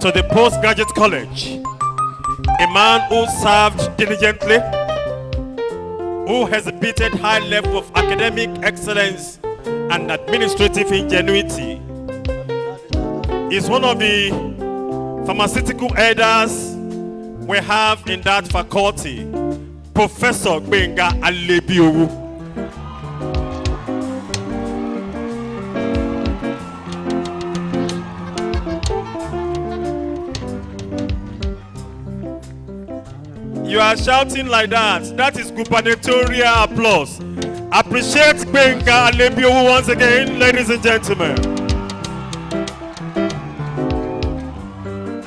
to the postgraduate college. A man who served diligently, who has exhibited high level of academic excellence and administrative ingenuity. Is one of the pharmaceutical elders we have in that faculty, Professor Benga Alebiowu. You are shouting like that. That is gubernatorial applause. Appreciate Benga Alebiowu once again, ladies and gentlemen.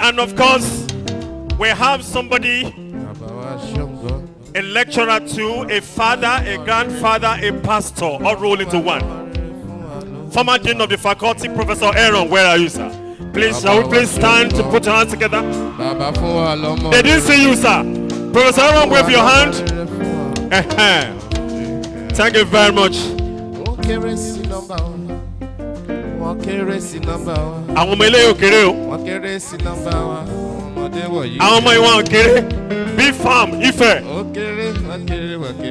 And of course, we have somebody, a lecturer too, a father, a grandfather, a pastor, all rolled into one. Former dean of the faculty, Professor Aaron, where are you, sir? Please, shall we please stand to put your hands together? They didn't see you, sir. Professor Aaron, wave your hand. Thank you very much. Àwọn ọmọ ilé òkèrè o. Àwọn ọmọ ìwọ̀n òkèrè. Big farm Ifẹ̀.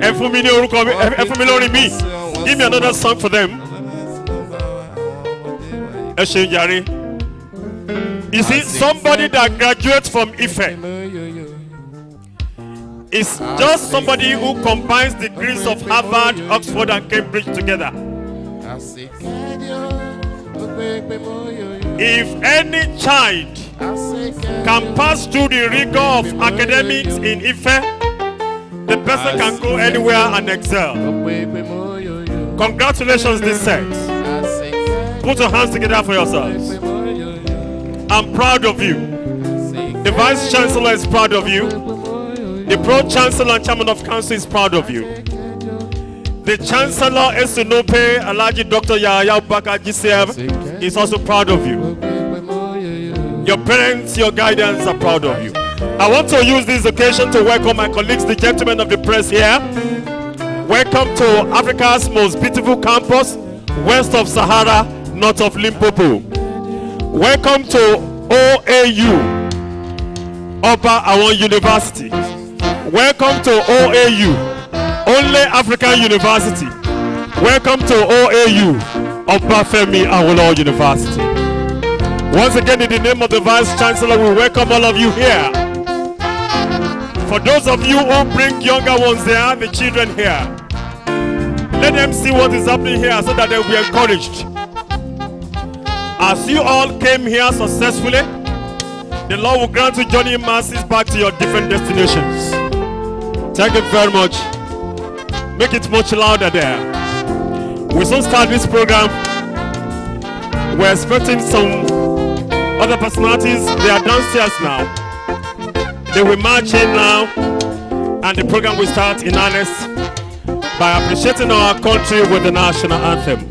Ẹ fún mi ní orúkọ mi, ẹ fún mi lórí mi. Give me another song for them. Ẹ ṣe jàre. You see, somebody that graduates from Ifẹ̀ is just somebody who combines the degrees of Harvard, Oxford, and Cambridge together. If any child can pass through the rigor of academics in Ife, the person can go anywhere and excel. Congratulations, this sex. Put your hands together for yourselves. I'm proud of you. The Vice Chancellor is proud of you. The Pro-Chancellor and Chairman of Council is proud of you. The Chancellor Esunope Alaji Dr. Yahya Baka GCF is also proud of you. Your parents, your guardians are proud of you. I want to use this occasion to welcome my colleagues, the gentlemen of the press here. Welcome to Africa's most beautiful campus, west of Sahara, north of Limpopo. Welcome to OAU, Oba Awon University. Welcome to OAU, Only African University. Welcome to OAU, Obafemi Awolowo University. Once again, in the name of the Vice Chancellor, we welcome all of you here. For those of you who bring younger ones there, the children here, let them see what is happening here so that they will be encouraged. As you all came here successfully, the Lord will grant you journey masses back to your different destinations. Thank you very much. Make it much louder there. We soon start this program. We're expecting some other personalities. They are downstairs now. They will march in now, and the program will start in earnest by appreciating our country with the national anthem.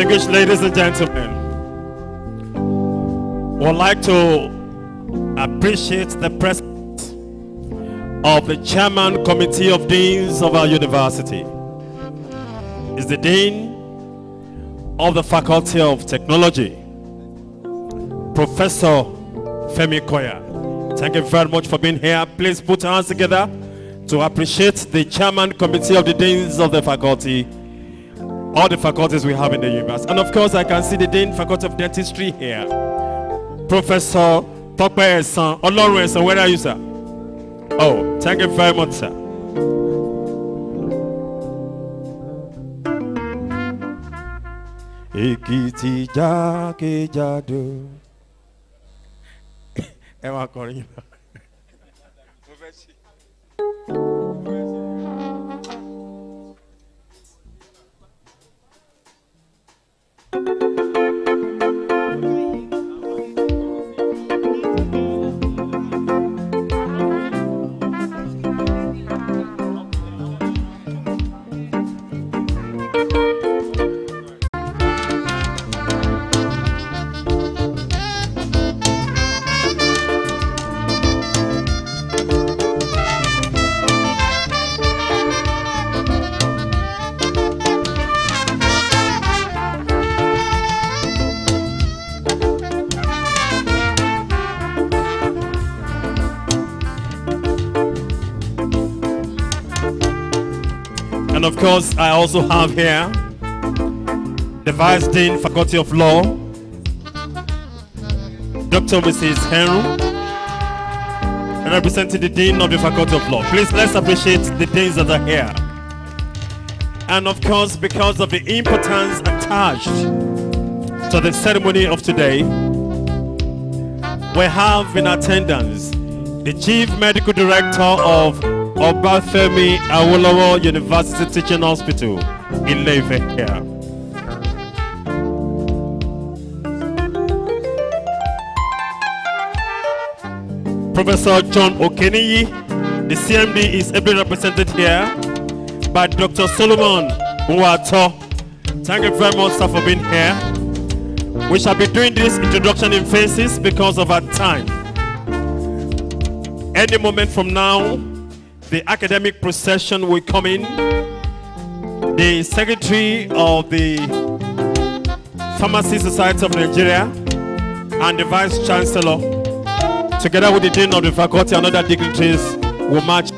distinguished ladies and gentlemen, would like to appreciate the presence of the Chairman Committee of Deans of our university. Is the Dean of the Faculty of Technology, Professor Femi Koya. Thank you very much for being here. Please put your hands together to appreciate the Chairman Committee of the Deans of the Faculty, all the faculties we have in the university. And of course, I can see the Dean Faculty of Dentistry here. Professor Tokpe Esan, Olorun Esan, where are you, sir? Oh, thank you very much, sir. Ekiti jakejado. Ẹ wá kọrin. And of course, I also have here the Vice Dean, Faculty of Law, Dr. Mrs. Henry, and representing the Dean of the Faculty of Law. Please, let's appreciate the deans that are here. And of course, because of the importance attached to the ceremony of today, we have in attendance the Chief Medical Director of Obafemi Awolowo University Teaching Hospital in Ile-Ife here. Professor John Okeniyi, the CMD, is ably represented here by Dr. Solomon Uwato. Thank you very much, sir, for being here. We shall be doing this introduction in phases because of our time. Any moment from now, the academic procession will come in. The Secretary of the Pharmacy Society of Nigeria and the Vice Chancellor, together with the Dean of the Faculty and other dignitaries, will march.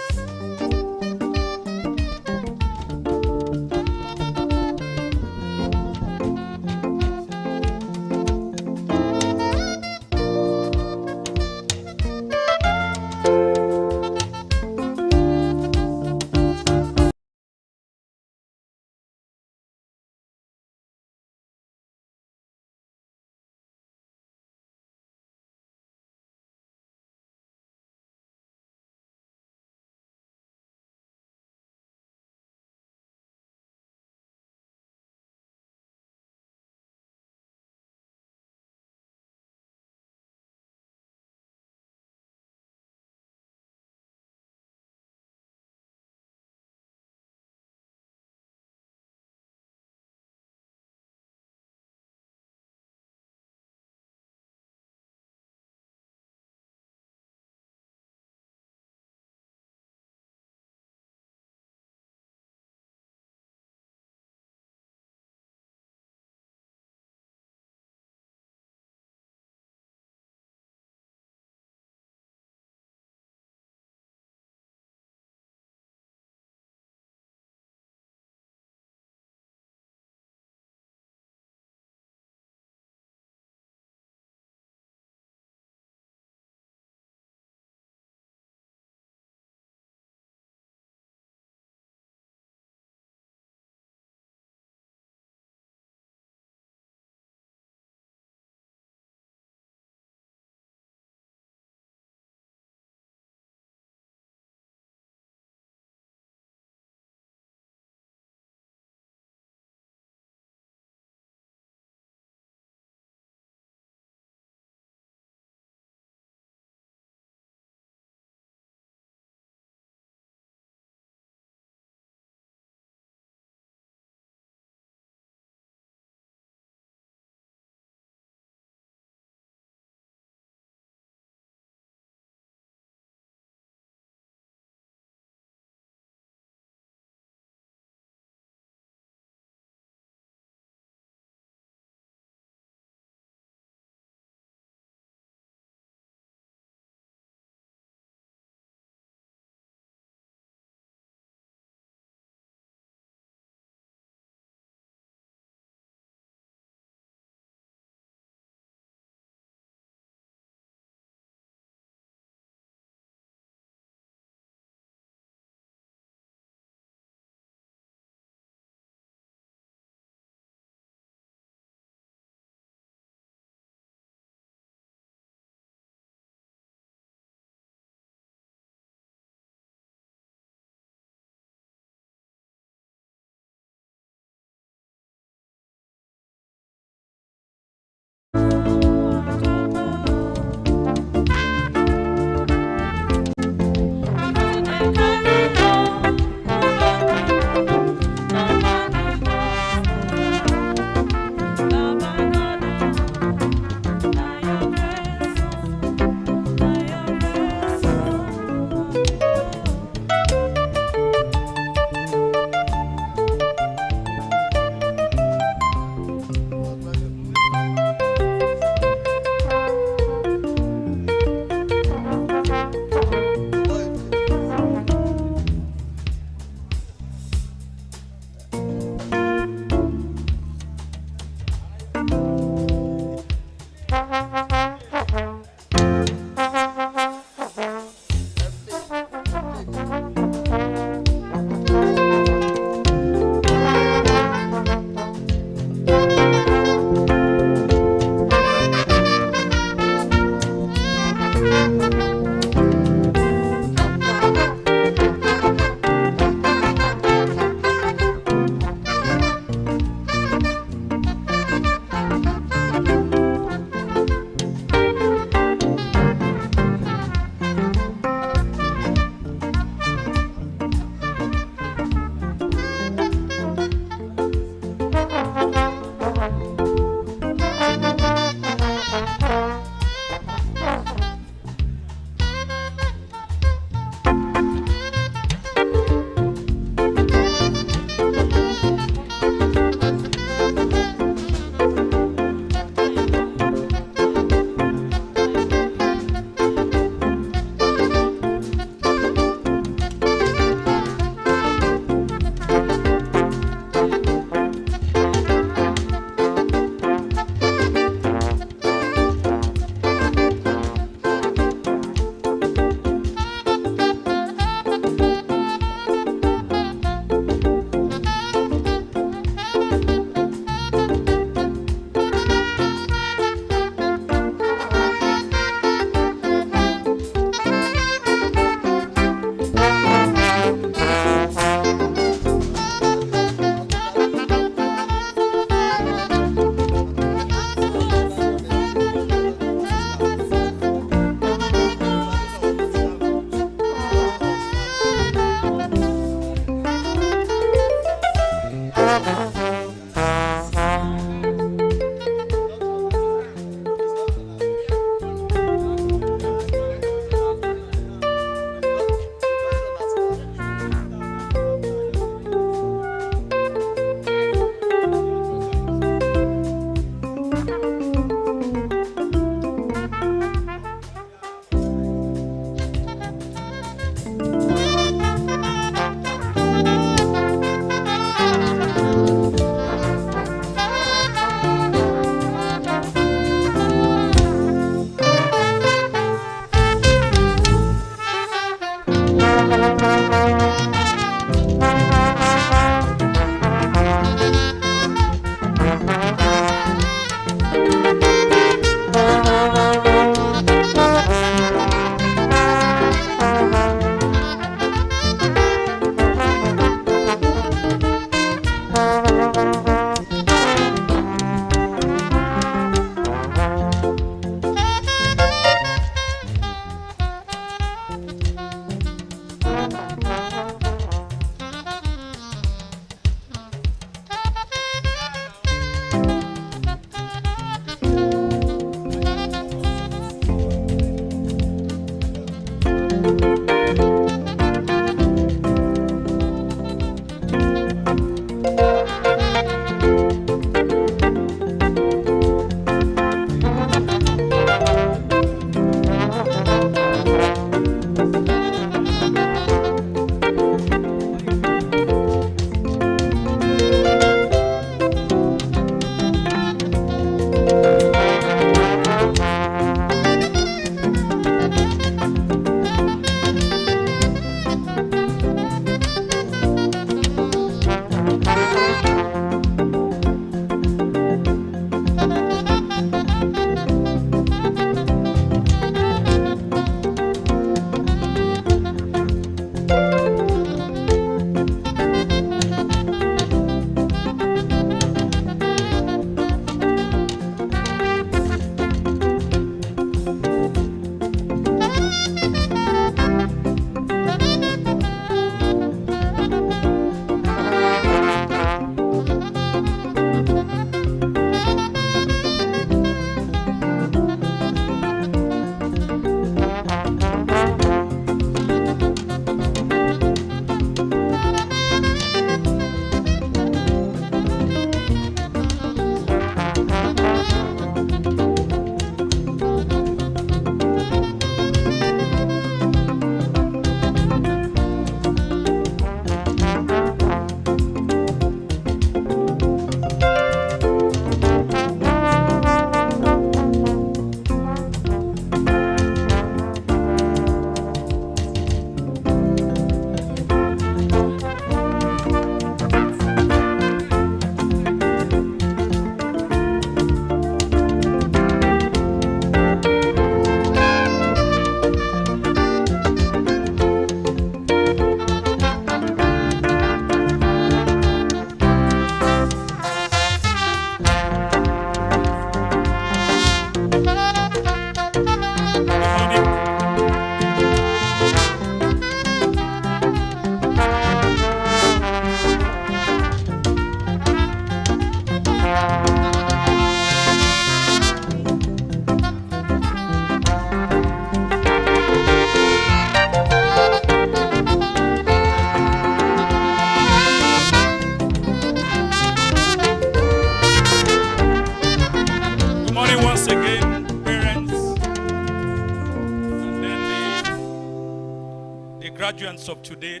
graduates of today,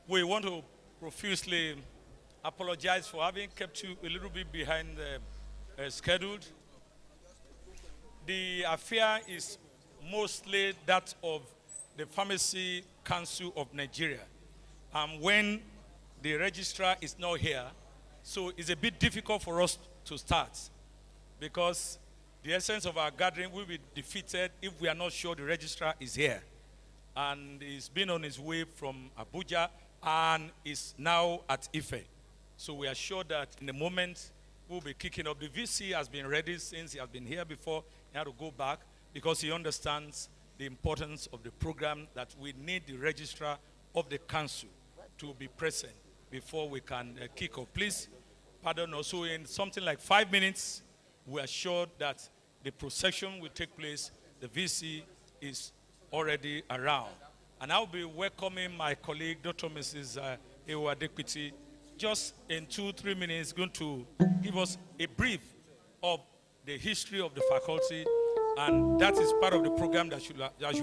we want to profusely apologize for having kept you a little bit behind the schedule. The affair is mostly that of the Pharmacy Council of Nigeria. When the registrar is not here, so it's a bit difficult for us to start because the essence of our gathering will be defeated if we are not sure the registrar is here. And he's been on his way from Abuja and is now at Ife. So we are sure that in a moment we'll be kicking up. The VC has been ready since he has been here before. He had to go back because he understands the importance of the program, that we need the registrar of the council to be present before we can kick off. Please pardon us. So in something like 5 minutes, we are sure that the procession will take place. The VC is already around. And I'll be welcoming my colleague, Dr. Mrs. Ewa Deputy, just in 2-3 minutes, going to give us a brief of the history of the faculty. And that is part of the program that should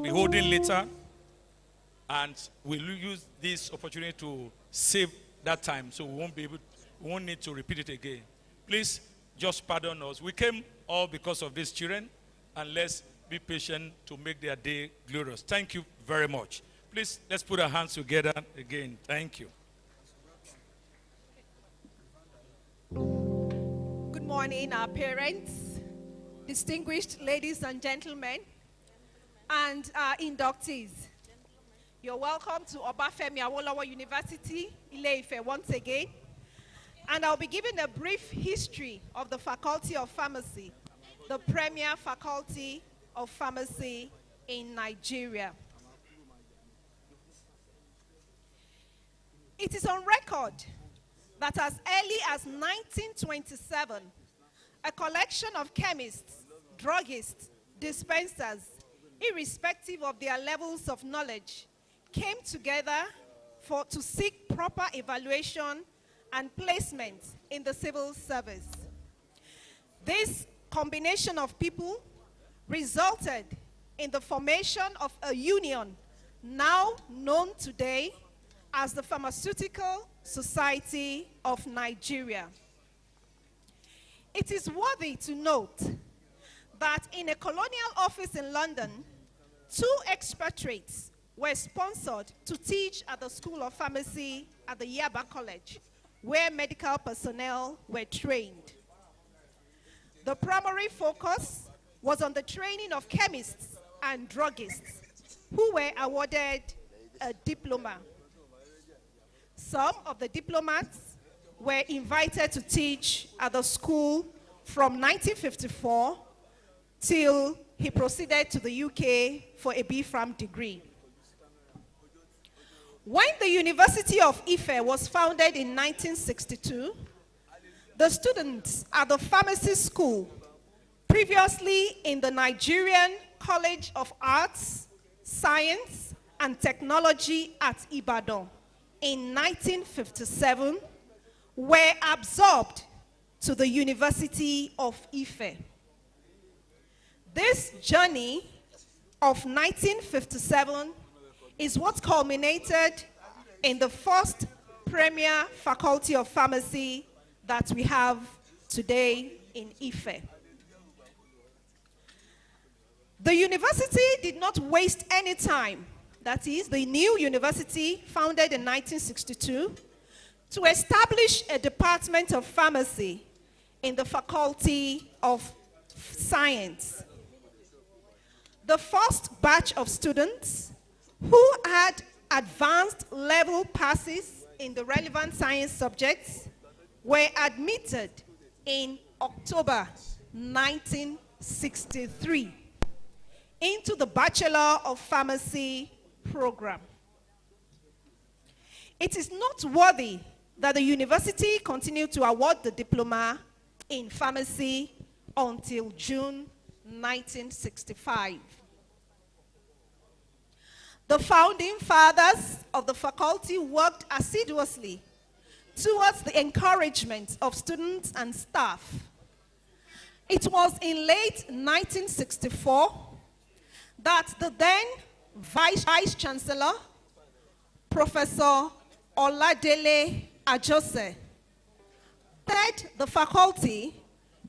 be holding later. And we'll use this opportunity to save that time, so we won't need to repeat it again. Please just pardon us. We came all because of these children, and let's be patient to make their day glorious. Thank you very much. Please, let's put our hands together again. Thank you. Good morning, our parents, distinguished ladies and gentlemen, and our inductees. You're welcome to Obafemi Awolowo University, Ile-Ife, once again. And I'll be giving a brief history of the Faculty of Pharmacy, the premier faculty of pharmacy in Nigeria. It is on record that as early as 1927, a collection of chemists, druggists, dispensers, irrespective of their levels of knowledge, came together to seek proper evaluation and placement in the civil service. This combination of people resulted in the formation of a union now known today as the Pharmaceutical Society of Nigeria. It is worthy to note that in a colonial office in London, 2 expatriates were sponsored to teach at the School of Pharmacy at the Yaba College, where medical personnel were trained. The primary focus was on the training of chemists and druggists who were awarded a diploma. Some of the diplomats were invited to teach at the school from 1954 till he proceeded to the UK for a B.Pharm degree. When the University of Ife was founded in 1962, the students at the pharmacy school, previously in the Nigerian College of Arts, Science, and Technology at Ibadan in 1957, were absorbed to the University of Ife. This journey of 1957 is what culminated in the first premier faculty of pharmacy that we have today in Ife. The university did not waste any time, that is, the new university founded in 1962, to establish a department of pharmacy in the Faculty of Science. The first batch of students who had advanced level passes in the relevant science subjects were admitted in October 1963 into the Bachelor of Pharmacy program. It is noteworthy that the university continued to award the diploma in pharmacy until June 1965. The founding fathers of the faculty worked assiduously towards the encouragement of students and staff. It was in late 1964 that the then Vice Chancellor, Professor Oladele Ajose greeted the faculty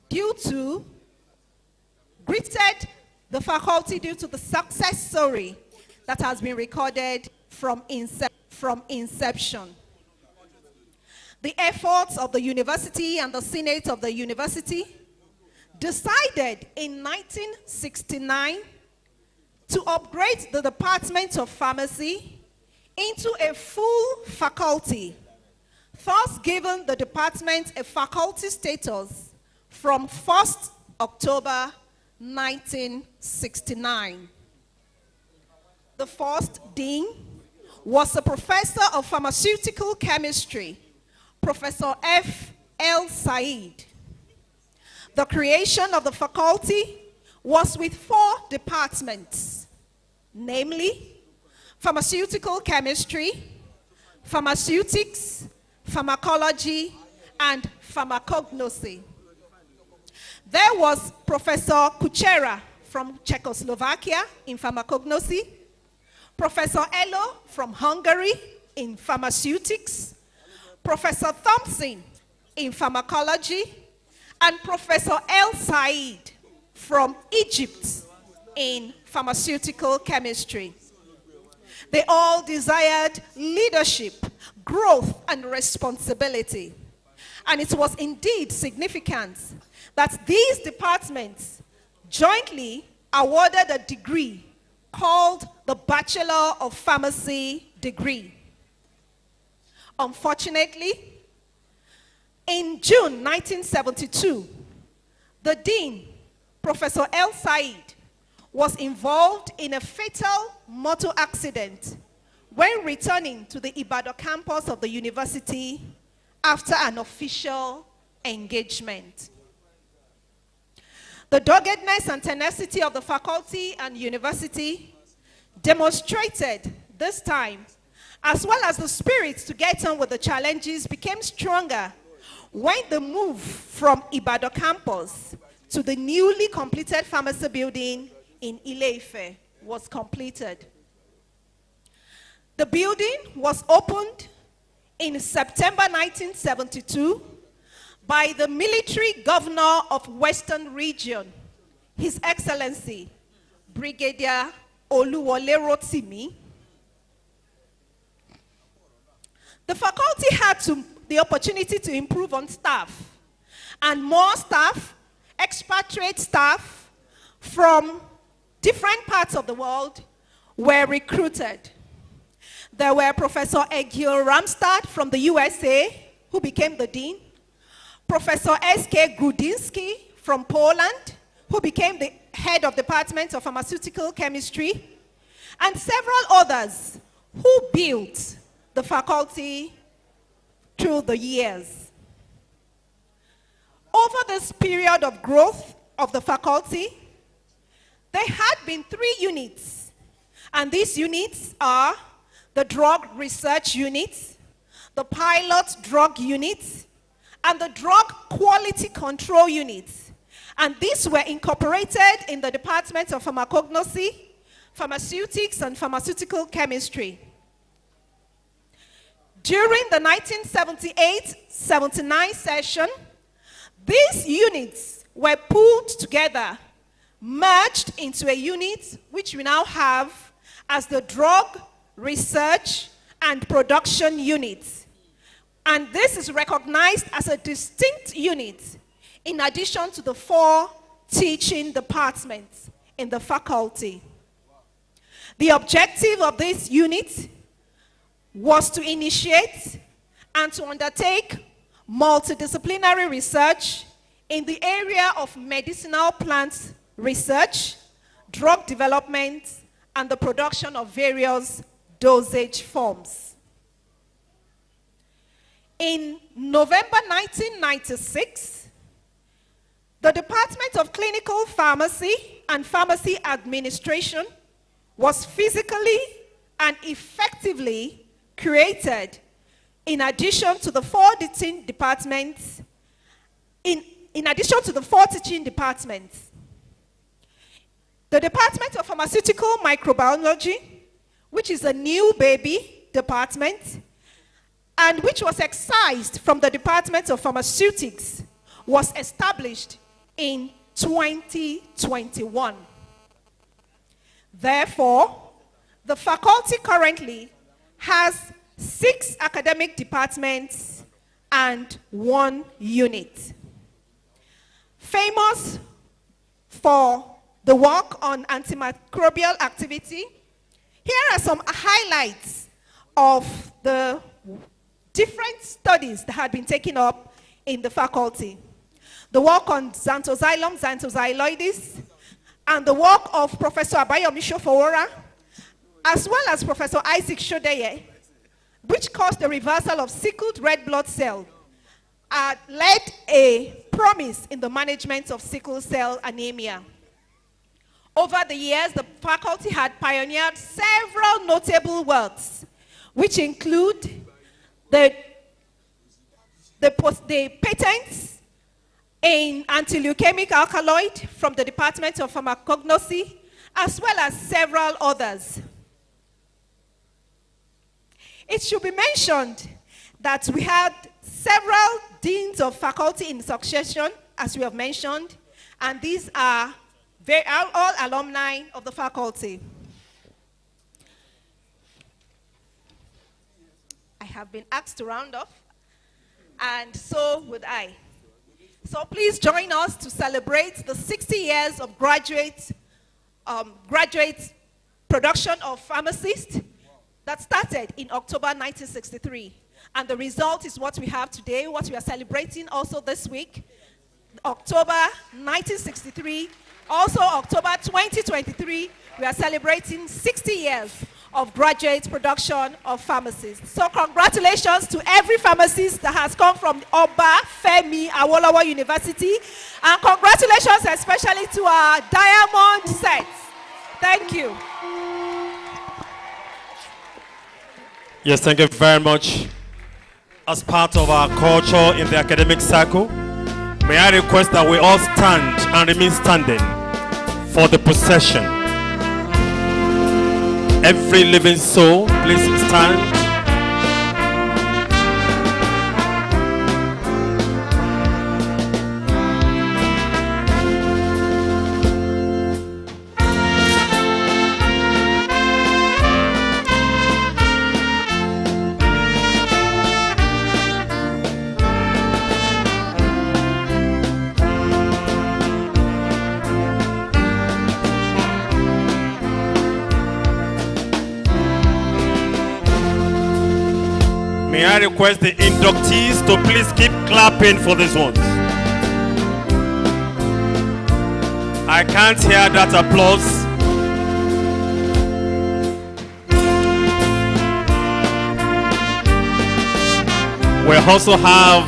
due to the success story that has been recorded from inception. The efforts of the university and the Senate of the university decided in 1969 to upgrade the Department of Pharmacy into a full faculty, thus giving the department a faculty status from 1st October 1969. The first dean was a professor of pharmaceutical chemistry, Professor F. L. Said. The creation of the faculty was with 4 departments, namely pharmaceutical chemistry, pharmaceutics, pharmacology, and pharmacognosy. There was Professor Kuchera from Czechoslovakia in pharmacognosy, Professor Elo from Hungary in pharmaceutics, Professor Thompson in pharmacology, and Professor El Said from Egypt in pharmaceutical chemistry. They all desired leadership, growth, and responsibility. And it was indeed significant that these departments jointly awarded a degree called the Bachelor of Pharmacy degree. Unfortunately, in June 1972, the dean, Professor El Said, was involved in a fatal motor accident when returning to the Ibadan campus of the university after an official engagement. The doggedness and tenacity of the faculty and university demonstrated this time, as well as the spirit to get on with the challenges, became stronger when the move from Ibadan campus to the newly completed pharmacy building in Ile-Ife was completed. The building was opened in September 1972 by the military governor of Western Region, His Excellency Brigadier Oluwole Rotimi. The faculty had the opportunity to improve on staff, and more staff, expatriate staff from different parts of the world were recruited. There were Professor Egil Ramstad from the USA, who became the dean, Professor S.K. Grudinsky from Poland, who became the head of Department of Pharmaceutical Chemistry, and several others who built the faculty through the years. Over this period of growth of the faculty, there had been 3 units, and these units are the Drug Research Unit, the Pilot Drug Unit, and the Drug Quality Control Unit. And these were incorporated in the Department of Pharmacognosy, Pharmaceutics, and Pharmaceutical Chemistry. During the 1978-79 session, these units were pulled together, merged into a unit which we now have as the Drug Research and Production Unit. And this is recognized as a distinct unit in addition to the 4 teaching departments in the faculty. The objective of this unit was to initiate and to undertake multidisciplinary research in the area of medicinal plant research, drug development, and the production of various dosage forms. In November 1996, the Department of Clinical Pharmacy and Pharmacy Administration was physically and effectively created in addition to the 4 teaching departments. In addition to the 4 teaching departments, the Department of Pharmaceutical Microbiology, which is a new baby, department, and which was excised from the Department of Pharmaceutics, was established in 2021. Therefore, the faculty currently has 6 academic departments and 1 unit. Famous for the work on antimicrobial activity, here are some highlights of the different studies that had been taken up in the faculty. The work on xanthoxylum xanthoxyloides, and the work of Professor Abayomi Shofowora, as well as Professor Isaac Shodeye, which caused the reversal of sickled red blood cell, led a promise in the management of sickle cell anemia. Over the years, the faculty had pioneered several notable works, which include the patents in antileukemic alkaloid from the Department of Pharmacognosy, as well as several others. It should be mentioned that we had several deans of faculty in succession, as we have mentioned, and these are all alumni of the faculty. I have been asked to round off, and so would I. So please join us to celebrate the 60 years of graduate production of pharmacists that started in October 1963. And the result is what we have today, what we are celebrating also this week, October 1963. Also October 2023, we are celebrating 60 years of graduate production of pharmacists. So congratulations to every pharmacist that has come from Oba Femi Awolowo University, and congratulations especially to our diamond sets. Thank you. Yes, thank you very much. As part of our culture in the academic circle, may I request that we all stand and remain standing for the procession. Every living soul, please stand. May I request the inductees to please keep clapping for these ones. I can't hear that applause. We also have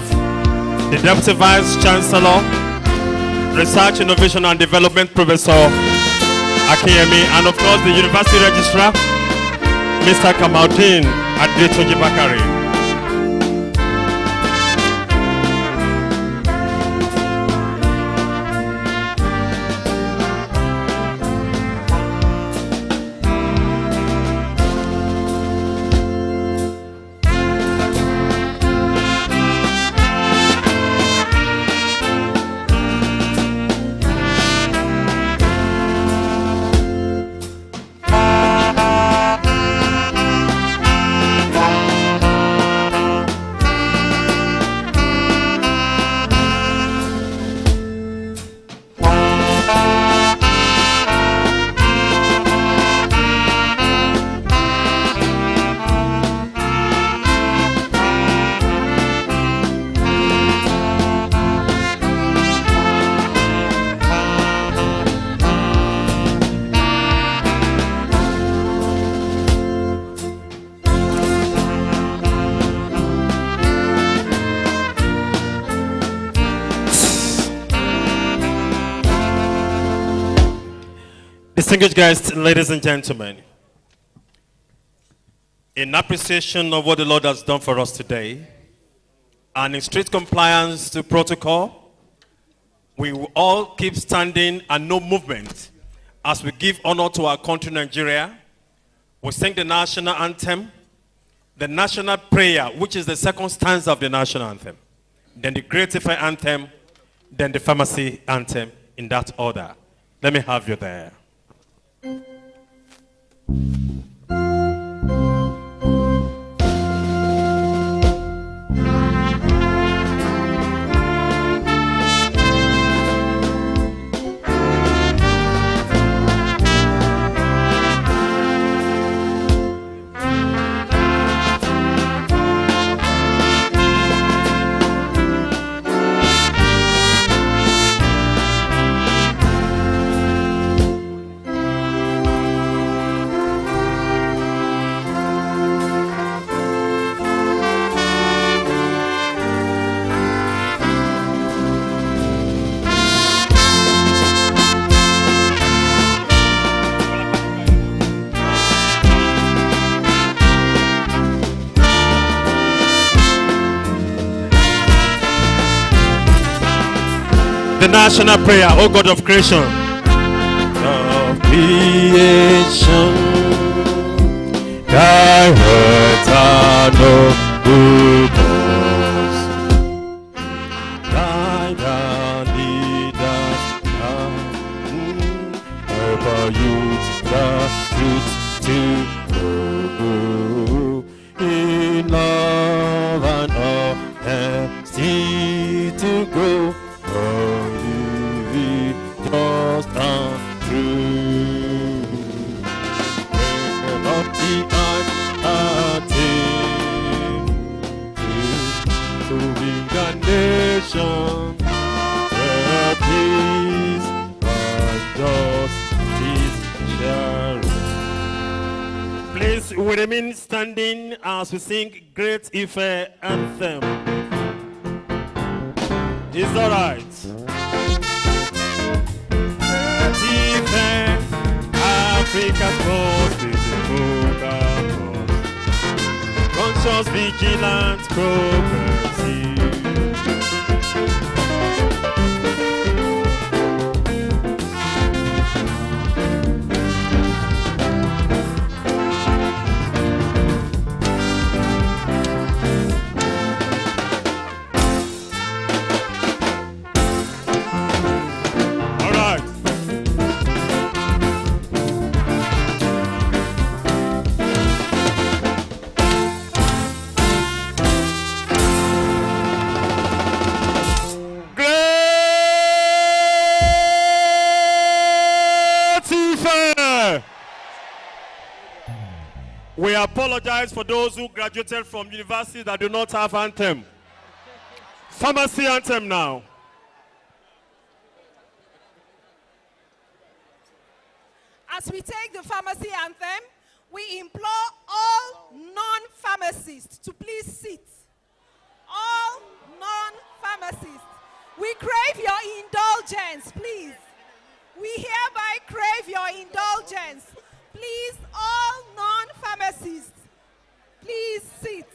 the Deputy Vice Chancellor, Research, Innovation and Development, Professor Akiyemi, and of course the University Registrar, Mr. Kamaldeen Adetunji Bakari. Distinguished guests, ladies and gentlemen, in appreciation of what the Lord has done for us today, and in strict compliance to protocol, we will all keep standing and no movement as we give honor to our country, Nigeria. We sing the national anthem, the national prayer, which is the second stanza of the national anthem, then the Great Ife anthem, then the pharmacy anthem, in that order. Let me have you there. The national prayer, O God of creation. Of creation, thy words are noble. Thy leaders help our youth, the truth to go in love and honesty to grow. Just and true, melody and attain to win the nation, where peace and justice shall reign. Please, we remain standing as we sing Great Ife anthem. It's all right. Africa's most beautiful cause, conscious, vigilant, progressive. We apologize for those who graduated from universities that do not have anthem. Pharmacy anthem now. As we take the pharmacy anthem, we implore all non-pharmacists to please sit. All non-pharmacists. We crave your indulgence, please. We hereby crave your indulgence. Please, all non-pharmacists, please sit.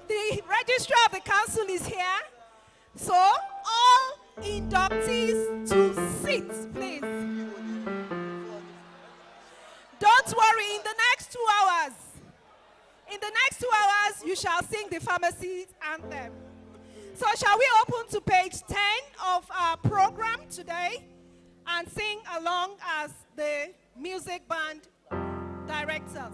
The registrar of the council is here, so all inductees to sit, please. Don't worry, in the next 2 hours, you shall sing the pharmacy anthem. So shall we open to page 10 of our program today and sing along as the music band directs us.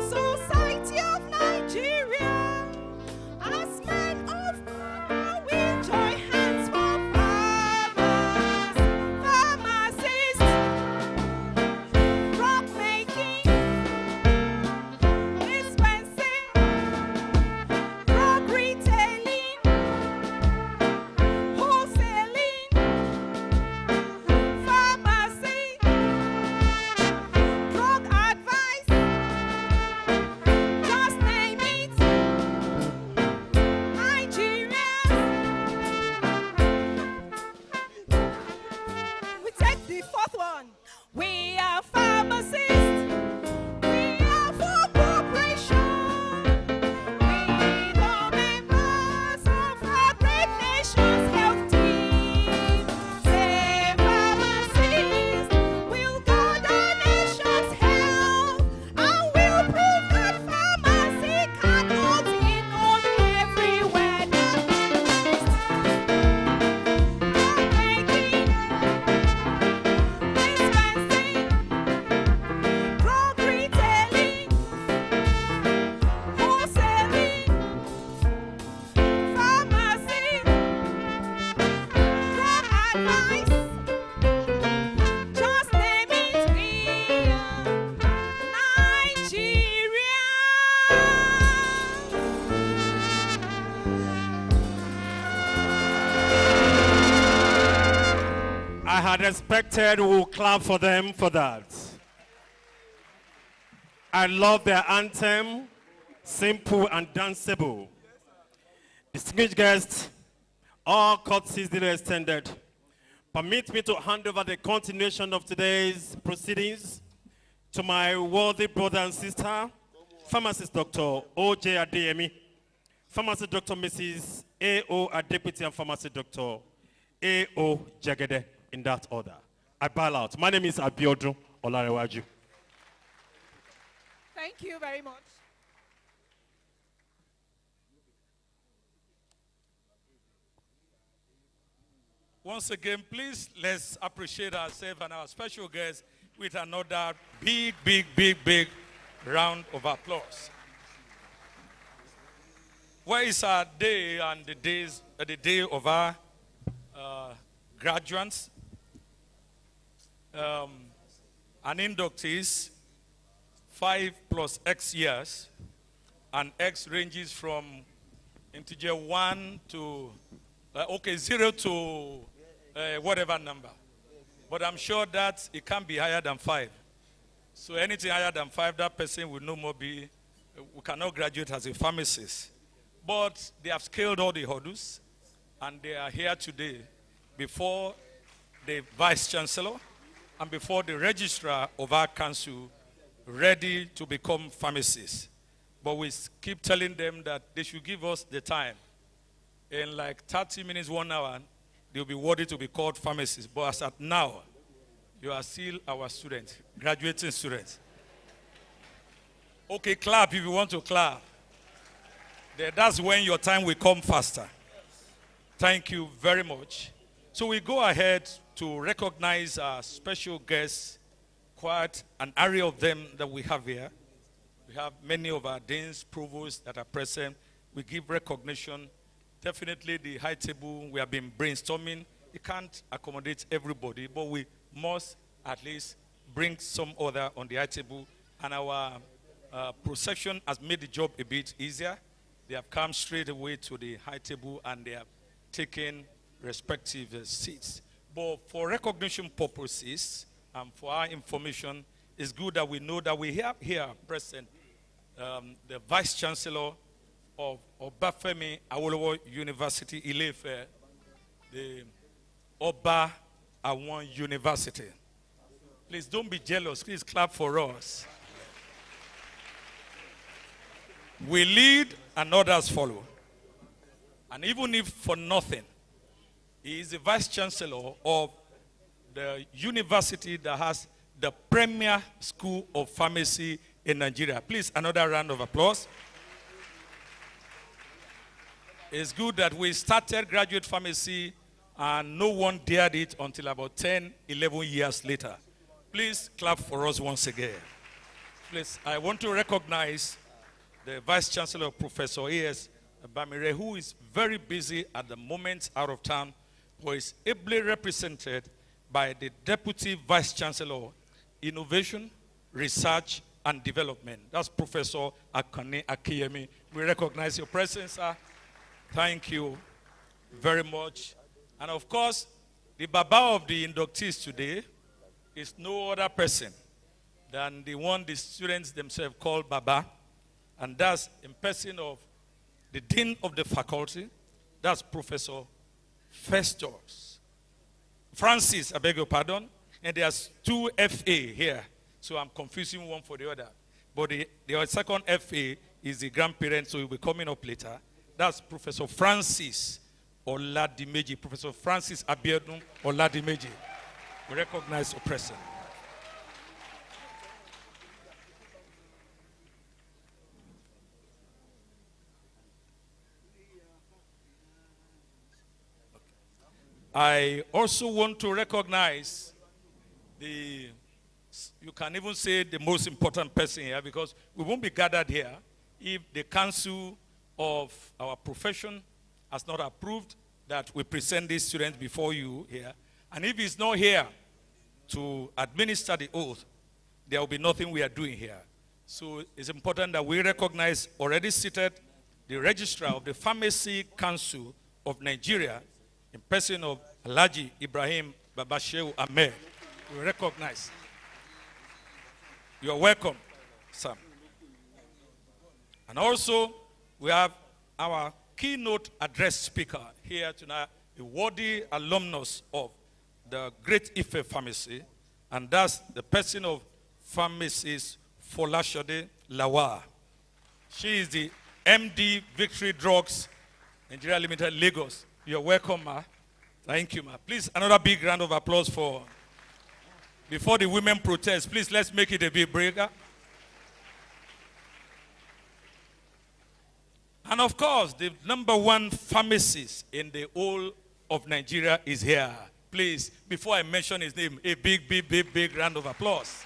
Society of Nigeria, as men of power, we join hands for farmers, pharmacists, drug making, dispensing, drug retailing, had expected we would clap for them for that. I love their anthem, simple and danceable. Distinguished guests, all courtesies that are extended. Permit me to hand over the continuation of today's proceedings to my worthy brother and sister, Pharmacist Dr. O.J. Adeyemi, Pharmacist Dr. Mrs. A.O. Adeputi, and Pharmacist Dr. A.O. Jagede, in that order. I bow out. My name is Abiodun Olarewaju. Thank you very much. Once again, please, let's appreciate ourselves and our special guests with another big, big, big, big round of applause. Where is our day and the day of our graduates and inductees, 5 plus X years, and X ranges from integer 1 to, 0 to whatever number. But I'm sure that it can't be higher than 5. So anything higher than 5, that person will no more be, we cannot graduate as a pharmacist. But they have scaled all the hurdles, and they are here today before the Vice Chancellor and before the Registrar of our Council, ready to become pharmacists. But we keep telling them that they should give us the time. In like 30 minutes, 1 hour, they'll be worthy to be called pharmacists. But as at now, you are still our students, graduating students. Okay, clap if you want to clap. That's when your time will come faster. Thank you very much. So we go ahead to recognize our special guests, quite an array of them that we have here. We have many of our deans, provosts that are present. We give recognition. Definitely the high table, we have been brainstorming. It can't accommodate everybody, but we must at least bring some other on the high table. And our procession has made the job a bit easier. They have come straight away to the high table and they have taken respective seats. But for recognition purposes and for our information, it's good that we know that we have here present the Vice Chancellor of Obafemi Awolowo University, Ile-Ife, the Oba Awon University. Please don't be jealous. Please clap for us. We lead and others follow. And even if for nothing, he is the Vice Chancellor of the university that has the premier school of pharmacy in Nigeria. Please, another round of applause. It's good that we started graduate pharmacy and no one dared it until about 10, 11 years later. Please clap for us once again. Please, I want to recognize the Vice Chancellor, Professor A.S. Bamire, who is very busy at the moment out of town, who is ably represented by the Deputy Vice Chancellor, Innovation, Research, and Development. That's Professor Akane Akiyemi. We recognize your presence, sir. Thank you very much. And of course, the Baba of the inductees today is no other person than the one the students themselves call Baba. And that's in person of the Dean of the faculty. That's Professor Festus Francis, I beg your pardon. And there's 2 FA here. So I'm confusing one for the other. But the second FA is the grandparent, so he'll be coming up later. That's Professor Francis Oladimeji. Professor Francis Abiodun Oladimeji. We recognize your presence. I also want to recognize you can even say the most important person here, because we won't be gathered here if the council of our profession has not approved that we present these students before you here. And if he's not here to administer the oath, there will be nothing we are doing here. So it's important that we recognize already seated the registrar of the Pharmacy Council of Nigeria, in person of Alhaji Ibrahim Babashew Ahmed. We recognize. You're welcome, Sam. And also, we have our keynote address speaker here tonight, a worthy alumnus of the Great Ife Pharmacy, and that's the person of pharmacist Folashode Lawa. She is the MD Victory Drugs, Nigeria Limited, Lagos. You're welcome, ma. Thank you, ma. Please, another big round of applause for, before the women protest, please, let's make it a big breaker. And of course, the #1 pharmacist in the whole of Nigeria is here. Please, before I mention his name, a big round of applause.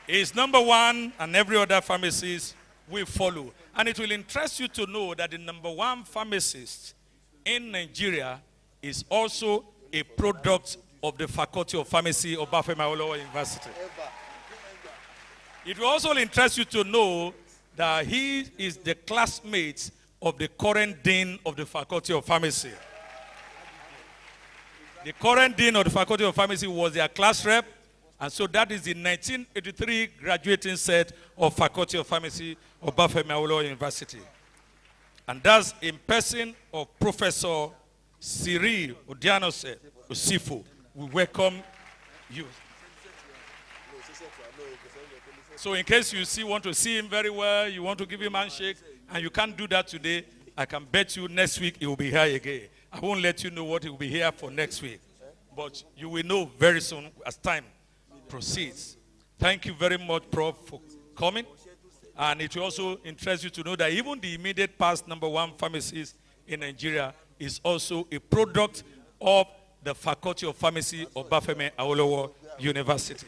He's #1 and every other pharmacist will follow. And it will interest you to know that the #1 pharmacist in Nigeria is also a product of the Faculty of Pharmacy of Obafemi Awolowo University. It will also interest you to know that he is the classmate of the current dean of the Faculty of Pharmacy. The current dean of the Faculty of Pharmacy was their class rep, and so that is the 1983 graduating set of Faculty of Pharmacy of Obafemi Awolowo University. And that's in person of Professor Cyril Odianose Osifo. We welcome you. So in case you want to see him very well, you want to give him a handshake, and you can't do that today, I can bet you next week he will be here again. I won't let you know what he will be here for next week. But you will know very soon as time proceeds. Thank you very much, Prof, for coming. And it will also interest you to know that even the immediate past #1 pharmacist in Nigeria is also a product of the Faculty of Pharmacy of Obafemi Awolowo University.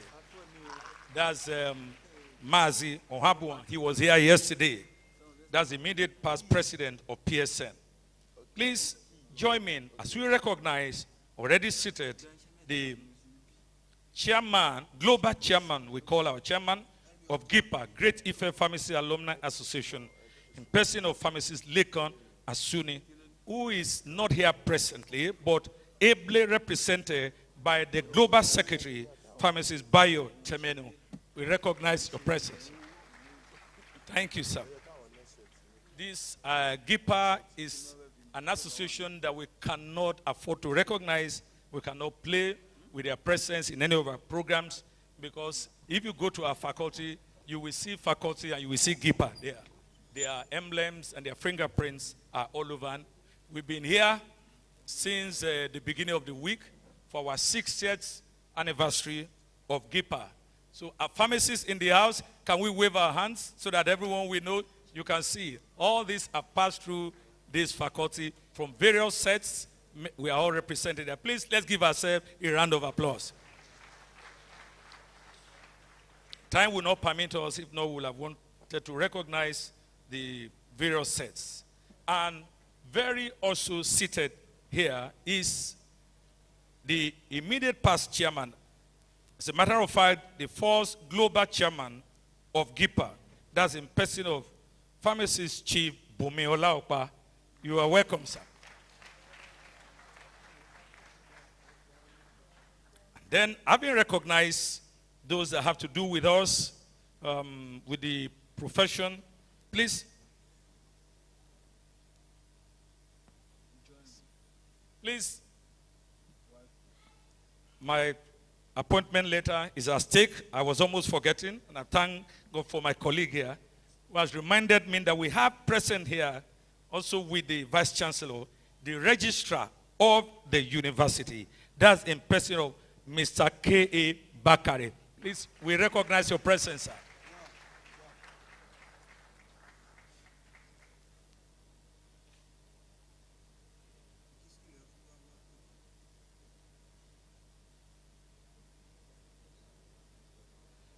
That's Mazi Ohabuan. He was here yesterday. That's the immediate past president of PSN. Please join me as we recognize, already seated, the chairman, global chairman, we call our chairman, of GIPA, Great Ife Pharmacy Alumni Association, in person of pharmacist Lekon Asuni, who is not here presently, but ably represented by the global secretary, pharmacist Bayo Temenu. We recognize your presence. Thank you, sir. This GIPA is an association that we cannot afford to recognize. We cannot play with their presence in any of our programs, because if you go to our faculty, you will see faculty and you will see GIPA there. Their emblems and their fingerprints are all over. We've been here since the beginning of the week for our 60th anniversary of GIPA. So our pharmacists in the house, can we wave our hands so that everyone will know? You can see all these have passed through this faculty from various sets. We are all represented there. Please, let's give ourselves a round of applause. Time will not permit us, if not, we will have wanted to recognize the various sets. And very also seated here is the immediate past chairman. As a matter of fact, the first global chairman of GIPA. That's in person of pharmacist chief Bumi Olaopa. You are welcome, sir. Then, having recognized those that have to do with us, with the profession, please. Please. My appointment letter is at stake. I was almost forgetting, and I thank God for my colleague here, who has reminded me that we have present here, also with the Vice Chancellor, the registrar of the university. That's in person of Mr. K.A. Bakare. Please, we recognize your presence, sir.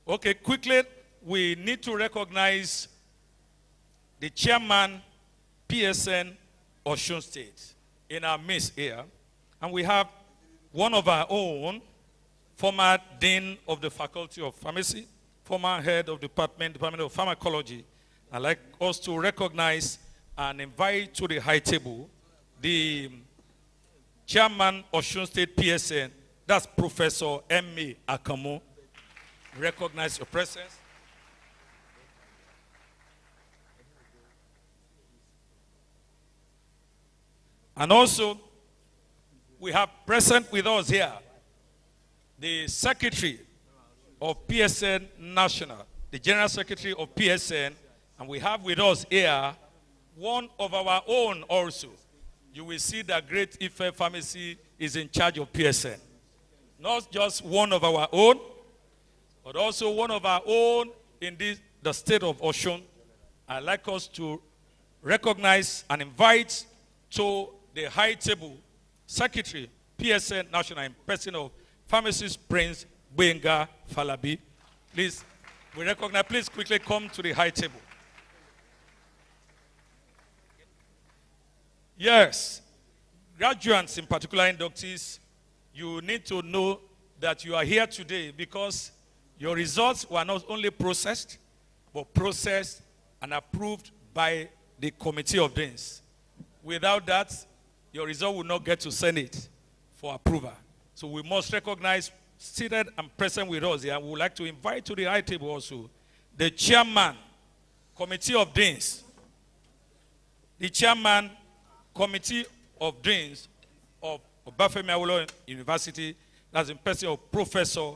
Okay, quickly, we need to recognize the chairman, PSN, Osun State, in our midst here. And we have one of our own, former dean of the Faculty of Pharmacy, former head of the Department of Pharmacology. I'd like us to recognize and invite to the high table the Chairman of Osun State PSN, that's Professor M.A. Akamo. Recognize your presence. And also, we have present with us here the Secretary of PSN National, the General Secretary of PSN, and we have with us here one of our own also. You will see that Great Ife Pharmacy is in charge of PSN. Not just one of our own, but also one of our own in the state of Osun. I'd like us to recognize and invite to the high table Secretary, PSN National, in person of Pharmacist Prince Benga Falabi. Please, we recognize, please quickly come to the high table. Yes, graduates, in particular inductees, you need to know that you are here today because your results were not only processed, but processed and approved by the Committee of Deans. Without that, your result will not get to Senate for approval. So we must recognize, seated and present with us here, we would like to invite to the high table also the Chairman, Committee of Deans, the Chairman, Committee of Deans of Obafemi Awolowo University, that's in person of Professor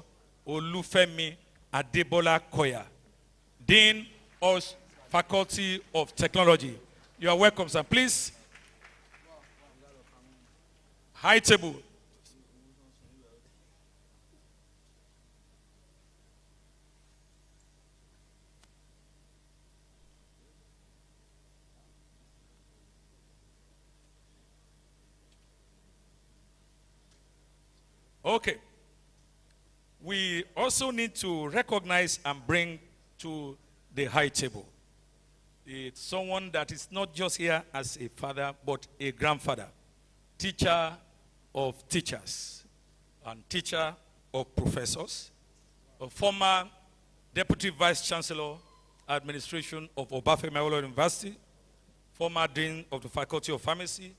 Olufemi Adebola Koya, Dean of Faculty of Technology. You are welcome, sir. Please, high table. Okay. We also need to recognize and bring to the high table. It's someone that is not just here as a father, but a grandfather, teacher of teachers, and teacher of professors, a former Deputy Vice Chancellor, Administration of Obafemi Awolowo University, former Dean of the Faculty of Pharmacy,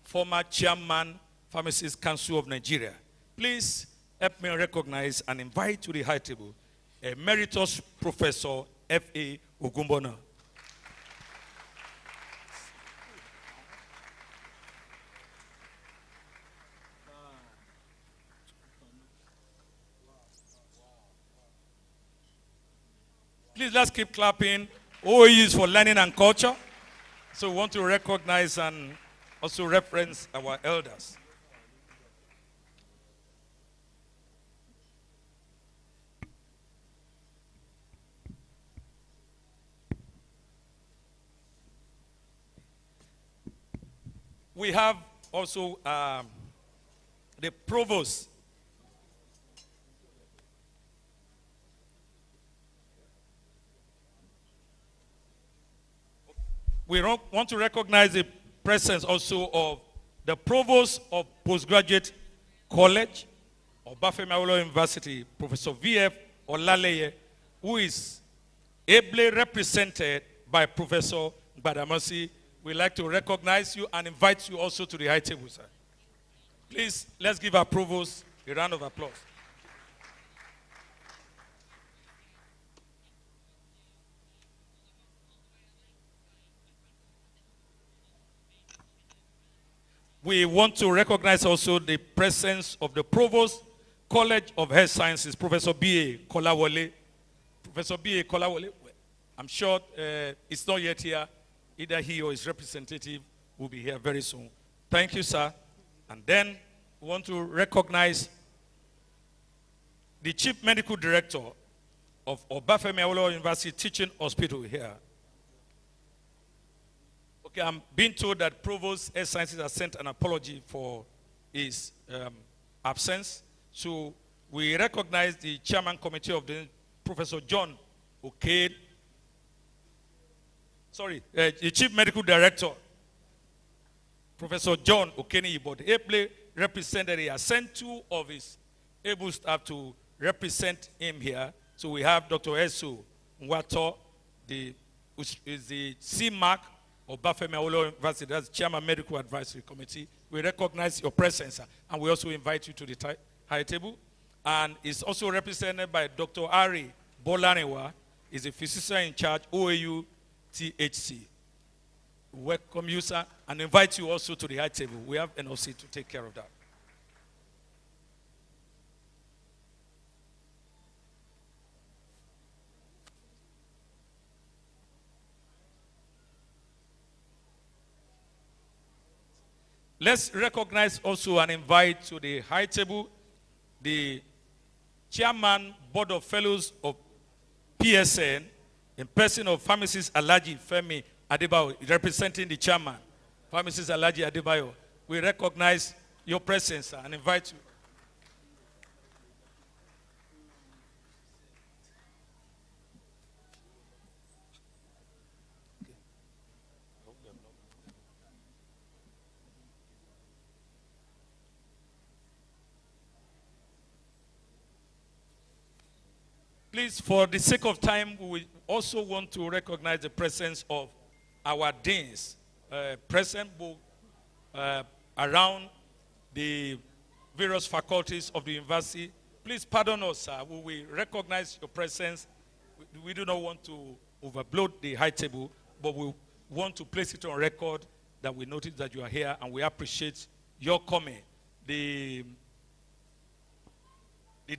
former Chairman, Pharmacists Council of Nigeria. Please help me recognize and invite to the high table Emeritus Professor F.A. Ogunbona. Please, let's keep clapping. OE is for learning and culture. So we want to recognize and also reference our elders. We have also the provost. We want to recognize the presence also of the provost of Postgraduate College of Obafemi Awolowo University, Professor V.F. Olaleye, who is ably represented by Professor Badamasi. We'd like to recognize you and invite you also to the high table, sir. Please, let's give our provost a round of applause. We want to recognize also the presence of the Provost, College of Health Sciences, Professor B.A. Kolawole. Professor B.A. Kolawole, I'm sure it's not yet here. Either he or his representative will be here very soon. Thank you, sir. And then we want to recognize the Chief Medical Director of Obafemi Awolowo University Teaching Hospital here. Okay, I'm being told that Provost Health Sciences has sent an apology for his absence. So we recognize the Chairman Committee of the Professor John Okade. The Chief Medical Director, Professor John Okeni Ibode, ably represented. He has sent two of his able staff to represent him here. So we have Dr. Esu Nwato, is the CMAC of Bafemi Awolowo University, that's Chairman Medical Advisory Committee. We recognize your presence, and we also invite you to the high table. And it's also represented by Dr. Ari Bolanewa, is a physician in charge, OAU THC. Welcome you, sir, and invite you also to the high table. We have an OC to take care of that. Let's recognize also and invite to the high table the Chairman, Board of Fellows of PSN, in person of Pharmacist Alhaji Femi Adebayo, representing the Chairman, Pharmacist Alhaji Adebayo. We recognize your presence and invite you. Please, for the sake of time, we also want to recognize the presence of our deans present around the various faculties of the university. Please pardon us, sir. We recognize your presence. We do not want to overblow the high table, but we want to place it on record that we notice that you are here, and we appreciate your coming. The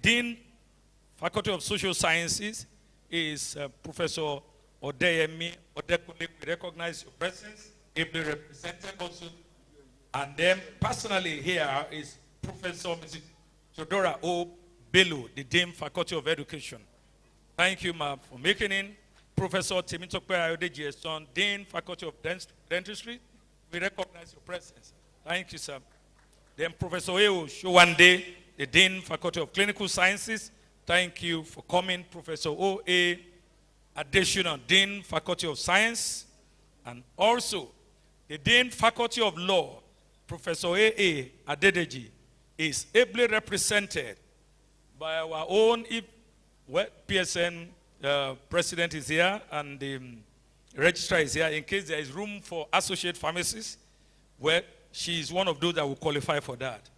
Dean, Faculty of Social Sciences, is Professor Odeyemi Odekunle. We recognize your presence, ably represented also. And then personally here is Professor Mrs. Theodora O. Bello, the Dean, Faculty of Education. Thank you, ma'am, for making it. Professor Temitope Ayodeji, Dean, Faculty of Dentistry. We recognize your presence. Thank you, sir. Then Professor Eo Showande, the Dean, Faculty of Clinical Sciences. Thank you for coming. Professor O.A. Additional, Dean, Faculty of Science. And also, the Dean, Faculty of Law, Professor A.A. Adedeji, is ably represented by our own PSN president is here, and the registrar is here, in case there is room for associate pharmacists, where she is one of those that will qualify for that.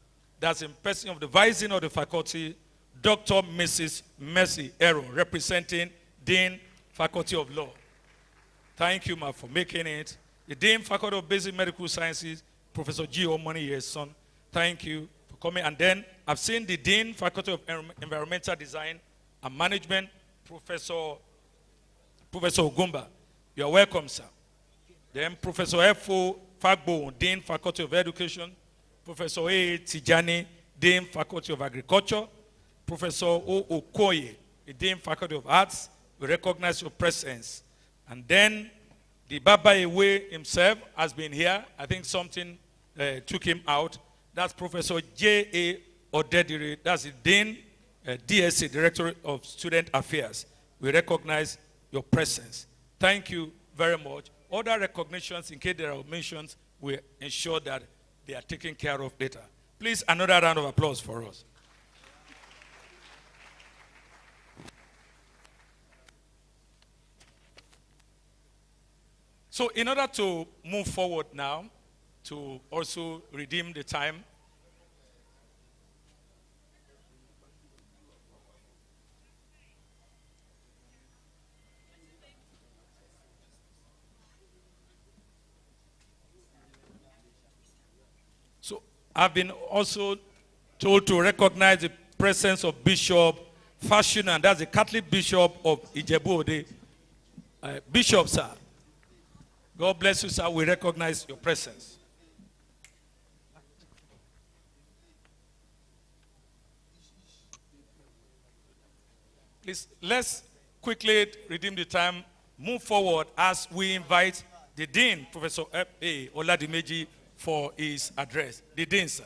That's in person of the vice dean of the faculty, Dr. Mrs. Mercy Ero, representing Dean, Faculty of Law. Thank you, ma, for making it. The Dean, Faculty of Basic Medical Sciences, Professor G. Omoni, your son. Thank you for coming. And then I've seen the Dean, Faculty of Environmental Design and Management, Professor Ogumba. You're welcome, sir. Then Professor F.O. Fagbo, Dean, Faculty of Education, Professor A. Tijani, Dean, Faculty of Agriculture, Professor O. Okoye, the Dean, Faculty of Arts. We recognize your presence. And then the Baba Ewe himself has been here. I think something took him out. That's Professor J.A. Odediri. That's the Dean, DSC, Director of Student Affairs. We recognize your presence. Thank you very much. Other recognitions, in case there are mentions, we ensure that they are taken care of later. Please, another round of applause for us. So in order to move forward now, to also redeem the time, so I've been also told to recognize the presence of Bishop Fashion, and that's the Catholic Bishop of Ijebu-Ode. Bishop, sir. God bless you, sir. We recognize your presence. Please, let's quickly redeem the time, move forward as we invite the Dean, Professor F.A. Oladimeji, for his address. The Dean, sir.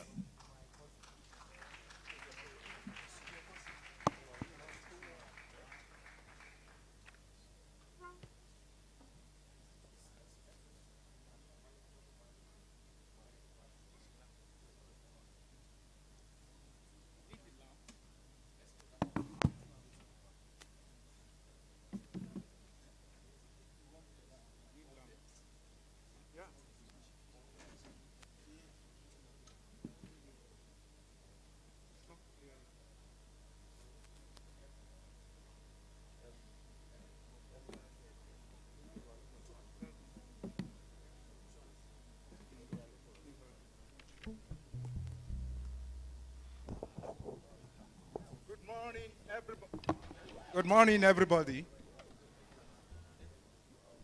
Good morning, everybody.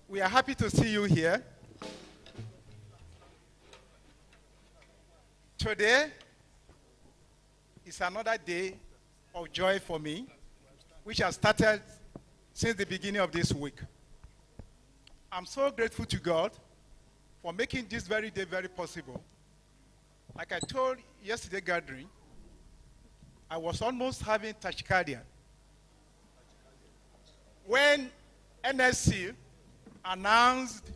We are happy to see you here. Today is another day of joy for me, which has started since the beginning of this week. I'm so grateful to God for making this very day very possible. Like I told yesterday gathering, I was almost having tachycardia when NSC announced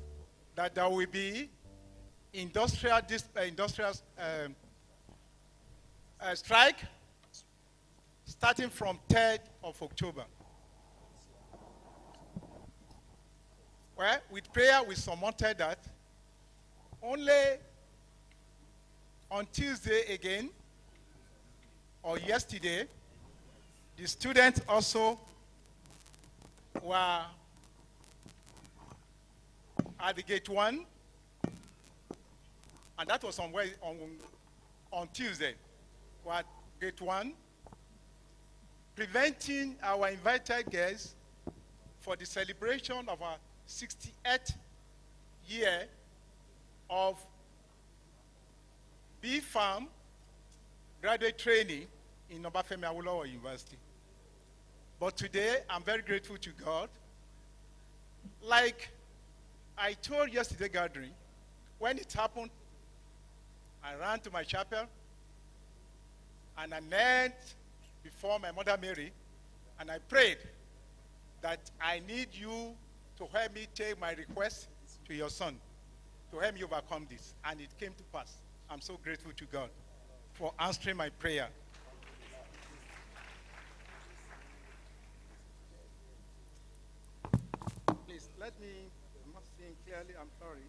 that there will be industrial strike starting from 3rd of October. Well, with prayer, we surmounted that. Only on Tuesday again, or yesterday, the students also were at the gate 1, and that was on Tuesday. We were at gate 1, preventing our invited guests for the celebration of our 68th year of bee farm graduate training in Obafemi Awolowo University. But today, I'm very grateful to God. Like I told yesterday gathering, when it happened, I ran to my chapel and I knelt before my mother Mary and I prayed that I need you to help me take my request to your son, to help me overcome this. And it came to pass. I'm so grateful to God for answering my prayer. Please, let me, I'm not seeing clearly, I'm sorry.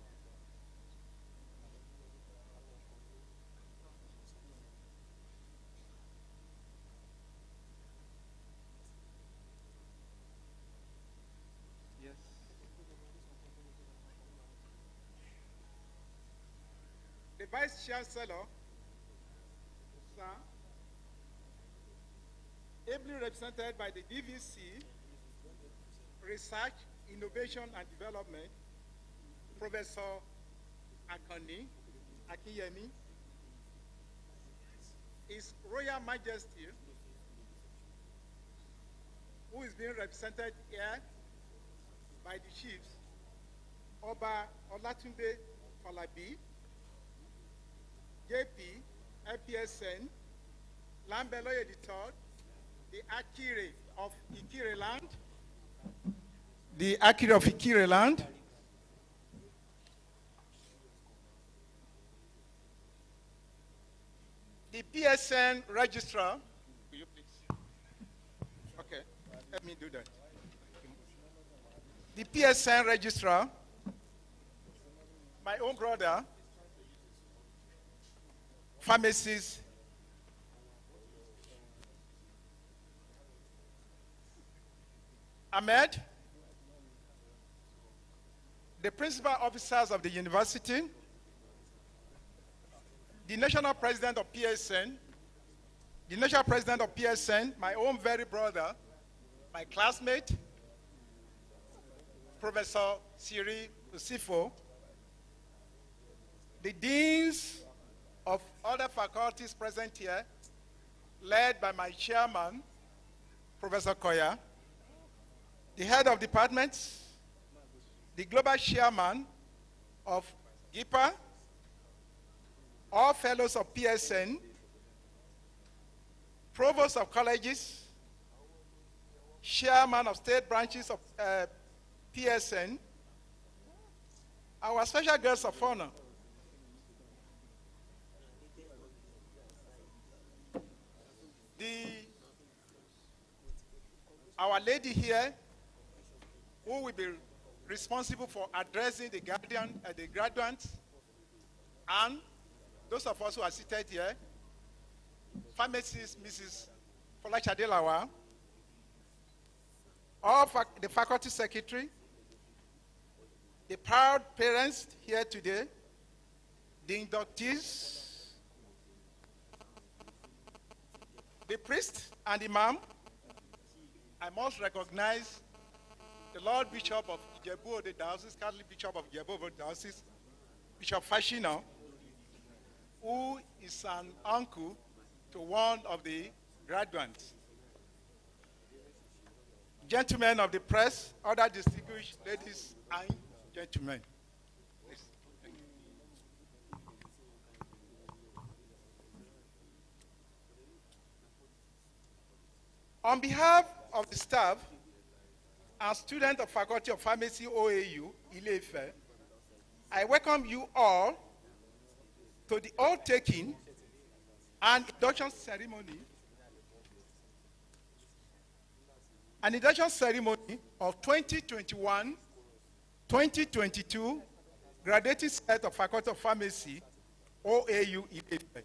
Yes. The Vice Chancellor, sir, ably represented by the DVC, Research, Innovation and Development, Professor Akani, Akiyemi, His Royal Majesty, who is being represented here by the chiefs, Oba Olatunde Falabi, JP, LPSN, Lambeloye III, the Akire of Ikire Land, the Akire of Ikire Land, the PSN Registrar, will you please? Okay, let me do that. The PSN Registrar, my own brother, pharmacist, Ahmed, the principal officers of the university, the national president of PSN, the national president of PSN, my own very brother, my classmate, Professor Siri Usifo, the deans of other faculties present here, led by my chairman, Professor Koya, the head of departments, the global chairman of GIPA, all fellows of PSN, provost of colleges, chairman of state branches of PSN, our special guests of honor, our lady here, who will be responsible for addressing the graduates, and those of us who are seated here, pharmacist Mrs. Folachadelawa, the faculty secretary, the proud parents here today, the inductees, the priest and imam, I must recognize the Lord Bishop of Ijebu Ode Diocese, Catholic Bishop of Ijebu Ode Diocese, Bishop Fashino, who is an uncle to one of the graduates. Gentlemen of the press, other distinguished ladies and gentlemen. Please. Thank you. On behalf of the staff and students of Faculty of Pharmacy OAU, Ile-Ife, I welcome you all to the oath-taking and induction ceremony of 2021-2022 graduating set of Faculty of Pharmacy OAU Ile-Ife.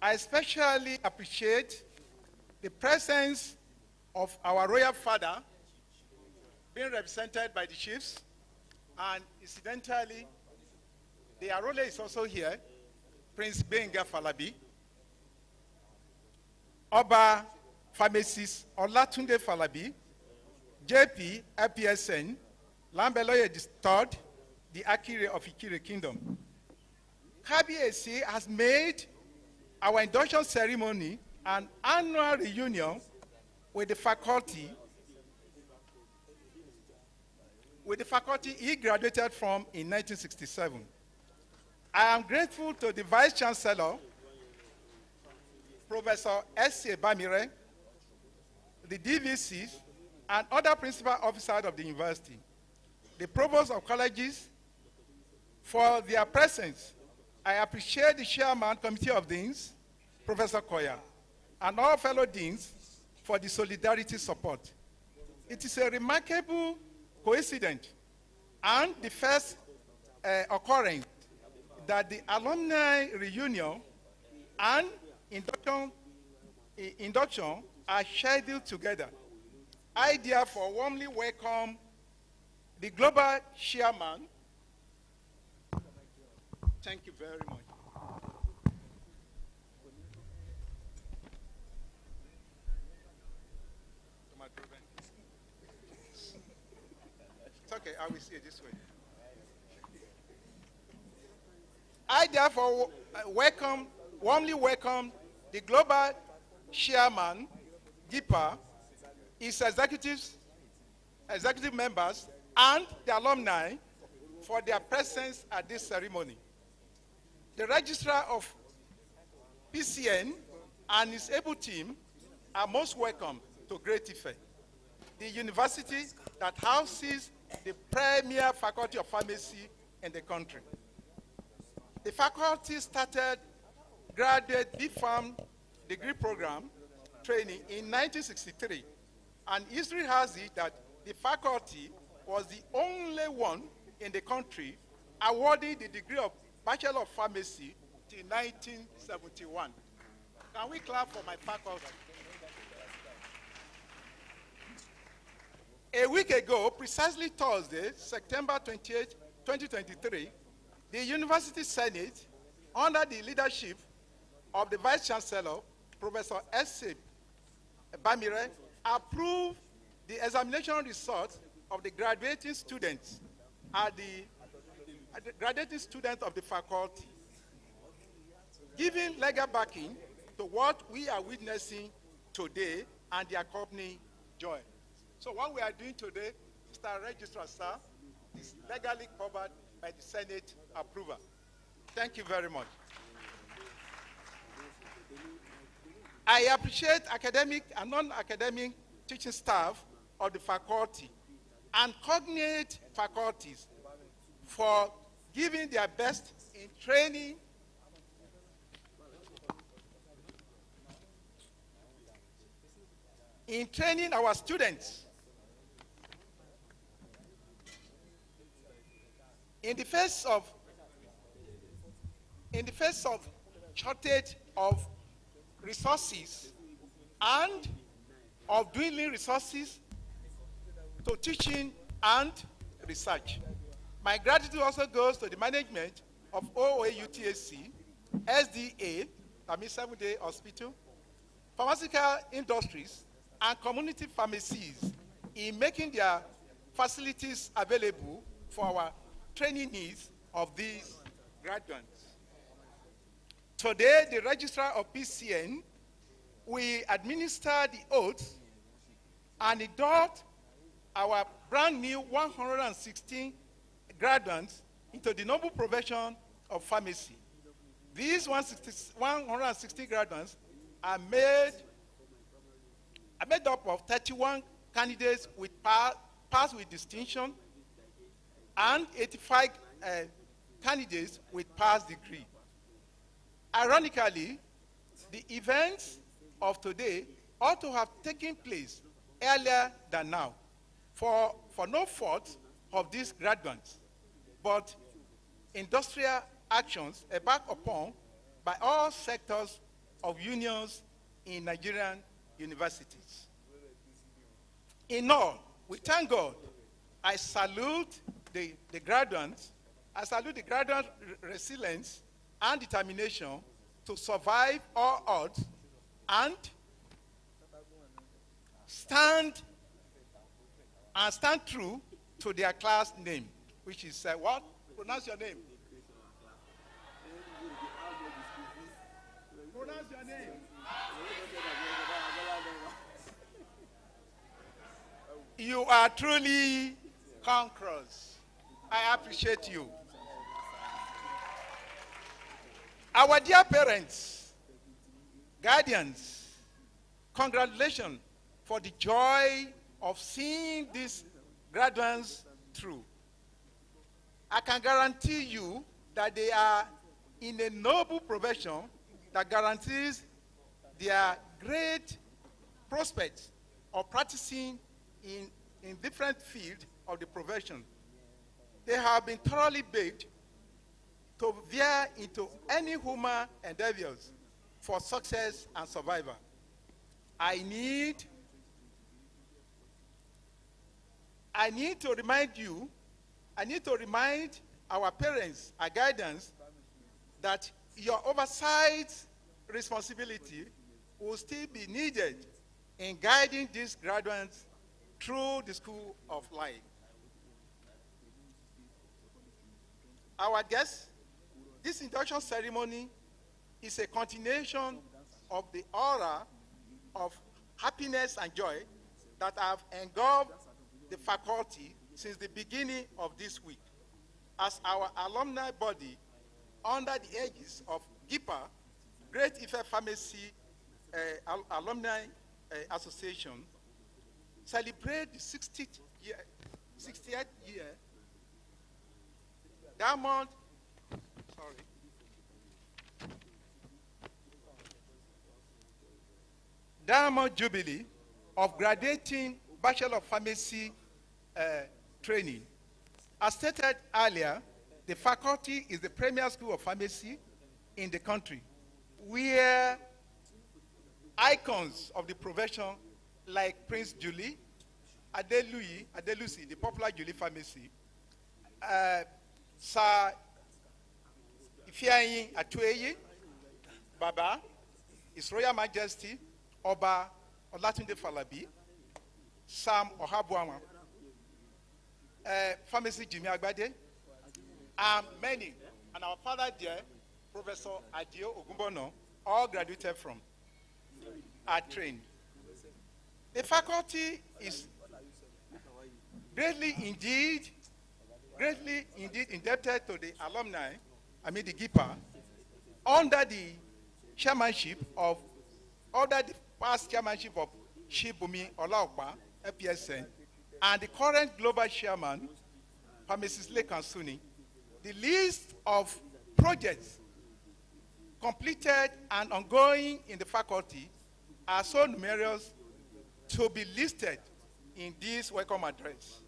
I especially appreciate the presence of our royal father being represented by the chiefs, and incidentally, the Arole is also here, Prince Benga Falabi, Oba Pharmacist Olatunde Falabi, JP IPSN, Lambeloye III, the Akire of Ikire Kingdom. KBAC has made our induction ceremony an annual reunion with the faculty he graduated from in 1967. I am grateful to the Vice Chancellor, Professor S.A. Bamire, the DVCs, and other principal officers of the university, the provost of colleges, for their presence. I appreciate the chairman, Committee of Deans, Professor Koya, and all fellow deans for the solidarity support. It is a remarkable coincidence and the first occurrence that the alumni reunion and induction are scheduled together. I therefore warmly welcome the global chairman. Thank you very much. It's okay, I will see it this way. I therefore warmly welcome the global chairman, GIPA, its executive members, and the alumni for their presence at this ceremony. The registrar of PCN and his able team are most welcome to Great Ife, the university that houses the premier faculty of pharmacy in the country. The faculty started graduate B.Pharm degree program training in 1963, and history has it that the faculty was the only one in the country awarding the degree of Bachelor of Pharmacy till 1971. Can we clap for my faculty? A week ago, precisely Thursday, September 28, 2023, the University Senate, under the leadership of the Vice Chancellor, Professor S.A. Bamire, approved the examination results of the graduating students of the faculty, giving legal backing to what we are witnessing today and the accompanying joy. So what we are doing today, Mr. Registrar, sir, is legally covered by the Senate approval. Thank you very much. I appreciate academic and non-academic teaching staff of the faculty and cognate faculties for giving their best in training our students. In the face of shortage of resources and of dwindling resources to teaching and research, my gratitude also goes to the management of OAUTAC, SDA, that means 7-Day Hospital, pharmaceutical industries, and community pharmacies in making their facilities available for our training needs of these graduates. Today, the registrar of PCN will administer the oath and induct our brand new 116 graduates into the noble profession of pharmacy. These 160 graduates are made up of 31 candidates with pass with distinction and 85 candidates with pass degree. Ironically, the events of today ought to have taken place earlier than now for no fault of these graduates, but industrial actions embarked upon by all sectors of unions in Nigerian universities. In all, we thank God. I salute the graduates. I salute the graduate resilience and determination to survive all odds and stand true to their class name, which is what? Pronounce your name. Pronounce your name. You are truly conquerors. I appreciate you. Our dear parents, guardians, congratulations for the joy of seeing these graduates through. I can guarantee you that they are in a noble profession that guarantees their great prospects of practicing in different fields of the profession. They have been thoroughly baked to veer into any human endeavors for success and survival. I need to remind our parents, our guidance, that your oversight responsibility will still be needed in guiding these graduates through the school of life. Our guests, this induction ceremony is a continuation of the aura of happiness and joy that have engulfed the faculty since the beginning of this week, as our alumni body, under the aegis of GIPA, Great Ife Pharmacy Alumni Association, celebrate the 60th year Diamond Jubilee of graduating Bachelor of Pharmacy training. As stated earlier, the faculty is the premier school of pharmacy in the country, where icons of the profession like Prince Julie, Adelusi, the popular Julie Pharmacy, Sir Ifeanyi Atueyi, Baba, His Royal Majesty, Oba Olatunde Falabi, Sam Ohabuama, Pharmacy Jimmy Agbade, and many, and our father dear, Professor Adio Ogumbono, all graduated from, are trained. The faculty is greatly indeed indebted to the alumni, the GIPA, under the past chairmanship of Shibumi Olaokpa, FPSN, and the current global chairman, Mrs. Lekan Suni. The list of projects completed and ongoing in the faculty are so numerous to be listed in this welcome address.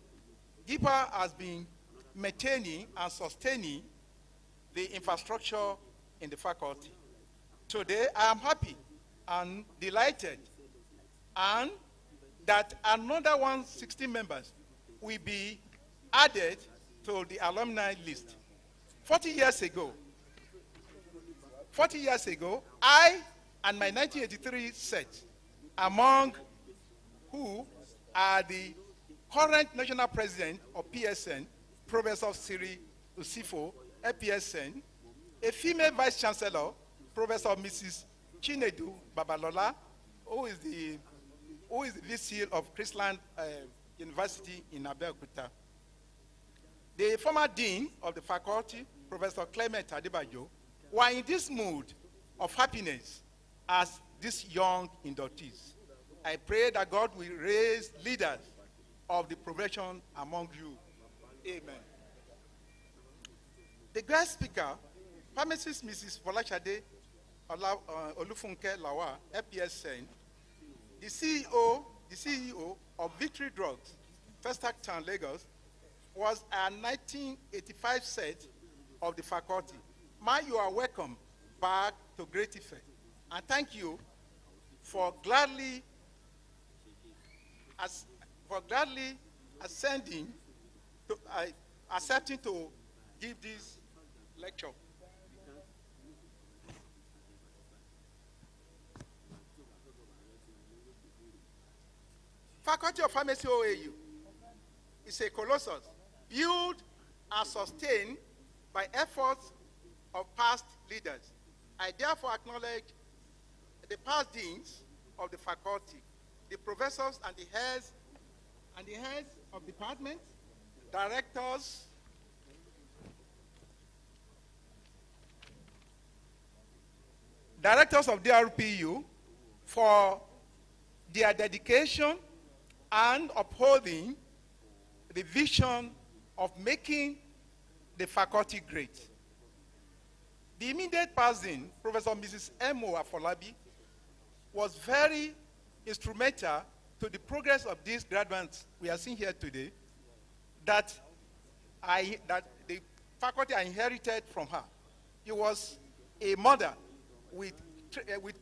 GIPA has been maintaining and sustaining the infrastructure in the faculty. Today, I am happy and delighted and that another 160 members will be added to the alumni list. 40 years ago, I and my 1983 set, among who are the current national president of PSN, Professor Siri Usifo, PSN, a female vice chancellor, Professor Mrs. Chinedu Babalola, who is the VC of Chrisland University in Abeokuta. The former dean of the faculty, Professor Clement Adebayo, were in this mood of happiness as these young inductees. I pray that God will raise leaders of the profession among you. Amen. The guest speaker, pharmacist Mrs. Volashade Olufunke Lawa, FPSN, the CEO of Victory Drugs, Festac Town, Lagos, was a 1985 set of the faculty. Ma, you are welcome back to great effect. And thank you for gladly accepting to give this lecture. Faculty of Pharmacy OAU is a colossus built and sustained by efforts of past leaders. I therefore acknowledge the past deans of the faculty, the professors and the heads of departments, directors, of DRPU for their dedication and upholding the vision of making the faculty great. The immediate person, Professor Mrs. M.O. Afolabi, was very instrumental to the progress of these graduates we are seeing here today that the faculty inherited from her. She was a mother with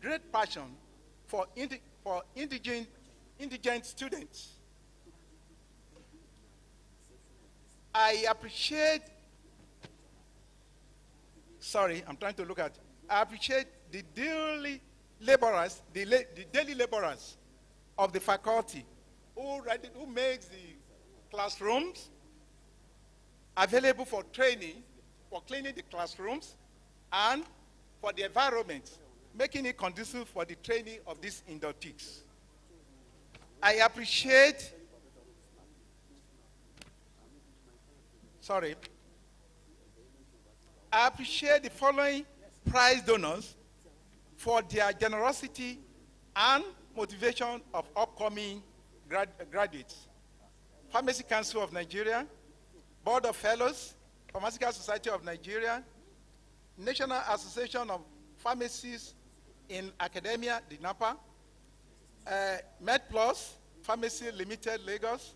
great passion for indigent students. I appreciate the daily laborers, the daily laborers of the faculty who makes the classrooms available for training, for cleaning the classrooms, and for the environment, making it conducive for the training of these inductees. I appreciate the following prize donors for their generosity and motivation of upcoming graduates. Pharmacy Council of Nigeria, Board of Fellows, Pharmaceutical Society of Nigeria, National Association of Pharmacists in Academia, the NAPA, MedPlus, Pharmacy Limited, Lagos,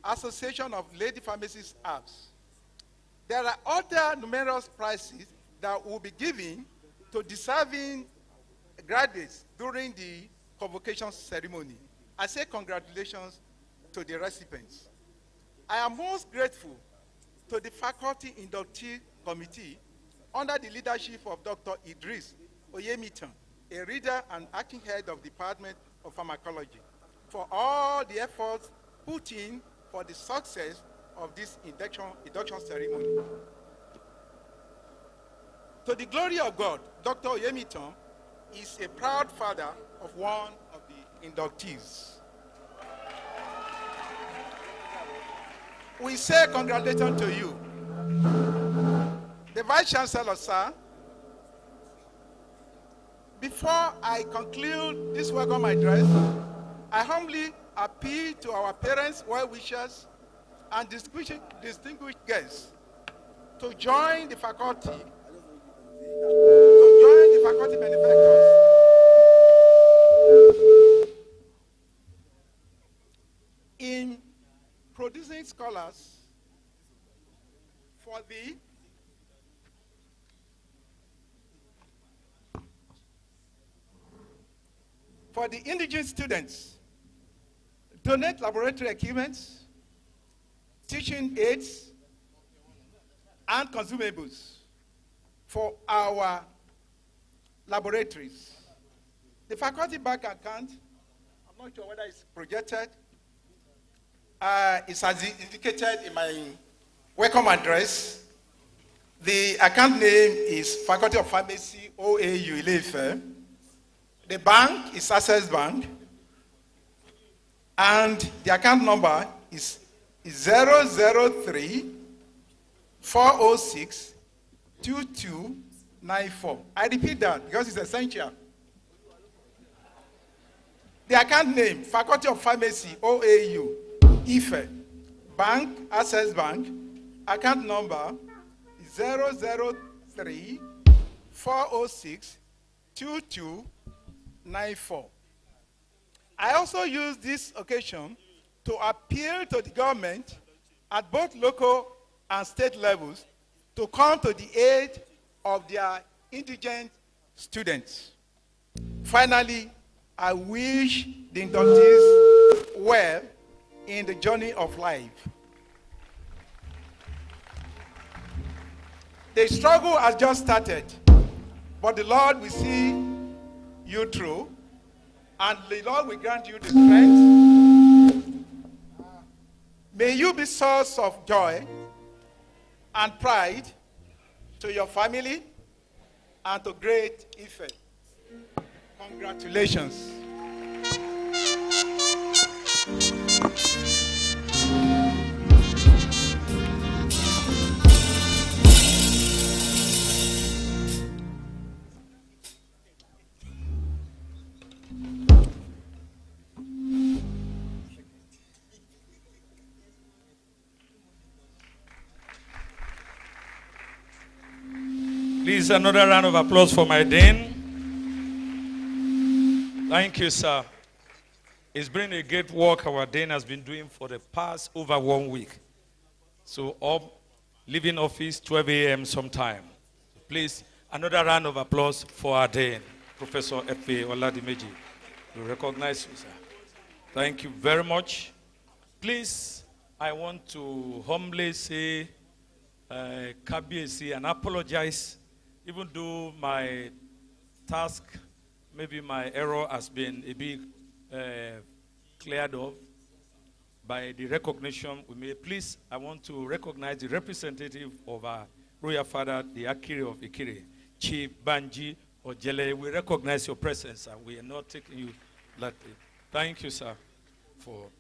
Association of Lady Pharmacists, ABS. There are other numerous prizes that will be given to deserving graduates during the convocation ceremony. I say congratulations to the recipients. I am most grateful to the Faculty Inductee Committee under the leadership of Dr. Idris Oyemitan, a reader and acting head of the Department of Pharmacology, for all the efforts put in for the success of this induction ceremony. To the glory of God, Dr. Oyemitan is a proud father of one of the inductees. We say congratulations to you. The Vice Chancellor, sir, before I conclude this welcome address, I humbly appeal to our parents, well-wishers, and distinguished guests to join the faculty, benefactors in producing scholars for the indigent students, donate laboratory equipments, teaching aids, and consumables for our laboratories. The faculty bank account I'm not sure whether it's projected. It's as indicated in my welcome address. The account name is Faculty of Pharmacy, OAU Ile-Ife. The bank is Access Bank. And the account number is 003 406 2294. I repeat that because it's essential. The account name, Faculty of Pharmacy, OAU, Ife, Bank, Access Bank, account number 003 406 2294. I also use this occasion to appeal to the government at both local and state levels to come to the aid of their indigent students. Finally, I wish the inductees well in the journey of life. The struggle has just started, but the Lord will see you through, and the Lord will grant you the strength. May you be source of joy and pride to your family and to great Ife. Congratulations. Please, another round of applause for my Dean. Thank you, sir. It's been a great work our Dean has been doing for the past over 1 week. So, up, leaving office 12 a.m. sometime. Please, another round of applause for our Dean, Professor F.A. Oladimeji. We recognize you, sir. Thank you very much. Please, I want to humbly say, Kabiesi, and apologize, even though my task, maybe my error has been a bit cleared up by the recognition we made. Please, I want to recognize the representative of our royal father, the Akiri of Ikiri, Chief Banji Ojele. We recognize your presence, and we are not taking you lightly. Thank you, sir, for.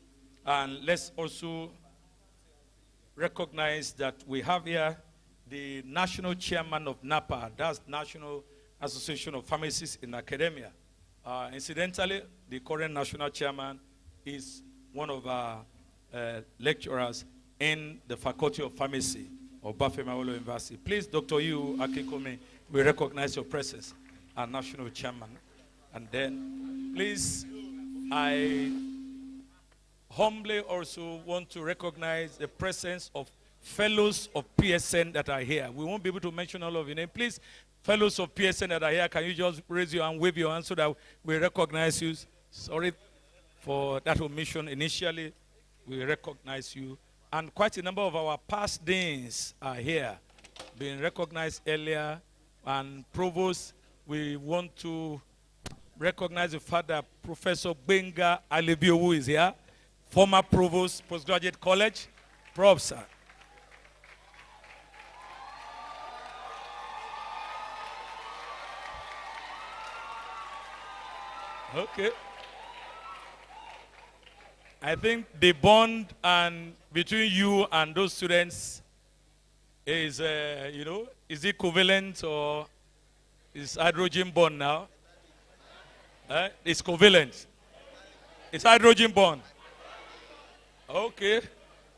And let's also recognize that we have here the national chairman of NAPA, that's National Association of Pharmacists in Academia. Incidentally, the current national chairman is one of our lecturers in the Faculty of Pharmacy of Bafemawolo University. Please, Dr. Yu Akikome, we recognize your presence, our national chairman. And then, please, I humbly also want to recognize the presence of fellows of PSN that are here. We won't be able to mention all of your name. Please, fellows of PSN that are here, can you just raise your hand, wave your hand so that we recognize you? Sorry for that omission initially. We recognize you. And quite a number of our past deans are here, being recognized earlier. And provost, we want to recognize the fact that Professor Benga Alibiowu is here, former provost, postgraduate college. Prof, sir. Okay. I think the bond and between you and those students is, is it covalent or is hydrogen bond now? It's covalent. It's hydrogen bond. Okay.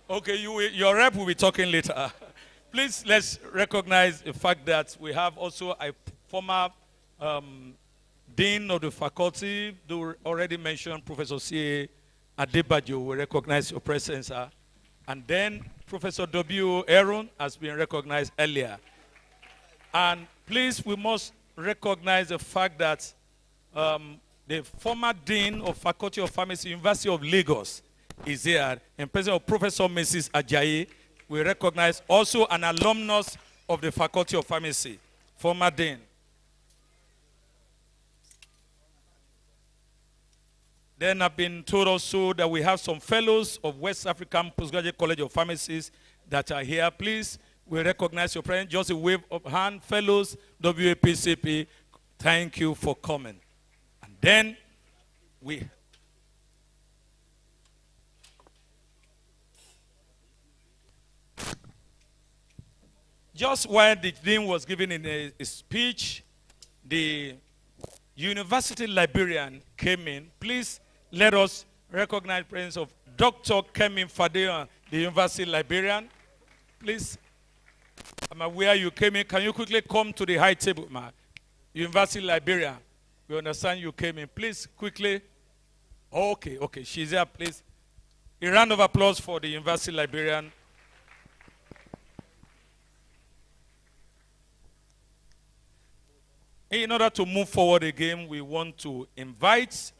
Okay, your rep will be talking later. Please, let's recognize the fact that we have also a former Dean of the faculty, already mentioned Professor C.A. Adebajo. We recognize your presence, sir. And then Professor W. Aaron has been recognized earlier. And please, we must recognize the fact that the former Dean of Faculty of Pharmacy, University of Lagos, is here, in presence of Professor Mrs. Ajayi. We recognize also an alumnus of the Faculty of Pharmacy, former Dean. Then I've been told also that we have some fellows of West African Postgraduate College of Pharmacists that are here. Please, we recognize your presence. Just a wave of hand. Fellows, WAPCP, thank you for coming. And then we... Just while the dean was giving in a speech, the university librarian came in. Please let us recognize the presence of Dr. Kemi Fadeo, the university librarian. Please, I'm aware you came in. Can you quickly come to the high table, ma? University librarian. We understand you came in. Please, quickly. Okay, she's here, please. A round of applause for the university librarian. In order to move forward again, we want to invite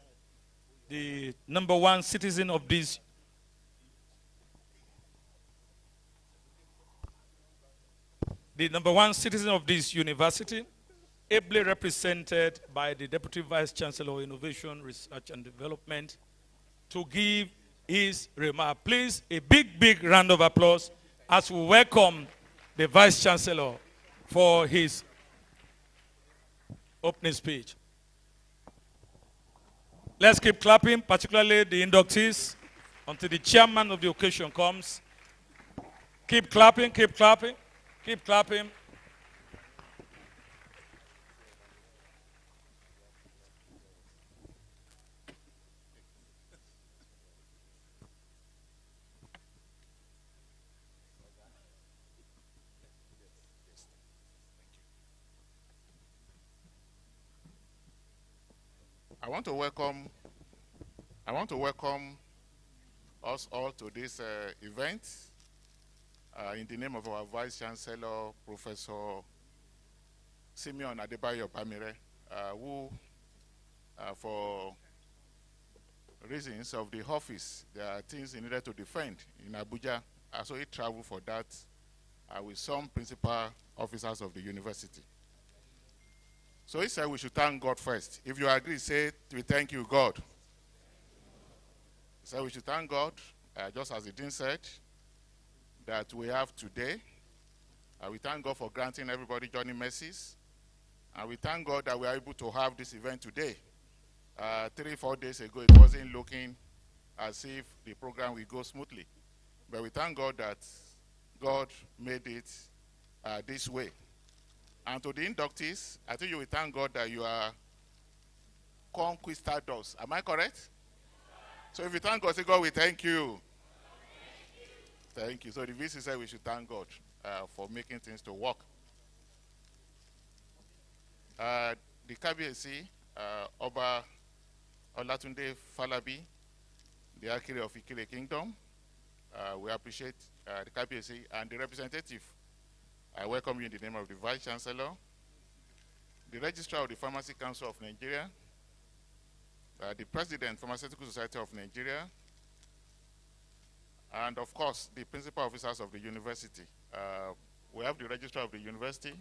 the number one citizen of this university, ably represented by the Deputy Vice Chancellor of Innovation, Research and Development, to give his remark. Please, a big round of applause as we welcome the Vice Chancellor for his opening speech. Let's keep clapping, particularly the inductees, until the chairman of the occasion comes. Keep clapping, keep clapping, keep clapping. I want to welcome us all to this event in the name of our Vice Chancellor, Professor Simeon Adebayo Bamire, who, for reasons of the office, there are things he needed to defend in Abuja, so he traveled for that with some principal officers of the university. So he said we should thank God first. If you agree, say, we thank you, God. He said we should thank God, just as the dean said, that we have today. We thank God for granting everybody joining mercies. And we thank God that we are able to have this event today. 3-4 days ago, it wasn't looking as if the program will go smoothly. But we thank God that God made it this way. And to the inductees, I think you will thank God that you are conquistadors. Am I correct? So if you thank God, say, God, we thank you. Thank you. So the VC said we should thank God for making things to work. The KBSC, Oba Olatunde Falabi, the Akiri of Ikire Kingdom, we appreciate the KBSC and the representative. I welcome you in the name of the Vice Chancellor, the Registrar of the Pharmacy Council of Nigeria, the President, Pharmaceutical Society of Nigeria, and of course, the principal officers of the university. We have the Registrar of the university,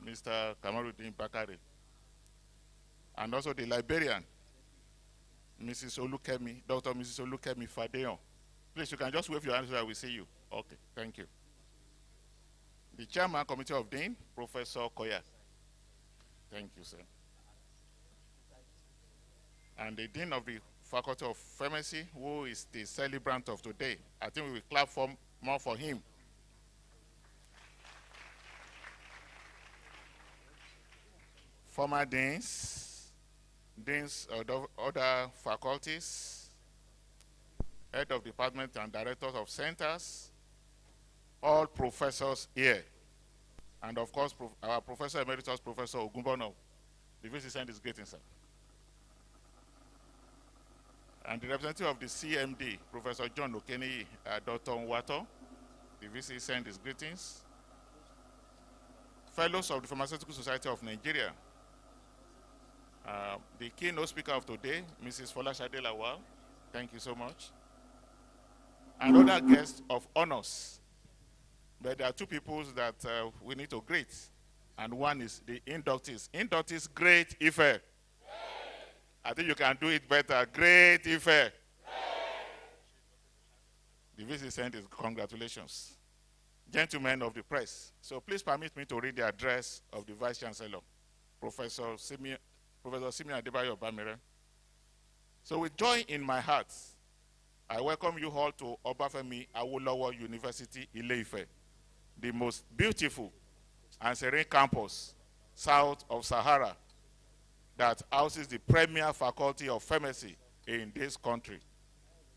Mr. Kamaruddin Bakari, and also the librarian, Mrs. Olukemi, Dr. Mrs. Olukemi Fadeo. Please, you can just wave your hands so I will see you. Okay, thank you. The Chairman, Committee of Dean, Professor Koya. Thank you, sir. And the Dean of the Faculty of Pharmacy, who is the celebrant of today. I think we will clap more for him. Former deans of other faculties, head of department and directors of centers, all professors here. And of course, our Professor Emeritus, Professor Ogumbono, the VC sent his greetings, sir. And the representative of the CMD, Professor John Okeni, Dr. Nwato, the VC sent his greetings. Fellows of the Pharmaceutical Society of Nigeria, the keynote speaker of today, Mrs. Folashade Lawal, thank you so much. And other guests of honors. But there are two people that we need to greet. And one is the inductees. Inductees, great Ife. I think you can do it better. Great Ife. The VC sent his congratulations. Gentlemen of the press, so please permit me to read the address of the Vice Chancellor, Professor Simeon Adebayo Bamire. So with joy in my heart, I welcome you all to Obafemi Awolowo University, Ile-Ife, the most beautiful and serene campus south of Sahara that houses the premier faculty of pharmacy in this country.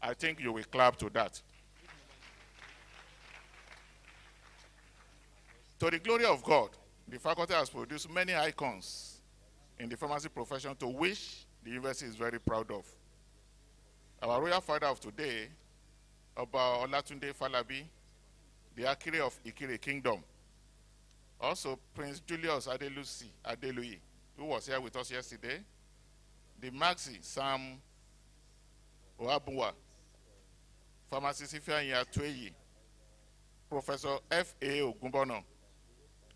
I think you will clap to that. To the glory of God, the faculty has produced many icons in the pharmacy profession to which the university is very proud of. Our royal father of today, Oba Olatunde Falabi, the Akire of Ikire Kingdom. Also, Prince Julius Adeluyi, who was here with us yesterday. The Maxi Sam Oabuwa, Pharmacist Ifeanyi Atueyi, Professor F.A. Ogunbono,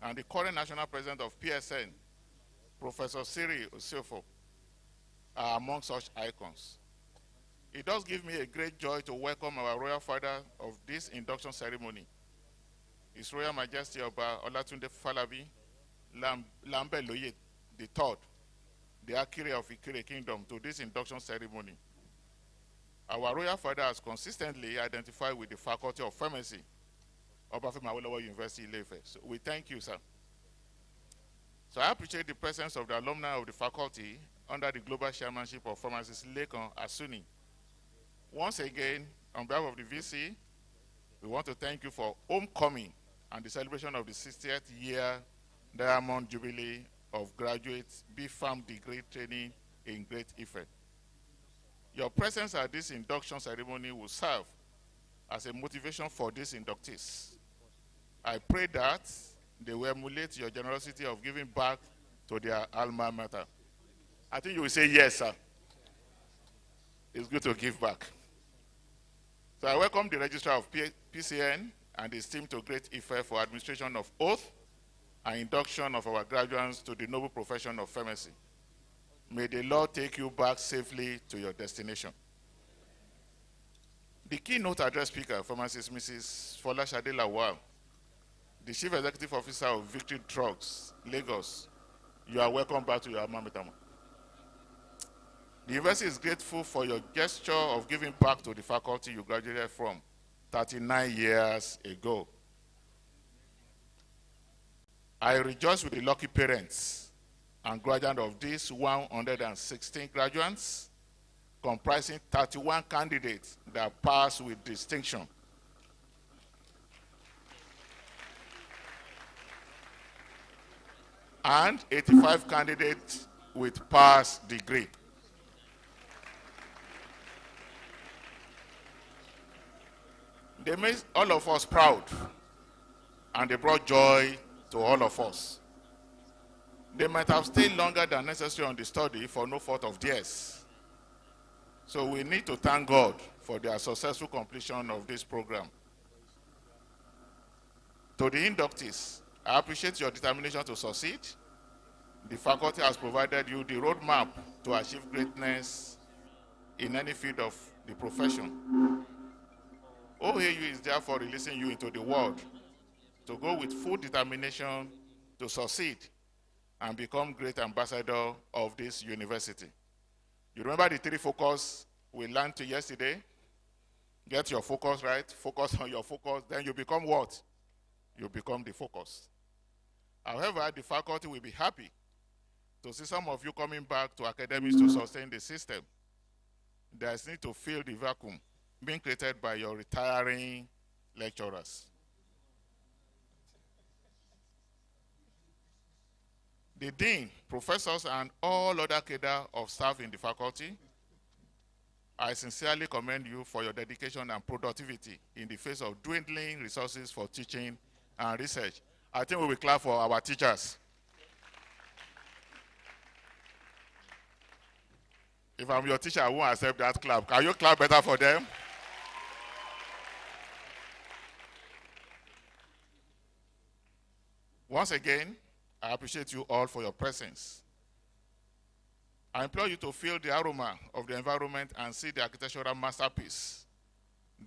and the current national president of PSN, Professor Siri Osiofo, are among such icons. It does give me a great joy to welcome our royal father of this induction ceremony, His Royal Majesty Oba Olatunde Falabi Lambe Loye III, the Akire of Ikire Kingdom, to this induction ceremony. Our royal father has consistently identified with the Faculty of Pharmacy, Obafemi Awolowo University, Ile-Ife. So we thank you, sir. So I appreciate the presence of the alumni of the faculty under the global chairmanship of pharmacist Lekan Asuni. Once again, on behalf of the VC, we want to thank you for homecoming and the celebration of the 60th year Diamond Jubilee of graduates B.Pharm degree training in Great Ife. Your presence at this induction ceremony will serve as a motivation for these inductees. I pray that they will emulate your generosity of giving back to their alma mater. I think you will say yes, sir. It's good to give back. So I welcome the registrar of PCN and his team to Great Ife for administration of oath and induction of our graduates to the noble profession of pharmacy. May the Lord take you back safely to your destination. The keynote address speaker, pharmacist Mrs. Folashade Lawal, the Chief Executive Officer of Victory Drugs, Lagos, you are welcome back to your alma mater. The university is grateful for your gesture of giving back to the faculty you graduated from 39 years ago. I rejoice with the lucky parents and graduates of these 116 graduates, comprising 31 candidates that passed with distinction. And 85 candidates with pass degree. They made all of us proud, and they brought joy to all of us. They might have stayed longer than necessary on the study for no fault of theirs. So we need to thank God for their successful completion of this program. To the inductees, I appreciate your determination to succeed. The faculty has provided you the roadmap to achieve greatness in any field of the profession. OAU is therefore releasing you into the world to go with full determination to succeed and become great ambassador of this university. You remember the three focus we learned to yesterday? Get your focus right, focus on your focus, then you become what? You become the focus. However, the faculty will be happy to see some of you coming back to academics to sustain the system. There's need to fill the vacuum being created by your retiring lecturers. The dean, professors, and all other cadre of staff in the faculty, I sincerely commend you for your dedication and productivity in the face of dwindling resources for teaching and research. I think we will clap for our teachers. If I'm your teacher, I won't accept that clap. Can you clap better for them? Once again, I appreciate you all for your presence. I implore you to feel the aroma of the environment and see the architectural masterpiece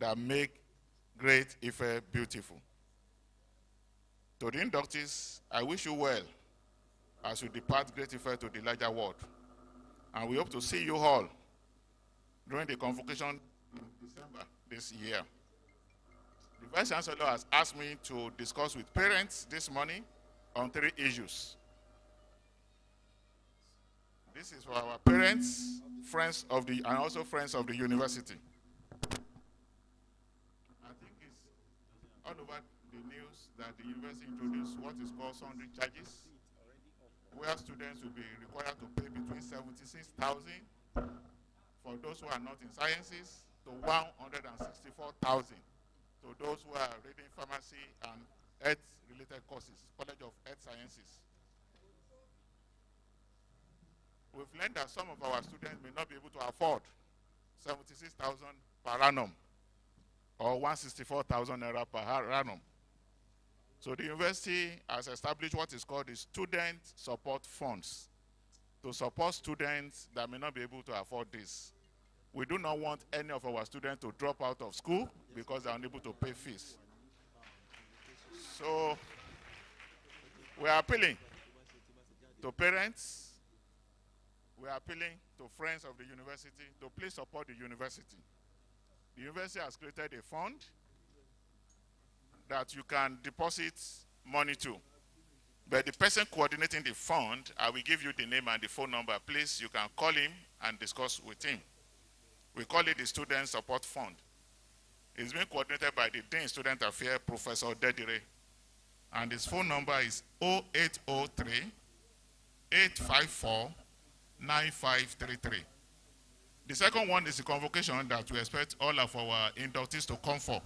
that make Great Ife beautiful. To the inductees, I wish you well as you depart Great Ife to the larger world. And we hope to see you all during the convocation in December this year. The Vice Chancellor has asked me to discuss with parents this morning on 3 issues. This is for our parents, friends of the, and also friends of the university. I think it's all over the news that the university introduced what is called sundry charges, where students will be required to pay between 76,000 for those who are not in sciences to 164,000 to those who are reading pharmacy and health-related courses, College of Health Sciences. We've learned that some of our students may not be able to afford 76,000 per annum or 164,000 naira per annum. So the university has established what is called the Student Support Funds to support students that may not be able to afford this. We do not want any of our students to drop out of school because they are unable to pay fees. So we are appealing to parents, we are appealing to friends of the university to please support the university. The university has created a fund that you can deposit money to. But the person coordinating the fund, I will give you the name and the phone number. Please, you can call him and discuss with him. We call it the Student Support Fund. It's being coordinated by the Dean Student Affairs, Professor Dedire. And his phone number is 0803 854 9533. The second one is the convocation that we expect all of our inductees to come for.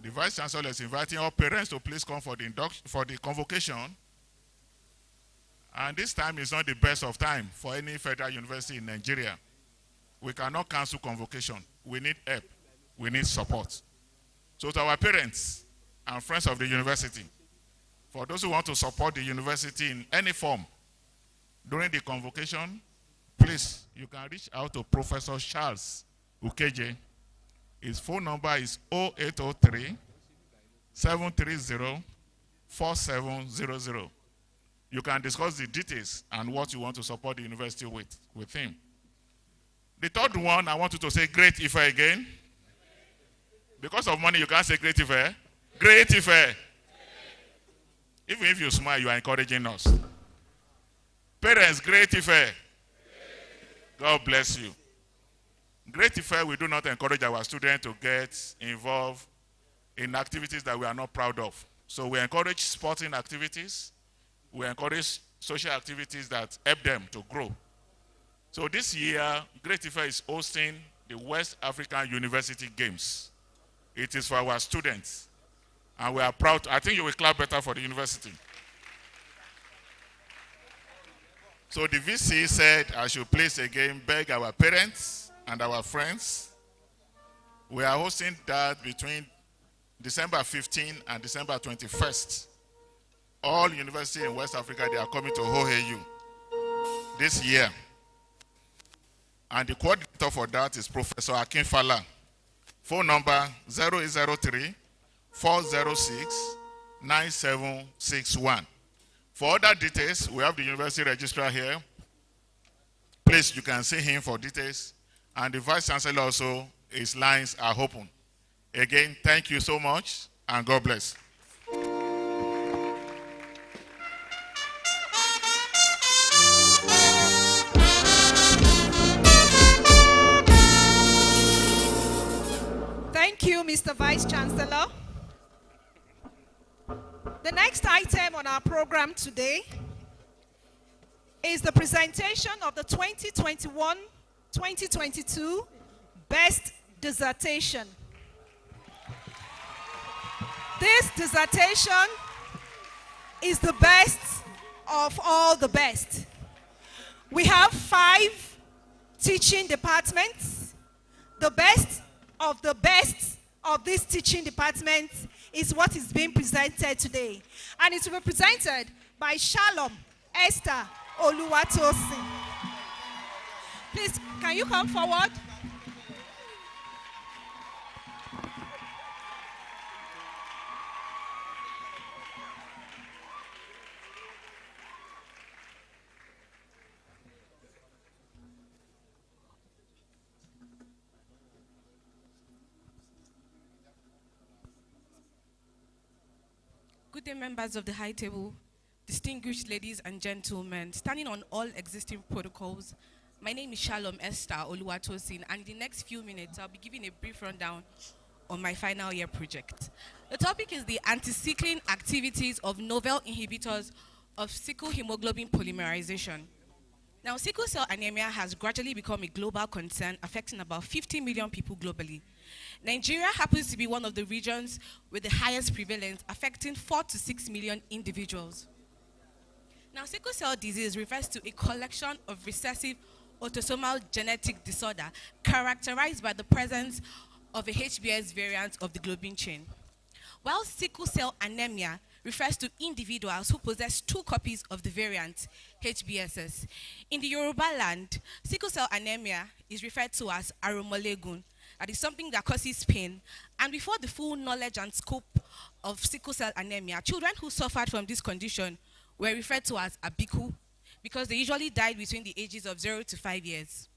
The Vice Chancellor is inviting all parents to please come for the convocation. And this time is not the best of time for any federal university in Nigeria. We cannot cancel convocation. We need help. We need support. So to our parents and friends of the university, for those who want to support the university in any form during the convocation, please, you can reach out to Professor Charles Ukeje. His phone number is 0803 730 4700. You can discuss the details and what you want to support the university with him. The third one, I want you to say Great Ife again. Because of money, you can't say Great Ife. Great Ife. Even if you smile, you are encouraging us. Parents, Great Ife. God bless you. Great Ife, we do not encourage our students to get involved in activities that we are not proud of. So we encourage sporting activities. We encourage social activities that help them to grow. So this year, Great Ife is hosting the West African University Games. It is for our students. And we are proud. I think you will clap better for the university. So the VC said I should please again beg our parents and our friends. We are hosting that between December 15 and December 21st. All universities in West Africa, they are coming to OAU this year. And the coordinator for that is Professor Akin Fala. Phone number 0803 406 9761. For other details, we have the university registrar here. Please, you can see him for details. And the Vice Chancellor also, his lines are open. Again, thank you so much, and God bless. Thank you, Mr. Vice Chancellor. The next item on our program today is the presentation of the 2021-2022 Best Dissertation. This dissertation is the best of all the best. We have 5 teaching departments. The best of this teaching department is what is being presented today. And it's represented by Shalom Esther Oluwatosin. Please, can you come forward? Good day, members of the High Table, distinguished ladies and gentlemen. Standing on all existing protocols, my name is Shalom Esther Oluwatosin, and in the next few minutes, I'll be giving a brief rundown on my final year project. The topic is the anti-sickling activities of novel inhibitors of sickle hemoglobin polymerization. Now, sickle cell anemia has gradually become a global concern, affecting about 50 million people globally. Nigeria happens to be one of the regions with the highest prevalence, affecting 4 to 6 million individuals. Now, sickle cell disease refers to a collection of recessive autosomal genetic disorder characterized by the presence of a HBS variant of the globin chain. While sickle cell anemia refers to individuals who possess 2 copies of the variant HBSS. In the Yoruba land, sickle cell anemia is referred to as aromolegun. That is something that causes pain. And before the full knowledge and scope of sickle cell anemia, children who suffered from this condition were referred to as abiku because they usually died between the ages of 0 to 5 years.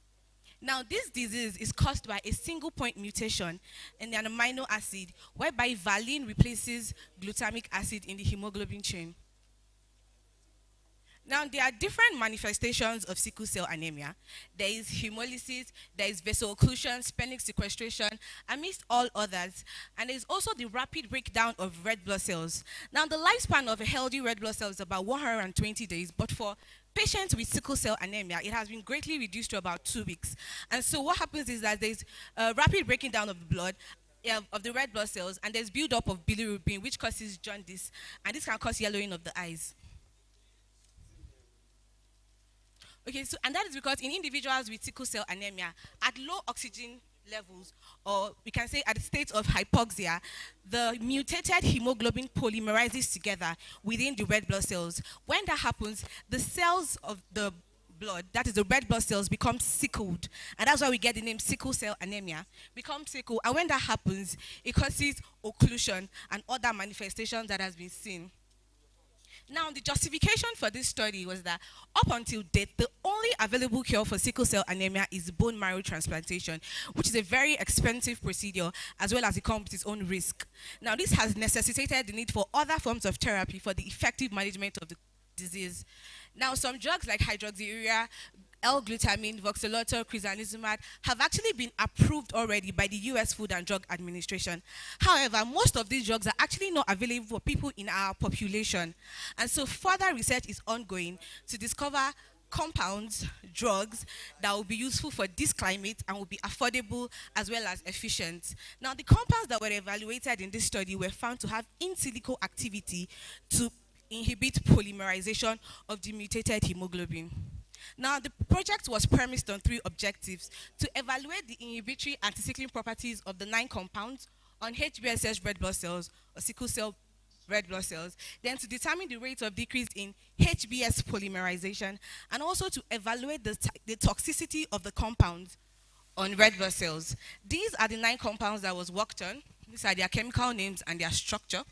Now, this disease is caused by a single point mutation in an amino acid whereby valine replaces glutamic acid in the hemoglobin chain. Now, there are different manifestations of sickle cell anemia. There is hemolysis, there is vaso-occlusion, splenic sequestration, amidst all others. And there is also the rapid breakdown of red blood cells. Now, the lifespan of a healthy red blood cell is about 120 days, but for patients with sickle cell anemia, it has been greatly reduced to about 2 weeks. And so what happens is that there's a rapid breaking down of the blood, of the red blood cells, and there's buildup of bilirubin, which causes jaundice, and this can cause yellowing of the eyes. Okay, so, and that is because in individuals with sickle cell anemia, at low oxygen levels, or we can say at a state of hypoxia, the mutated hemoglobin polymerizes together within the red blood cells. When that happens, the cells of the blood, that is the red blood cells, become sickled. And that's why we get the name sickle cell anemia, become sickled. And when that happens, it causes occlusion and other manifestations that has been seen. Now, the justification for this study was that up until date, the only available cure for sickle cell anemia is bone marrow transplantation, which is a very expensive procedure, as well as it comes with its own risk. Now, this has necessitated the need for other forms of therapy for the effective management of the disease. Now, some drugs like hydroxyurea, L-glutamine, voxelotor, crizanlizumab have actually been approved already by the US Food and Drug Administration. However, most of these drugs are actually not available for people in our population. And so further research is ongoing to discover compounds, drugs that will be useful for this climate and will be affordable as well as efficient. Now, the compounds that were evaluated in this study were found to have in silico activity to inhibit polymerization of the mutated hemoglobin. Now, the project was premised on 3 objectives: to evaluate the inhibitory anti-sickling properties of the 9 compounds on HBSS red blood cells or sickle cell red blood cells, then to determine the rate of decrease in HBS polymerization, and also to evaluate the toxicity of the compounds on red blood cells. These are the 9 compounds that was worked on. These are their chemical names and their structure.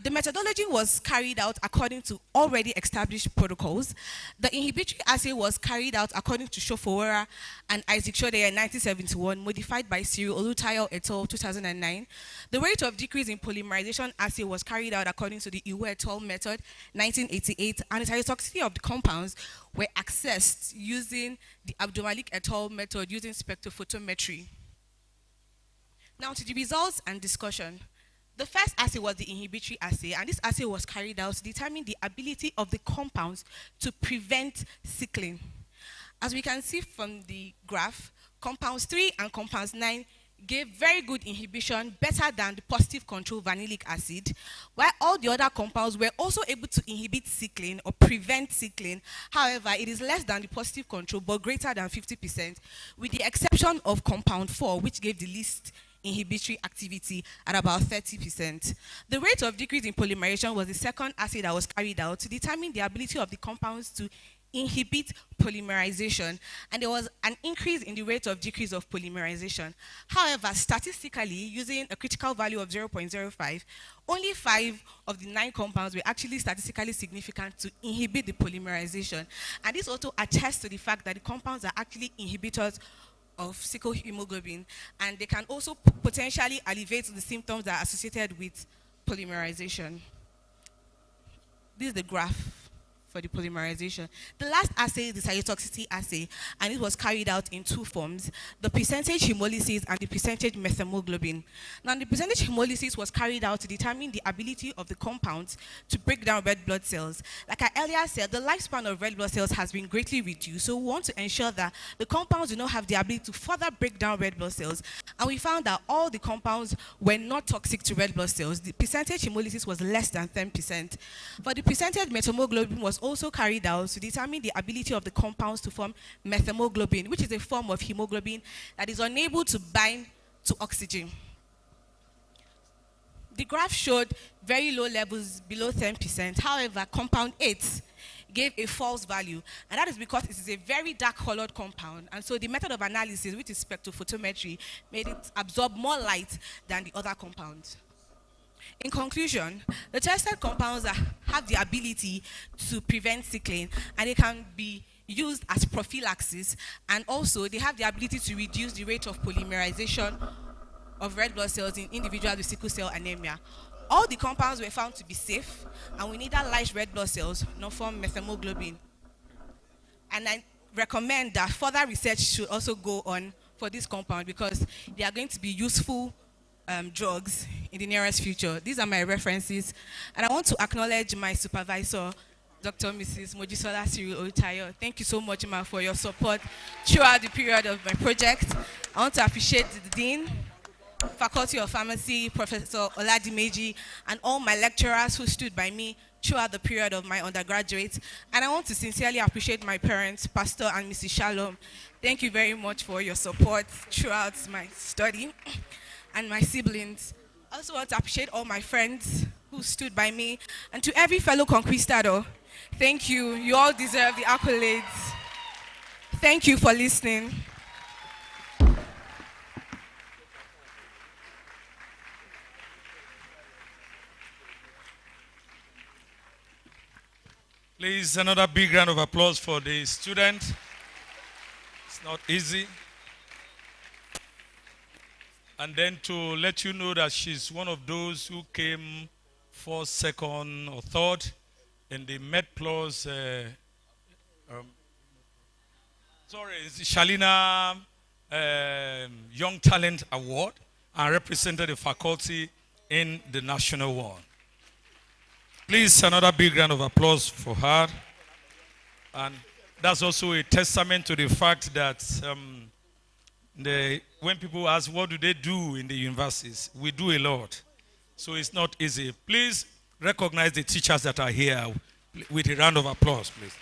The methodology was carried out according to already established protocols. The inhibitory assay was carried out according to Shofowara and Isaac Shode in 1971, modified by Cyril Olutayo et al. 2009. The rate of decrease in polymerization assay was carried out according to the Iwe et al. Method, 1988, and the cytotoxicity of the compounds were assessed using the Abdulmalik et al. Method using spectrophotometry. Now to the results and discussion. The first assay was the inhibitory assay, and this assay was carried out to determine the ability of the compounds to prevent sickling. As we can see from the graph, compounds 3 and compounds 9 gave very good inhibition, better than the positive control vanillic acid, while all the other compounds were also able to inhibit sickling or prevent sickling. However, it is less than the positive control, but greater than 50%, with the exception of compound 4, which gave the least inhibitory activity at about 30%. The rate of decrease in polymerization was the second assay that was carried out to determine the ability of the compounds to inhibit polymerization, and there was an increase in the rate of decrease of polymerization. However, statistically, using a critical value of 0.05, only 5 of the 9 compounds were actually statistically significant to inhibit the polymerization. And this also attests to the fact that the compounds are actually inhibitors of sickle hemoglobin, and they can also potentially alleviate the symptoms that are associated with polymerization. This is the graph for the polymerization. The last assay is the cytotoxicity assay, and it was carried out in 2 forms, the percentage hemolysis and the percentage methemoglobin. Now, the percentage hemolysis was carried out to determine the ability of the compounds to break down red blood cells. Like I earlier said, the lifespan of red blood cells has been greatly reduced, so we want to ensure that the compounds do not have the ability to further break down red blood cells. And we found that all the compounds were not toxic to red blood cells. The percentage hemolysis was less than 10%. For the percentage methemoglobin was also carried out to determine the ability of the compounds to form methemoglobin, which is a form of hemoglobin that is unable to bind to oxygen. The graph showed very low levels below 10%. However, compound 8 gave a false value, and that is because it is a very dark colored compound, and so the method of analysis, which is spectrophotometry, made it absorb more light than the other compounds. In conclusion, the tested compounds have the ability to prevent sickling, and they can be used as prophylaxis, and also they have the ability to reduce the rate of polymerization of red blood cells in individuals with sickle cell anemia. All the compounds were found to be safe, and we neither lyse red blood cells nor form methemoglobin. And I recommend that further research should also go on for this compound, because they are going to be useful drugs in the nearest future. These are my references, and I want to acknowledge my supervisor, Dr. Mrs. Mojisola Cyril Otayo. Thank you so much, Ma, for your support throughout the period of my project. I want to appreciate the Dean, Faculty of Pharmacy, Professor Oladimeji, and all my lecturers who stood by me throughout the period of my undergraduate. And I want to sincerely appreciate my parents, Pastor and Mrs. Shalom. Thank you very much for your support throughout my study. And my siblings. I also want to appreciate all my friends who stood by me, and to every fellow conquistador, thank you. You all deserve the accolades. Thank you for listening. Please, another big round of applause for the student. It's not easy. And then to let you know that she's one of those who came first, second, or third in the MedPlus, Shalina Young Talent Award, and represented the faculty in the national one. Please, another big round of applause for her. And that's also a testament to the fact that when people ask what do they do in the universities, we do a lot. So it's not easy. Please recognize the teachers that are here with a round of applause, please.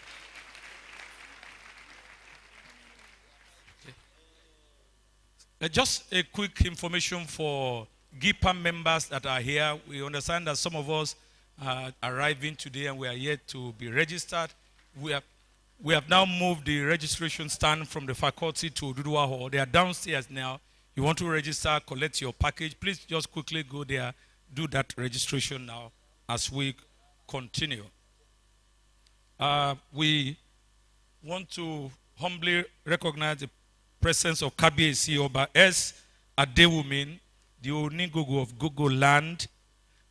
Just a quick information for GIPA members that are here. We understand that some of us are arriving today and we are yet to be registered. We have now moved the registration stand from the faculty to Oduduwa Hall. They are downstairs now. You want to register, collect your package, please just quickly go there, do that registration now as we continue. We want to humbly recognize the presence of Kabiyesi Oba S. Adewumin, the Onigogo of Gogo land,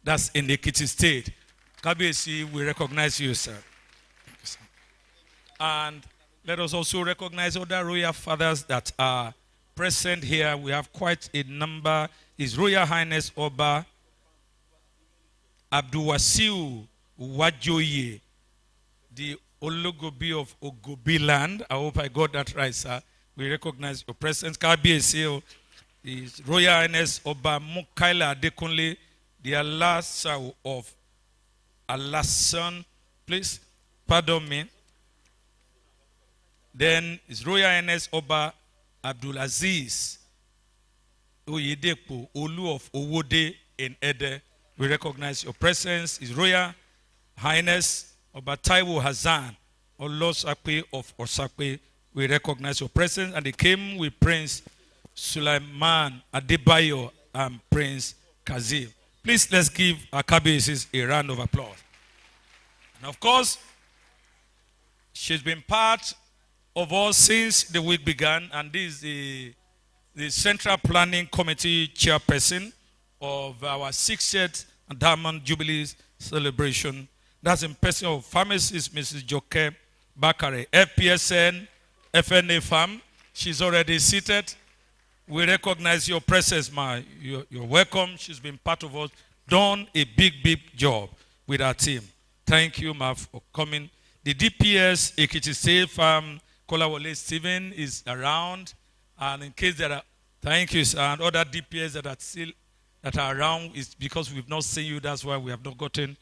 that's in the Ekiti State. Kabiyesi, we recognize you, sir. And let us also recognize other royal fathers that are present here. We have quite a number. His Royal Highness Oba Abdulwasiu Wajoye, the Ologobi of Ogobi land. I hope I got that right, sir. We recognize your presence. Kabiyesi, His Royal Highness Oba Mukaila Adekunle, the Alasa of Alasan. Please, pardon me. Then His Royal Highness Oba Abdulaziz Oyedepo Olu of Owode in Ede. We recognize your presence. His Royal Highness Oba Taiwo Hazan Olosakwe of Osakwe, we recognize your presence. And they came with Prince Sulaiman Adebayo and Prince Kazim. Please, let's give our Kabisis a round of applause. And of course, she's been part of us since the week began, and this is the Central Planning Committee chairperson of our 60th Diamond Jubilee celebration. That's in person of pharmacist Mrs. Joke Bakare, FPSN, FNA Farm. She's already seated. We recognize your presence, ma. You're welcome. She's been part of us, done a big job with our team. Thank you, ma, for coming. The DPS Ekiti State Farm, Kolawole Stephen is around. And in case there are, thank you, sir, and other DPS that are around, is because we've not seen you. That's why we have not gotten.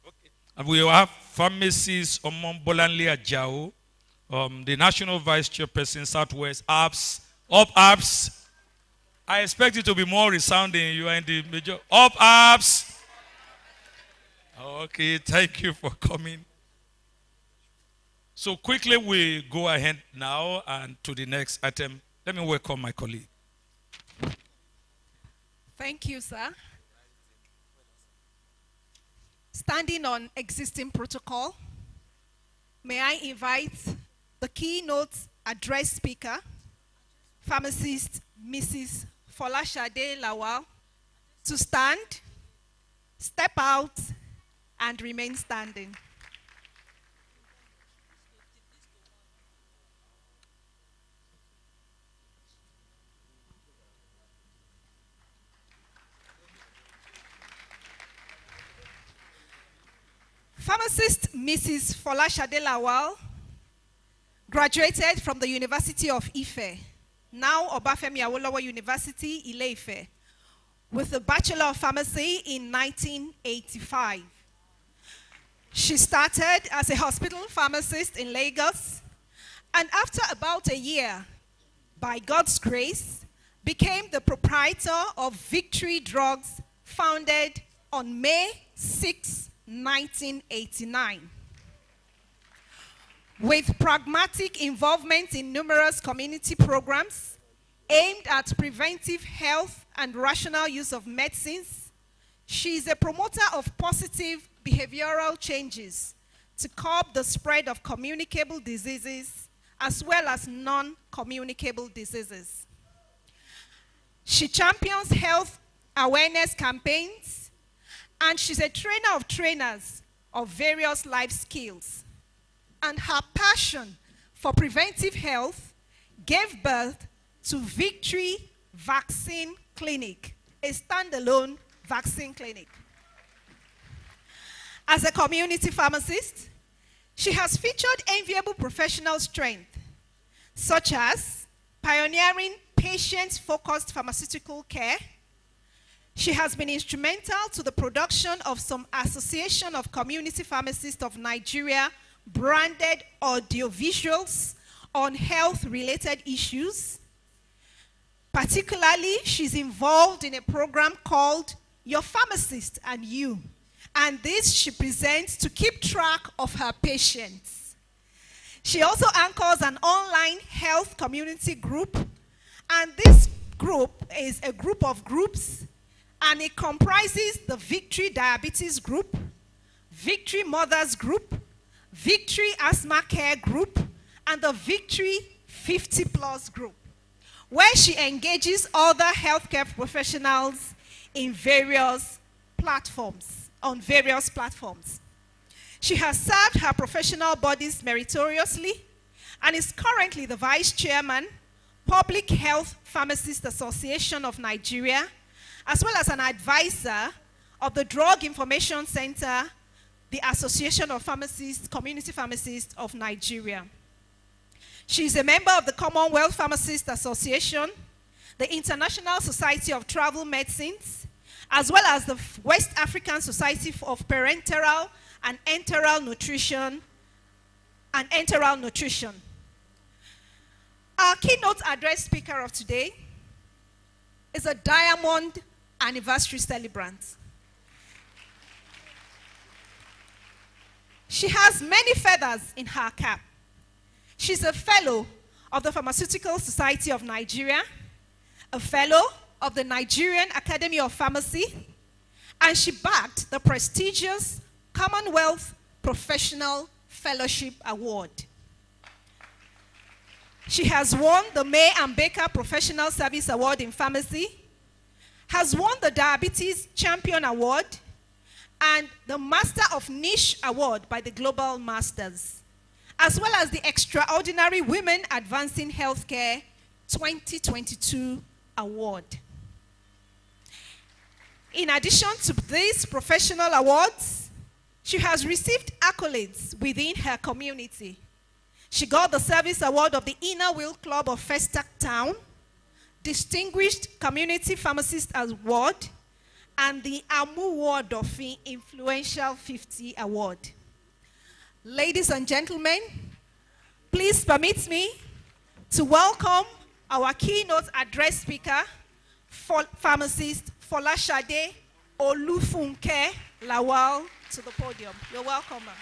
Okay. And we have pharmacists Omon Bolanle Ajao, the National Vice Chairperson, Southwest APS, Up APS. I expect it to be more resounding. You are in the major. Up APS. Okay, thank you for coming. So quickly we go ahead now and to the next item. Let me welcome my colleague. Thank you, sir. Standing on existing protocol, may I invite the keynote address speaker, pharmacist Mrs. Folashade Lawal, to stand, step out, and remain standing. Pharmacist Mrs. Folashade Lawal graduated from the University of Ife, now Obafemi Awolowo University, Ile-Ife, with a Bachelor of Pharmacy in 1985. She started as a hospital pharmacist in Lagos, and after about a year, by God's grace, became the proprietor of Victory Drugs, founded on May 6, 1989. With pragmatic involvement in numerous community programs aimed at preventive health and rational use of medicines, she is a promoter of positive behavioral changes to curb the spread of communicable diseases as well as non-communicable diseases. She champions health awareness campaigns, and she's a trainer of trainers of various life skills. And her passion for preventive health gave birth to Victory Vaccine Clinic, a standalone vaccine clinic. As a community pharmacist, she has featured enviable professional strength, such as pioneering patient-focused pharmaceutical care. She has been instrumental to the production of some Association of Community Pharmacists of Nigeria branded audiovisuals on health-related issues. Particularly, she's involved in a program called Your Pharmacist and You, and this she presents to keep track of her patients. She also anchors an online health community group, and this group is a group of groups, and it comprises the Victory Diabetes Group, Victory Mothers Group, Victory Asthma Care Group, and the Victory 50+ Group, where she engages other healthcare professionals in various platforms, on various platforms. She has served her professional bodies meritoriously and is currently the Vice Chairman, Public Health Pharmacists Association of Nigeria, as well as an advisor of the Drug Information Center, the Association of Pharmacists, Community Pharmacists of Nigeria. She is a member of the Commonwealth Pharmacists Association, the International Society of Travel Medicines, as well as the West African Society of Parenteral and Enteral Nutrition Our keynote address speaker of today is a Diamond Anniversary celebrant. She has many feathers in her cap. She's a fellow of the Pharmaceutical Society of Nigeria, a fellow of the Nigerian Academy of Pharmacy, and she bagged the prestigious Commonwealth Professional Fellowship Award. She has won the May and Baker Professional Service Award in Pharmacy, has won the Diabetes Champion Award, and the Master of Niche Award by the Global Masters, as well as the Extraordinary Women Advancing Healthcare 2022 Award. In addition to these professional awards, she has received accolades within her community. She got the Service Award of the Inner Wheel Club of Festac Town, Distinguished Community Pharmacist Award, and the Amu Wardofin Influential 50 Award. Ladies and gentlemen, please permit me to welcome our keynote address speaker, pharmacist Folashade Olufunke Lawal, to the podium. You're welcome, ma'am.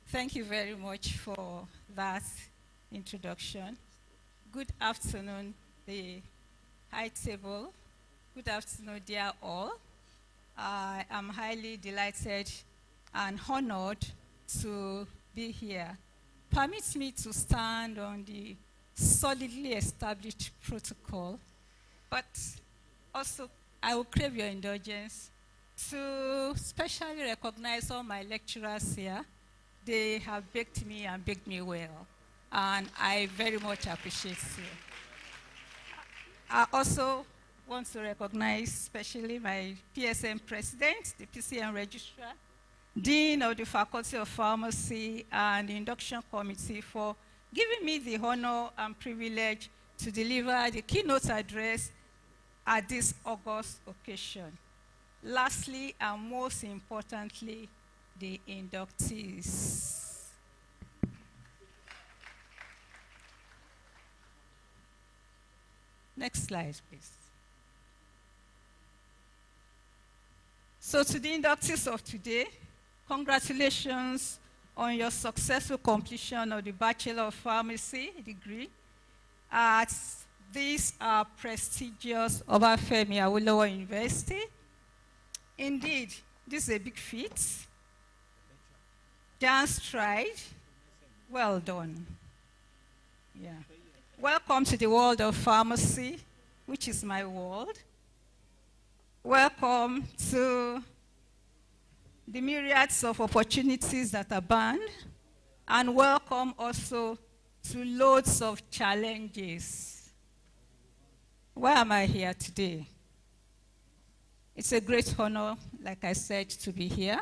Thank you very much for that introduction. Good afternoon, the high table. Good afternoon, dear all. I am highly delighted and honored to be here. Permit me to stand on the solidly established protocol, but also I will crave your indulgence to specially recognize all my lecturers here. They have baked me and baked me well, and I very much appreciate you. I also want to recognize especially my PSM president, the PCM registrar, dean of the Faculty of Pharmacy, and the Induction Committee for giving me the honor and privilege to deliver the keynote address at this August occasion. Lastly, and most importantly, the inductees. Next slide, please. So to the inductees of today, congratulations on your successful completion of the Bachelor of Pharmacy degree at this prestigious Obafemi Awolowo University. Indeed, this is a big feat. Just tried. Well done. Yeah. Welcome to the world of pharmacy, which is my world. Welcome to the myriads of opportunities that abound, and welcome also to loads of challenges. Why am I here today? It's a great honor, like I said, to be here,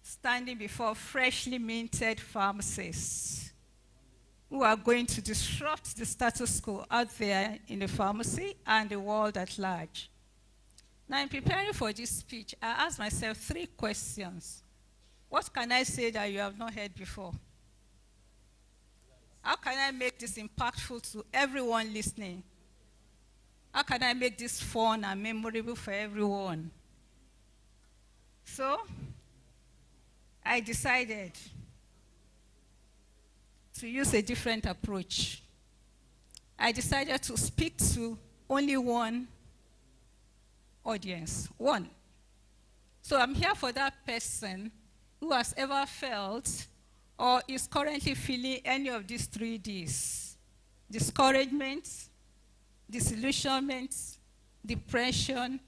standing before freshly minted pharmacists who are going to disrupt the status quo out there in the pharmacy and the world at large. Now, in preparing for this speech, I asked myself 3 questions. What can I say that you have not heard before? How can I make this impactful to everyone listening? How can I make this fun and memorable for everyone? So, I decided to use a different approach. I decided to speak to only one audience, one. So I'm here for that person who has ever felt or is currently feeling any of these 3 Ds: discouragement, disillusionment, depression,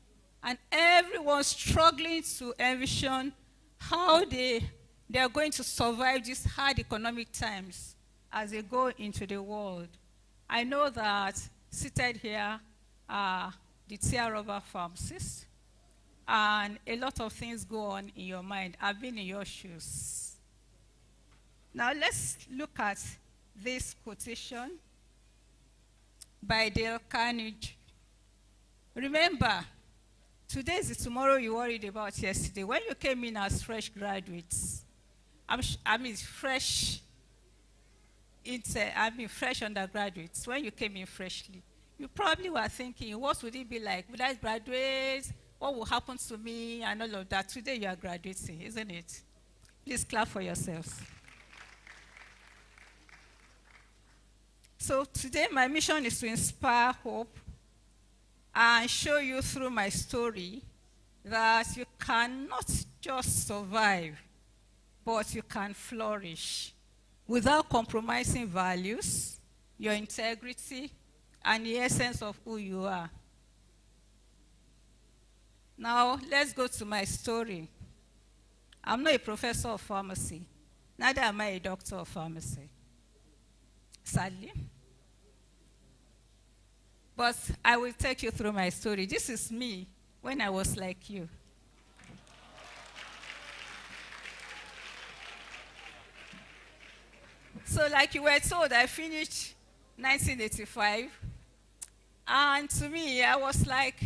and everyone struggling to envision how they are going to survive these hard economic times as they go into the world. I know that seated here are the tier rubber pharmacists, and a lot of things go on in your mind. I've been in your shoes. Now let's look at this quotation by Dale Carnegie. Remember, Today is the tomorrow you worried about yesterday. When you came in as fresh graduates, fresh undergraduates, when you came in freshly, you probably were thinking, what would it be like? Would I graduate? What will happen to me? And all of that. Today you are graduating, isn't it? Please clap for yourselves. So today my mission is to inspire hope and show you through my story that you cannot just survive, but you can flourish without compromising values, your integrity, and the essence of who you are. Now, let's go to my story. I'm not a professor of pharmacy, neither am I a doctor of pharmacy, sadly. But I will take you through my story. This is me when I was like you. So like you were told, I finished 1985. And to me, I was like,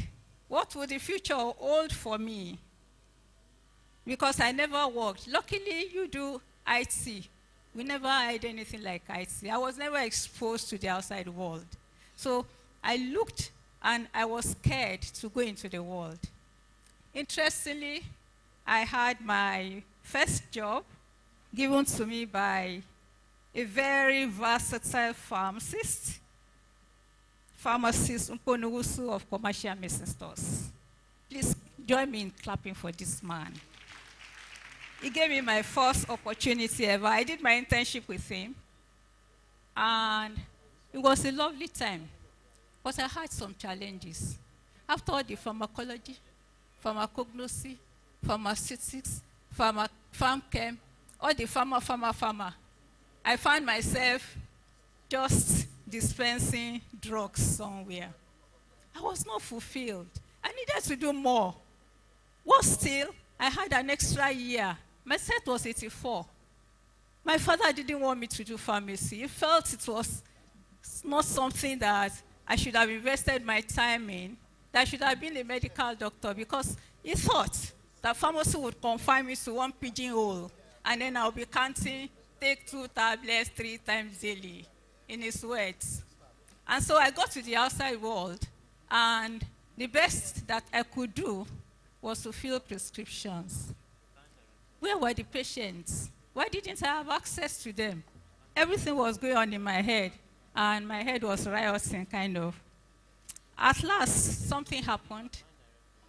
what would the future hold for me? Because I never worked. Luckily, you do IT. We never had anything like IT. I was never exposed to the outside world. So I looked and I was scared to go into the world. Interestingly, I had my first job given to me by a very versatile pharmacist Mponugusu of Commercial Medicine Stores. Please join me in clapping for this man. He gave me my first opportunity ever. I did my internship with him, and it was a lovely time. But I had some challenges. After all the pharmacology, pharmacognosy, pharmaceutics, pharmchem, all the pharma, I found myself just dispensing drugs somewhere. I was not fulfilled. I needed to do more. Worse still, I had an extra year. My set was 84. My father didn't want me to do pharmacy. He felt it was not something that I should have invested my time in, that I should have been a medical doctor, because he thought that pharmacy would confine me to one pigeonhole, and then I'll be counting, take 2 tablets 3 times daily, in his words. And so I got to the outside world, and the best that I could do was to fill prescriptions. Where were the patients? Why didn't I have access to them? Everything was going on in my head, and my head was rioting, kind of. At last, something happened.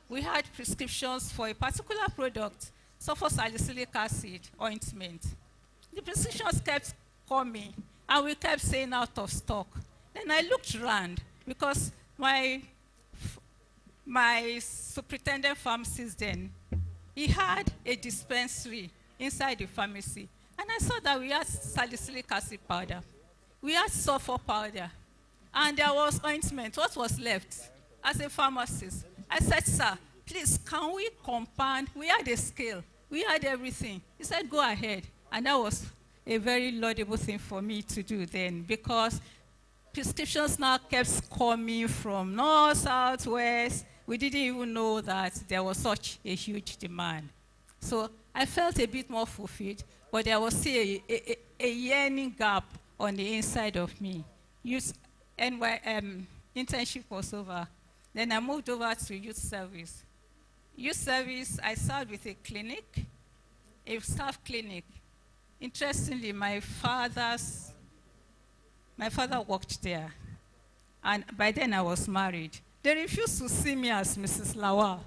We had prescriptions for a particular product, sulfur-salicylic acid ointment. The prescriptions kept coming, and we kept saying out of stock. Then I looked around, because my superintendent pharmacist then, he had a dispensary inside the pharmacy. And I saw that we had salicylic acid powder. We had sulfur powder. And there was ointment. What was left? As a pharmacist, I said, sir, please, can we compound? We had a scale. We had everything. He said, go ahead. And that was a very laudable thing for me to do then, because prescriptions now kept coming from north, south, west. We didn't even know that there was such a huge demand. So I felt a bit more fulfilled, but there was still a yearning gap on the inside of me. And my internship was over. Then I moved over to youth service. Youth service, I started with a clinic, a staff clinic. Interestingly, my father worked there. And by then I was married. They refused to see me as Mrs. Lawal.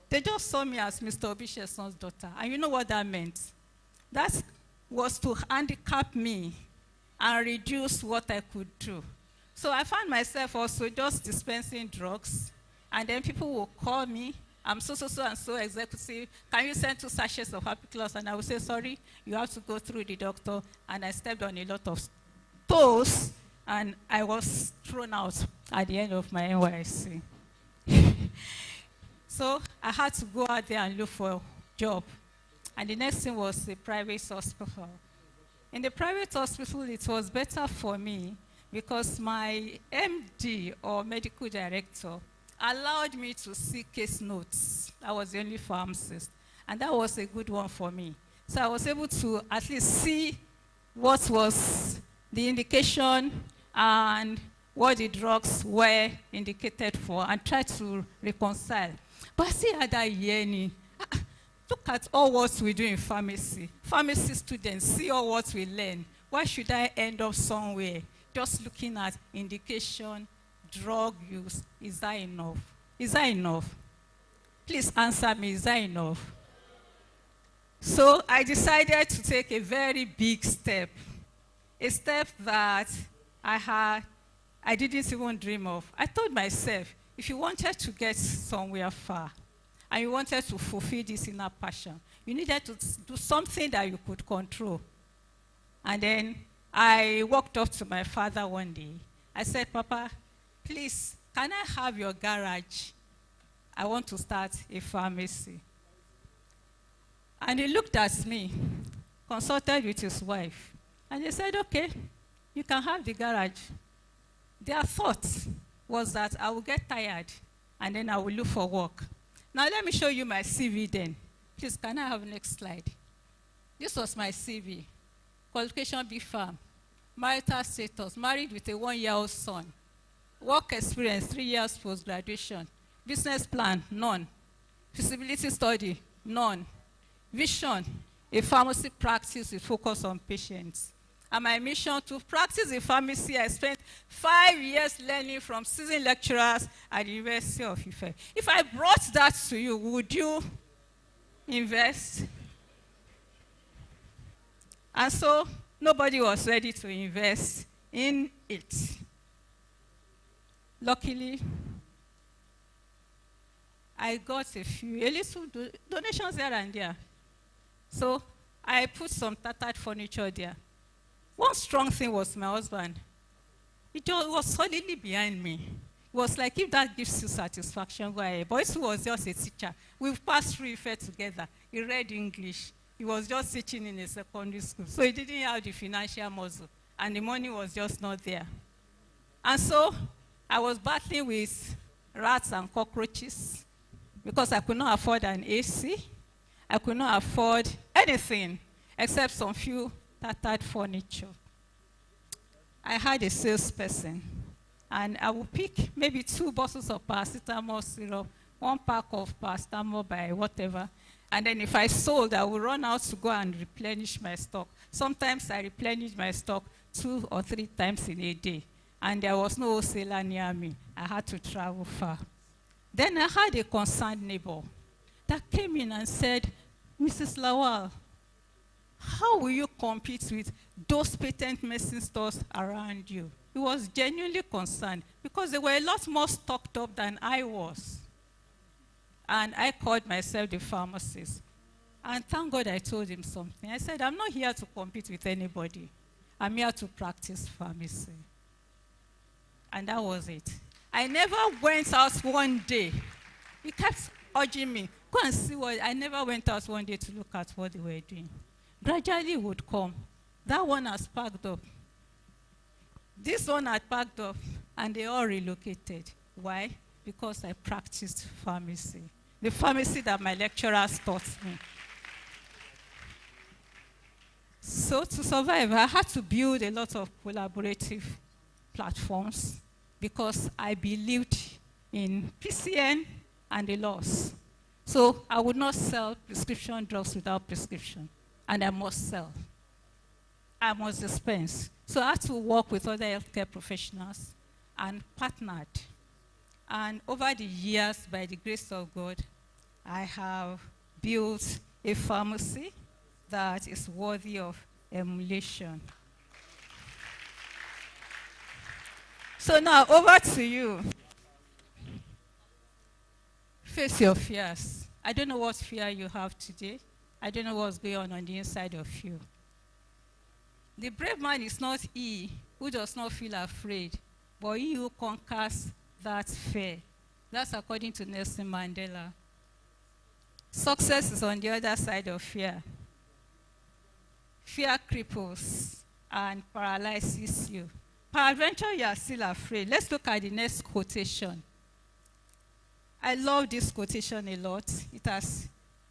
They just saw me as Mr. Obisheson's daughter. And you know what that meant? That was to handicap me and reduce what I could do. So I found myself also just dispensing drugs. And then people will call me, I'm so and so executive. Can you send 2 sachets of Happy Claus? And I would say, sorry, you have to go through the doctor. And I stepped on a lot of toes, and I was thrown out at the end of my NYSC. So I had to go out there and look for a job. And the next thing was a private hospital. In the private hospital, it was better for me because my MD, or medical director, allowed me to see case notes. I was the only pharmacist. And that was a good one for me. So I was able to at least see what was the indication and what the drugs were indicated for and try to reconcile. But see how that yearning. Look at all what we do in pharmacy. Pharmacy students, see all what we learn. Why should I end up somewhere just looking at indication, drug use? Is that enough? Is that enough? Please answer me, is that enough? So I decided to take a very big step. A step that I didn't even dream of. I told myself, if you wanted to get somewhere far, and you wanted to fulfill this inner passion, you needed to do something that you could control. And then I walked up to my father one day. I said, Papa, please, can I have your garage? I want to start a pharmacy. And he looked at me, consulted with his wife, and they said, okay, you can have the garage. Their thought was that I will get tired, and then I will look for work. Now let me show you my CV then. Please, can I have the next slide? This was my CV. Qualification B Farm. Marital status, married with a 1-year-old son. Work experience, 3 years post-graduation. Business plan, none. Feasibility study, none. Vision, a pharmacy practice with focus on patients. And my mission to practice in pharmacy, I spent 5 years learning from seasoned lecturers at the University of Ife. If I brought that to you, would you invest? And so nobody was ready to invest in it. Luckily, I got a little donations here and there. So I put some tattered furniture there. One strong thing was my husband. He was solidly behind me. It was like, if that gives you satisfaction, go ahead. But he was just a teacher. We've passed through Ife together. He read English. He was just teaching in a secondary school. So he didn't have the financial muscle. And the money was just not there. And so I was battling with rats and cockroaches because I could not afford an AC. I could not afford anything except some few tattered furniture. I had a salesperson, and I would pick maybe 2 bottles of paracetamol syrup, 1 pack of paracetamol by whatever, and then if I sold, I would run out to go and replenish my stock. Sometimes I replenished my stock 2 or 3 times in a day, and there was no wholesaler near me. I had to travel far. Then I had a concerned neighbor that came in and said, Mrs. Lawal, how will you compete with those patent medicine stores around you? He was genuinely concerned because they were a lot more stocked up than I was. And I called myself the pharmacist. And thank God I told him something. I said, I'm not here to compete with anybody. I'm here to practice pharmacy. And that was it. I never went out one day. He kept urging me, go and see what. I never went out one day to look at what they were doing. Gradually it would come. That one has packed up. This one had packed up, and they all relocated. Why? Because I practiced pharmacy. The pharmacy that my lecturers taught me. So to survive, I had to build a lot of collaborative platforms because I believed in PCN and the laws. So I would not sell prescription drugs without prescription. And I must sell. I must dispense. So I had to work with other healthcare professionals and partnered. And over the years, by the grace of God, I have built a pharmacy that is worthy of emulation. So now, over to you. Face your fears. I don't know what fear you have today. I don't know what's going on the inside of you. The brave man is not he who does not feel afraid, but he who conquers that fear. That's according to Nelson Mandela. Success is on the other side of fear. Fear cripples and paralyzes you. Peradventure, you are still afraid. Let's look at the next quotation. I love this quotation a lot. It has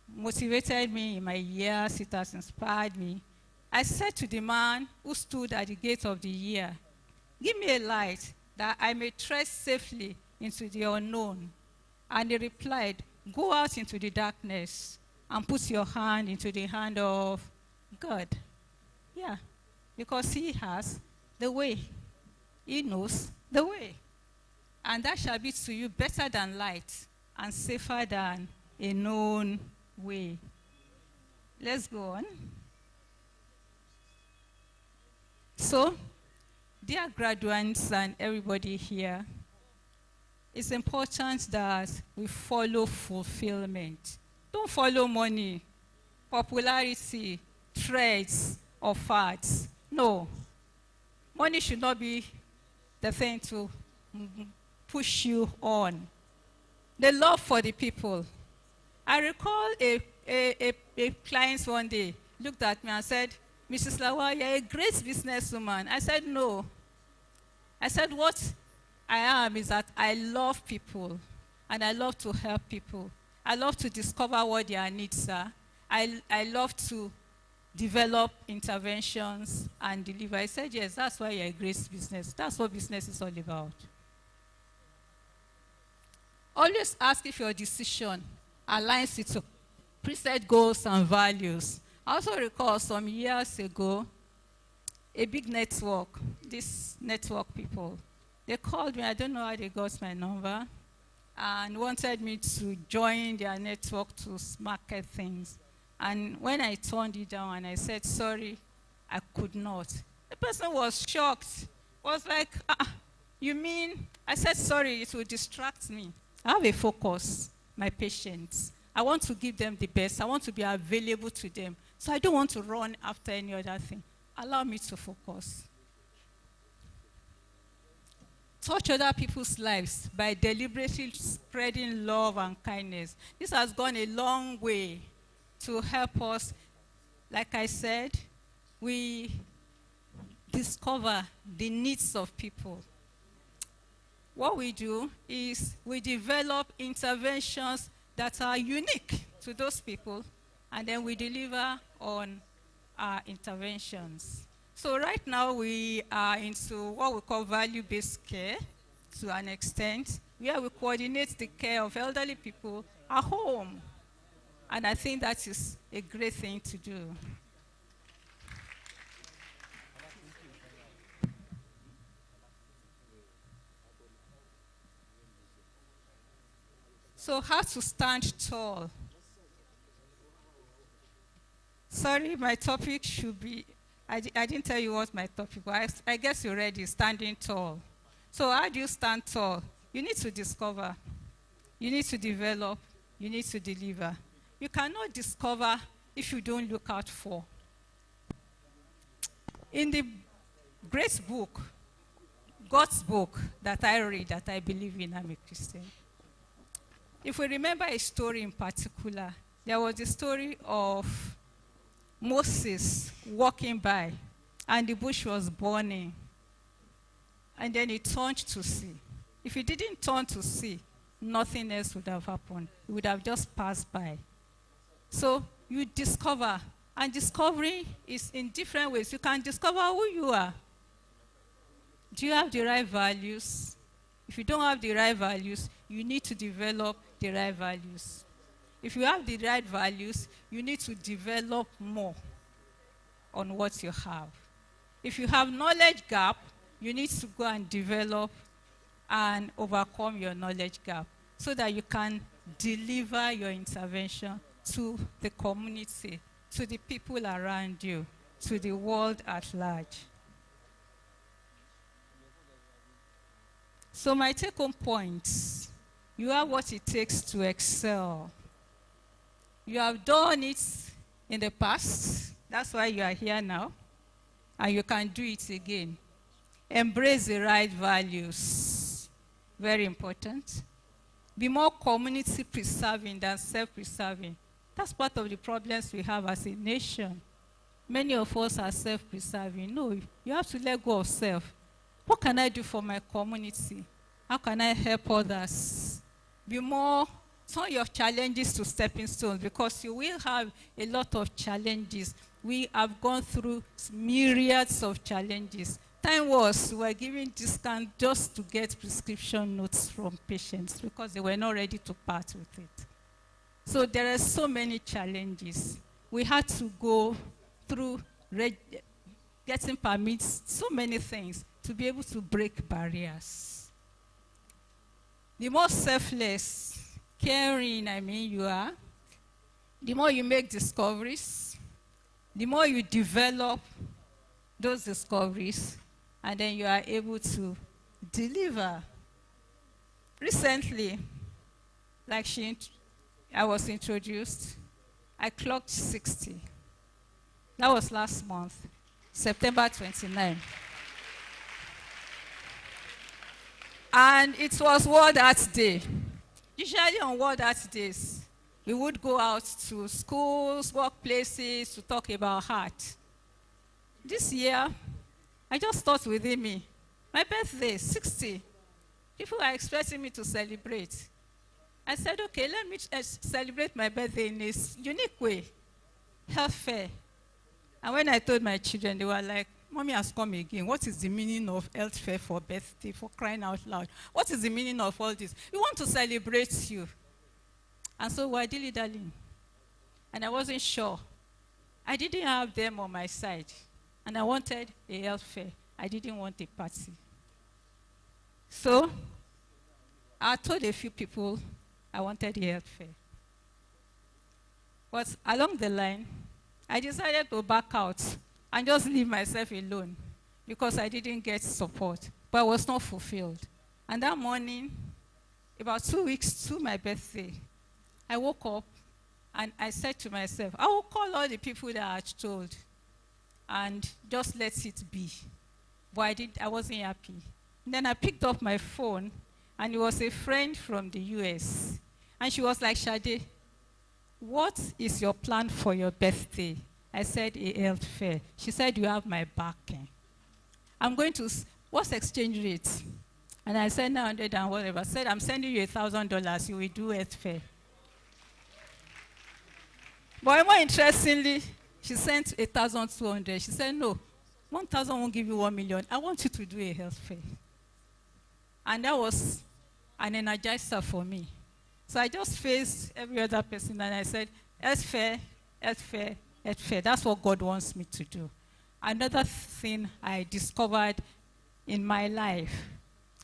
motivated me in my years. It has inspired me. I said to the man who stood at the gate of the year, "Give me a light that I may tread safely into the unknown." And he replied, "Go out into the darkness and put your hand into the hand of God." Yeah, because he has the way. He knows the way. And that shall be to you better than light and safer than a known way. Let's go on. So, dear graduates and everybody here, it's important that we follow fulfillment. Don't follow money, popularity, trends, or fads. No. Money should not be the thing to push you on. The love for the people. I recall a client one day looked at me and said, "Mrs. Lawa, you're a great businesswoman." I said, "No." I said, "What I am is that I love people, and I love to help people. I love to discover what their needs are. I love to develop interventions and deliver." I said, "Yes, that's why you're a great business. That's what business is all about." Always ask if your decision aligns with your preset goals and values. I also recall some years ago, a big network, these network people, they called me, I don't know how they got my number, and wanted me to join their network to market things. And when I turned it down and I said, "Sorry, I could not," the person was shocked. Was like, "You mean?" I said, "Sorry, it will distract me. I have a focus, my patients. I want to give them the best. I want to be available to them. So I don't want to run after any other thing. Allow me to focus." Touch other people's lives by deliberately spreading love and kindness. This has gone a long way to help us. Like I said, we discover the needs of people. What we do is we develop interventions that are unique to those people, and then we deliver on our interventions. So right now we are into what we call value-based care to an extent, where we coordinate the care of elderly people at home. And I think that is a great thing to do. So how to stand tall? Sorry, my topic should be, I didn't tell you what my topic was. I guess you're ready, standing tall. So how do you stand tall? You need to discover. You need to develop. You need to deliver. You cannot discover if you don't look out for. In the great book, God's book that I read, that I believe in, I'm a Christian. If we remember a story in particular, there was a story of Moses walking by, and the bush was burning. And then he turned to see. If he didn't turn to see, nothing else would have happened. He would have just passed by. So you discover, and discovery is in different ways. You can discover who you are. Do you have the right values? If you don't have the right values, you need to develop the right values. If you have the right values, you need to develop more on what you have. If you have knowledge gap, you need to go and develop and overcome your knowledge gap so that you can deliver your intervention to the community, to the people around you, to the world at large. So my take-home points, you have what it takes to excel. You have done it in the past. That's why you are here now. And you can do it again. Embrace the right values. Very important. Be more community preserving than self-preserving. That's part of the problems we have as a nation. Many of us are self-preserving. No, you have to let go of self. What can I do for my community? How can I help others? be more, turn your challenges to stepping stones, because you will have a lot of challenges. We have gone through myriads of challenges. Time was, we were giving discount just to get prescription notes from patients because they were not ready to part with it. So there are so many challenges. We had to go through getting permits, so many things to be able to break barriers. The more selfless, caring, you are, the more you make discoveries, the more you develop those discoveries, and then you are able to deliver. Recently, like I was introduced, I clocked 60. That was last month, September 29. And it was World Arts Day. Usually on World Arts Days, we would go out to schools, workplaces to talk about art. This year, I just thought within me, my birthday, 60. People are expecting me to celebrate. I said, okay, let me celebrate my birthday in this unique way, health fair. And when I told my children, they were like, Mommy has come again. What is the meaning of health fair for birthday, for crying out loud? What is the meaning of all this? We want to celebrate you. And so we're dilly-dallying. And I wasn't sure. I didn't have them on my side. And I wanted a health fair. I didn't want a party. So I told a few people I wanted a health fair. But along the line, I decided to back out and just leave myself alone because I didn't get support, but I was not fulfilled. And that morning, about 2 weeks to my birthday, I woke up and I said to myself, I will call all the people that I had told and just let it be. But I wasn't happy. And then I picked up my phone, and it was a friend from the US. And she was like, Shade, what is your plan for your birthday? I said, a health fair. She said, you have my backing. I'm going to, what's exchange rate? And I said, 900 and whatever. I said, I'm sending you $1,000. You will do health fair. But more interestingly, she sent 1,200. She said, no, 1,000 won't give you 1 million. I want you to do a health fair. And that was an energizer for me. So I just faced every other person and I said, health fair, health fair, health fair. That's what God wants me to do. Another thing I discovered in my life,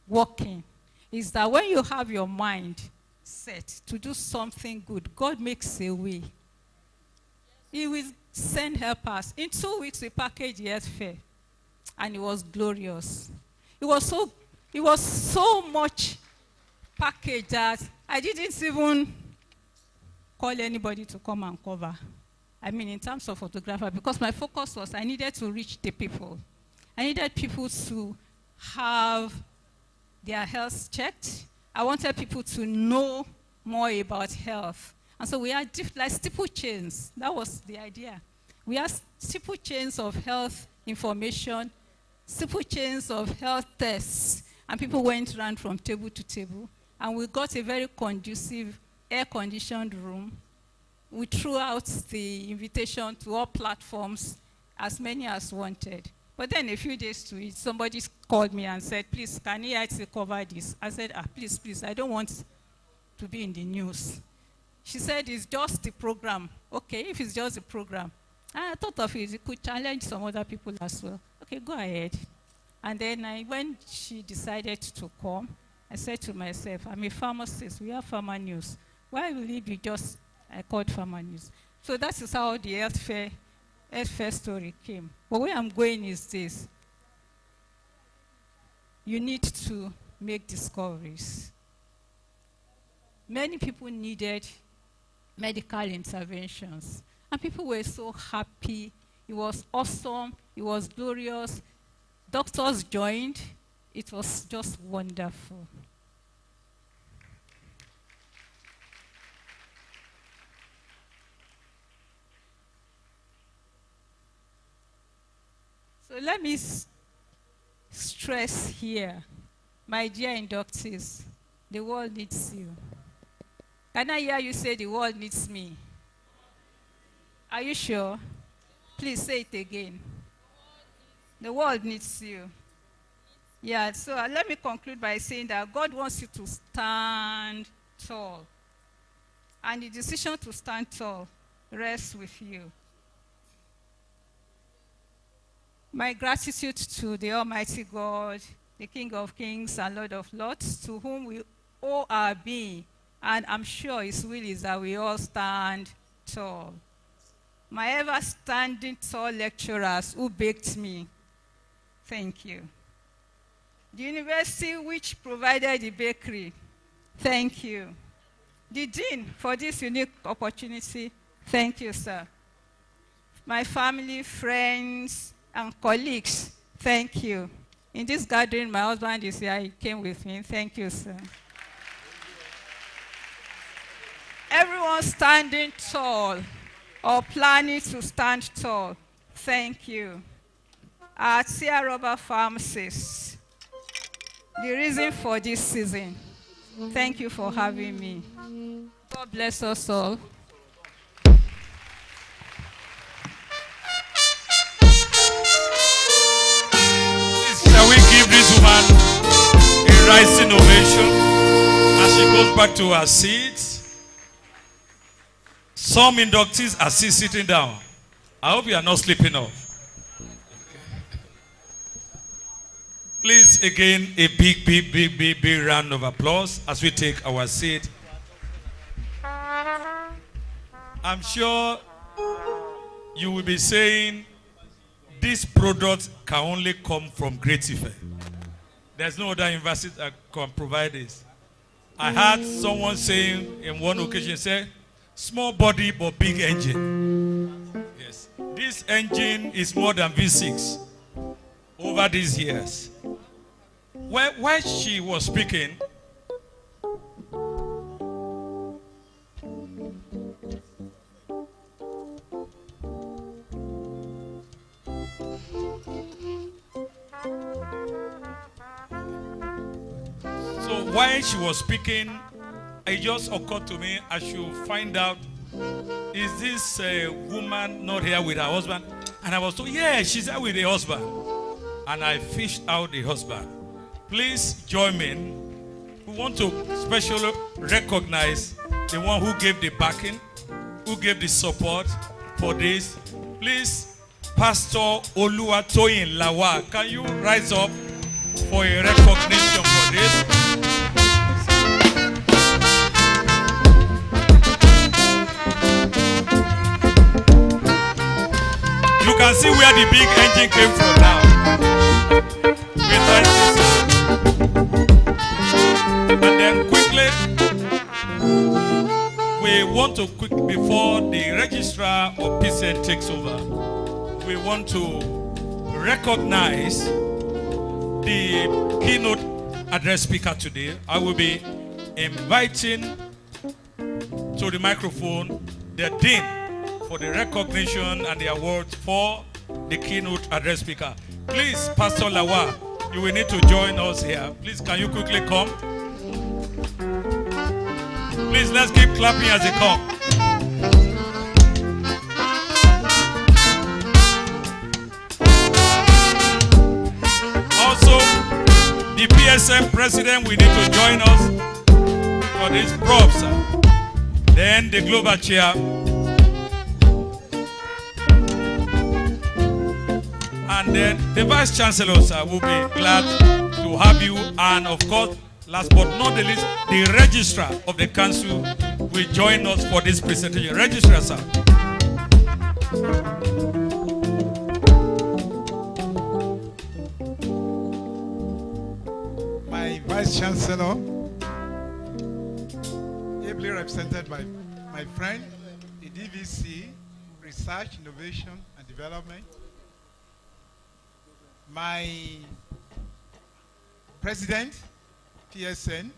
working, is that when you have your mind set to do something good, God makes a way. He will send helpers. In 2 weeks, we packaged the health fair, and it was glorious. It was so much packaged that I didn't even call anybody to come and cover. I mean, in terms of photographer, because my focus was I needed to reach the people. I needed people to have their health checked. I wanted people to know more about health. And so we had like steeple chains. That was the idea. We had steeple chains of health information, steeple chains of health tests, and people went around from table to table. And we got a very conducive, air-conditioned room. We threw out the invitation to all platforms, as many as wanted. But then a few days to it, somebody called me and said, please, can EIT cover this? I said, please, I don't want to be in the news. She said, it's just the program. Okay, if it's just the program. And I thought of it could challenge some other people as well. Okay, go ahead. And then when she decided to come, I said to myself, I'm a pharmacist. We have pharma news. Why will it be just, I called pharma news. So that is how the health fair story came. But where I'm going is this. You need to make discoveries. Many people needed medical interventions. And people were so happy. It was awesome. It was glorious. Doctors joined. It was just wonderful. So let me stress here, my dear inductees, the world needs you. Can I hear you say the world needs me? Are you sure? Please say it again. The world needs you. Yeah, so let me conclude by saying that God wants you to stand tall. And the decision to stand tall rests with you. My gratitude to the Almighty God, the King of Kings and Lord of Lords, to whom we owe our being. And I'm sure His will is that we all stand tall. My ever-standing tall lecturers who baked me, thank you. The university which provided the bakery, thank you. The dean for this unique opportunity, thank you, sir. My family, friends, and colleagues, thank you. In this gathering, my husband is here, he came with me, thank you, sir. Everyone standing tall or planning to stand tall, thank you. Our Tia Rubber Pharmacists, the reason for this season, thank you for having me. God bless us all. Shall we give this woman a rising ovation as she goes back to her seat? Some inductees are still sitting down. I hope you are not sleeping off. Please, again, a big round of applause as we take our seat. I'm sure you will be saying this product can only come from Great Ife. There's no other university that can provide this. I heard someone saying in one occasion, say, small body but big engine. Yes. This engine is more than V6 over these years. While she was speaking, it just occurred to me I should find out, is this woman not here with her husband? And I was told, yeah, she's here with the husband. And I fished out the husband. Please join me. We want to specially recognize the one who gave the backing, who gave the support for this. Please, Pastor Oluwatoyin Lawa, can you rise up for a recognition for this? You can see where the big engine came from now. And then quickly, we want to before the registrar of PCN takes over, we want to recognize the keynote address speaker today. I will be inviting to the microphone the dean for the recognition and the award for the keynote address speaker. Please, Pastor Lawa, you will need to join us here. Please, can you quickly come? Please, let's keep clapping as they come. Also, the PSM president will need to join us for this props. Then the global chair. And then the Vice Chancellor, sir, will be glad to have you. And of course, last but not the least, the Registrar of the Council will join us for this presentation. Registrar, sir. My Vice Chancellor, ably represented by my friend, the DVC, Research, Innovation, and Development, my president, PSN,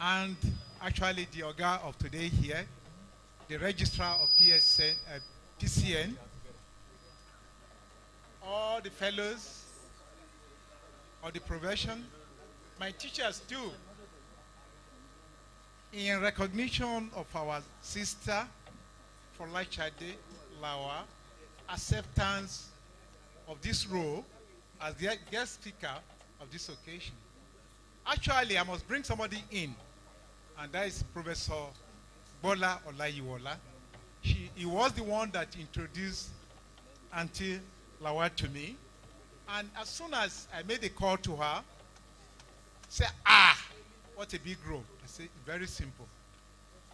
and actually the Oga of today here, the registrar of PCN, all the fellows of the profession, my teachers too, In recognition of our sister, Folashade Lawa, acceptance of this role as the guest speaker of this occasion. Actually, I must bring somebody in, and that is Professor Bola Olayiwola. He was the one that introduced Auntie Lawa to me. And as soon as I made a call to her, say, what a big role. I said, very simple.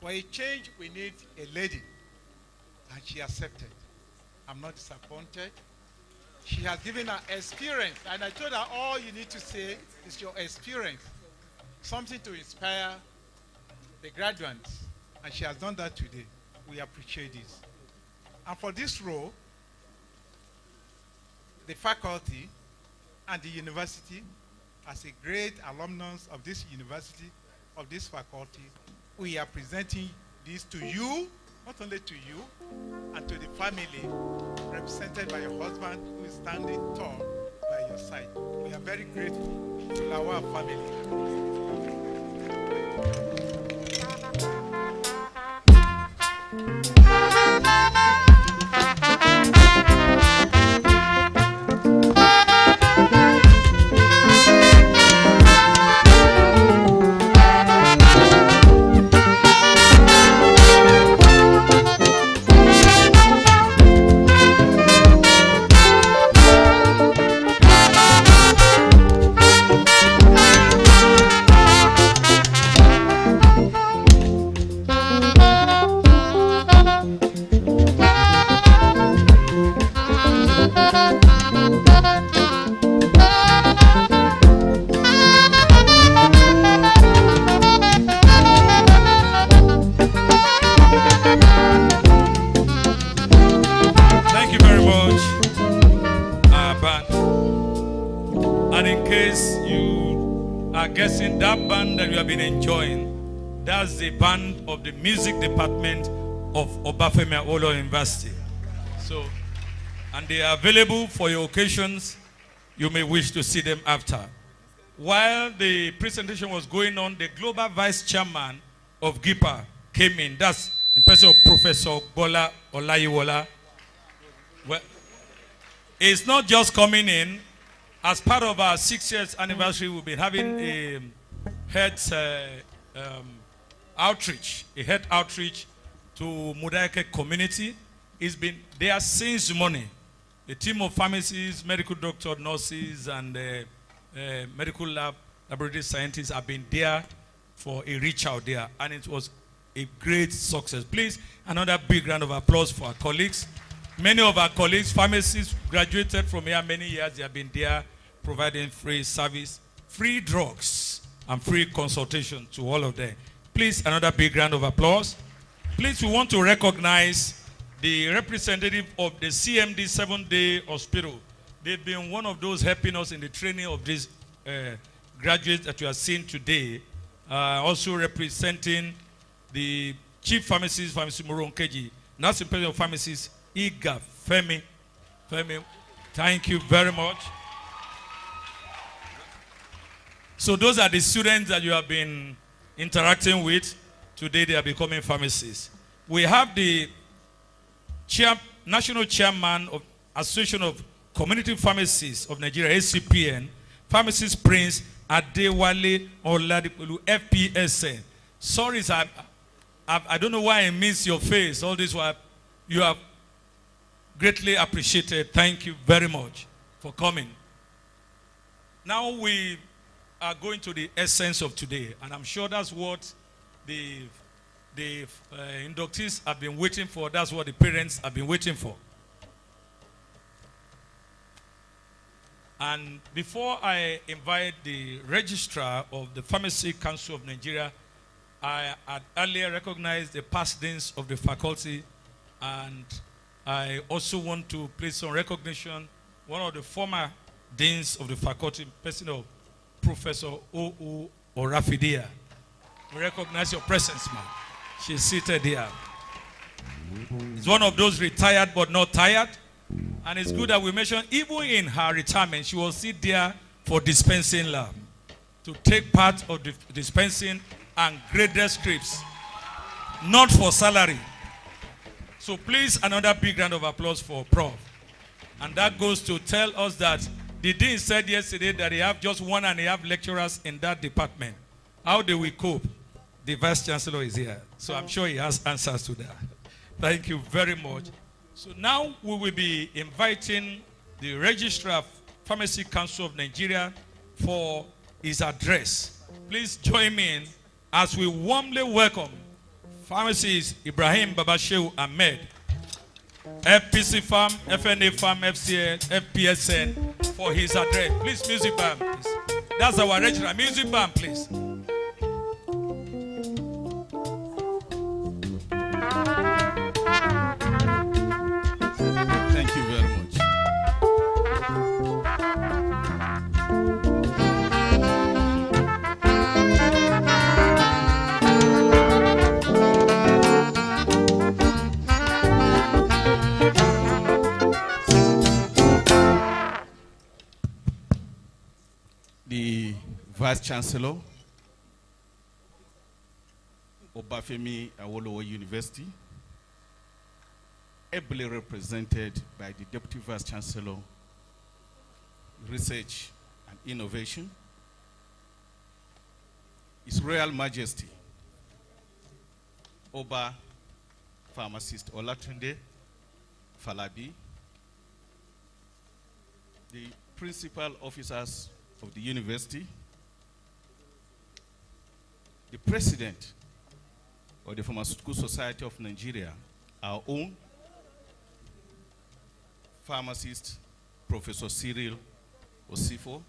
For a change, we need a lady. And she accepted. I'm not disappointed. She has given her experience. And I told her, all you need to say is your experience. Something to inspire the graduates. And she has done that today. We appreciate this. And for this role, the faculty and the university, as a great alumnus of this university, of this faculty, we are presenting this to you, not only to you, and to the family represented by your husband who is standing tall by your side. We are very grateful to our family. Guessing that band that you have been enjoying, that's the band of the music department of Obafemi Awolowo University. So, and they are available for your occasions. You may wish to see them after. While the presentation was going on, the global vice chairman of GIPA came in. That's in person of Professor Bola Olayiwola. Well, it's not just coming in. As part of our 6 years anniversary, we'll be having a health outreach to Mudaike community. It's been there since morning. The team of pharmacists, medical doctors, nurses, and medical laboratory scientists have been there for a reach out there, and it was a great success. Please, another big round of applause for our colleagues. Many of our colleagues, pharmacists, graduated from here many years. They have been there providing free service, free drugs, and free consultation to all of them. Please, another big round of applause. Please, we want to recognize the representative of the CMD 7-day hospital. They've been one of those helping us in the training of these graduates that you are seeing today. Also representing the chief pharmacist, Pharmacy Moronkeji, nursing president of pharmacists, Iga Femi. Thank you very much. So those are the students that you have been interacting with. Today they are becoming pharmacists. We have the national chairman of Association of Community Pharmacists of Nigeria, ACPN, Pharmacist Prince Adewale Oladipolu, FPSN. Sorry, sir, I don't know why I miss your face. All this while you have greatly appreciated. Thank you very much for coming. Now we are going to the essence of today, and I'm sure that's what the inductees have been waiting for. That's what the parents have been waiting for. And before I invite the registrar of the Pharmacy Council of Nigeria, I had earlier recognized the past deans of the faculty, and I also want to place on recognition one of the former deans of the faculty, person of Professor O.U. Orafidia. We recognize your presence, ma'am. She's seated here. It's one of those retired but not tired. And it's good that we mention, even in her retirement, she was still there for dispensing lab, to take part of the dispensing and graded scripts, not for salary. So please, another big round of applause for Prof. And that goes to tell us that the dean said yesterday that they have just 1.5 lecturers in that department. How do we cope? The Vice Chancellor is here, so I'm sure he has answers to that. Thank you very much. So now we will be inviting the Registrar of Pharmacy Council of Nigeria for his address. Please join me in as we warmly welcome Pharmacist Ibrahim Babashew Ahmed, FPC Farm, FNA Farm, FCL, FPSN, for his address. Please, music band, please. That's our registrar. Music band, please. Thank you very much. The Vice Chancellor, Obafemi Awolowo University, ably represented by the Deputy Vice Chancellor, Research and Innovation, His Royal Majesty, Oba Pharmacist Olatunde Falabi, the principal officers of the university, the president of the Pharmaceutical Society of Nigeria, our own pharmacist, Professor Cyril Osifo,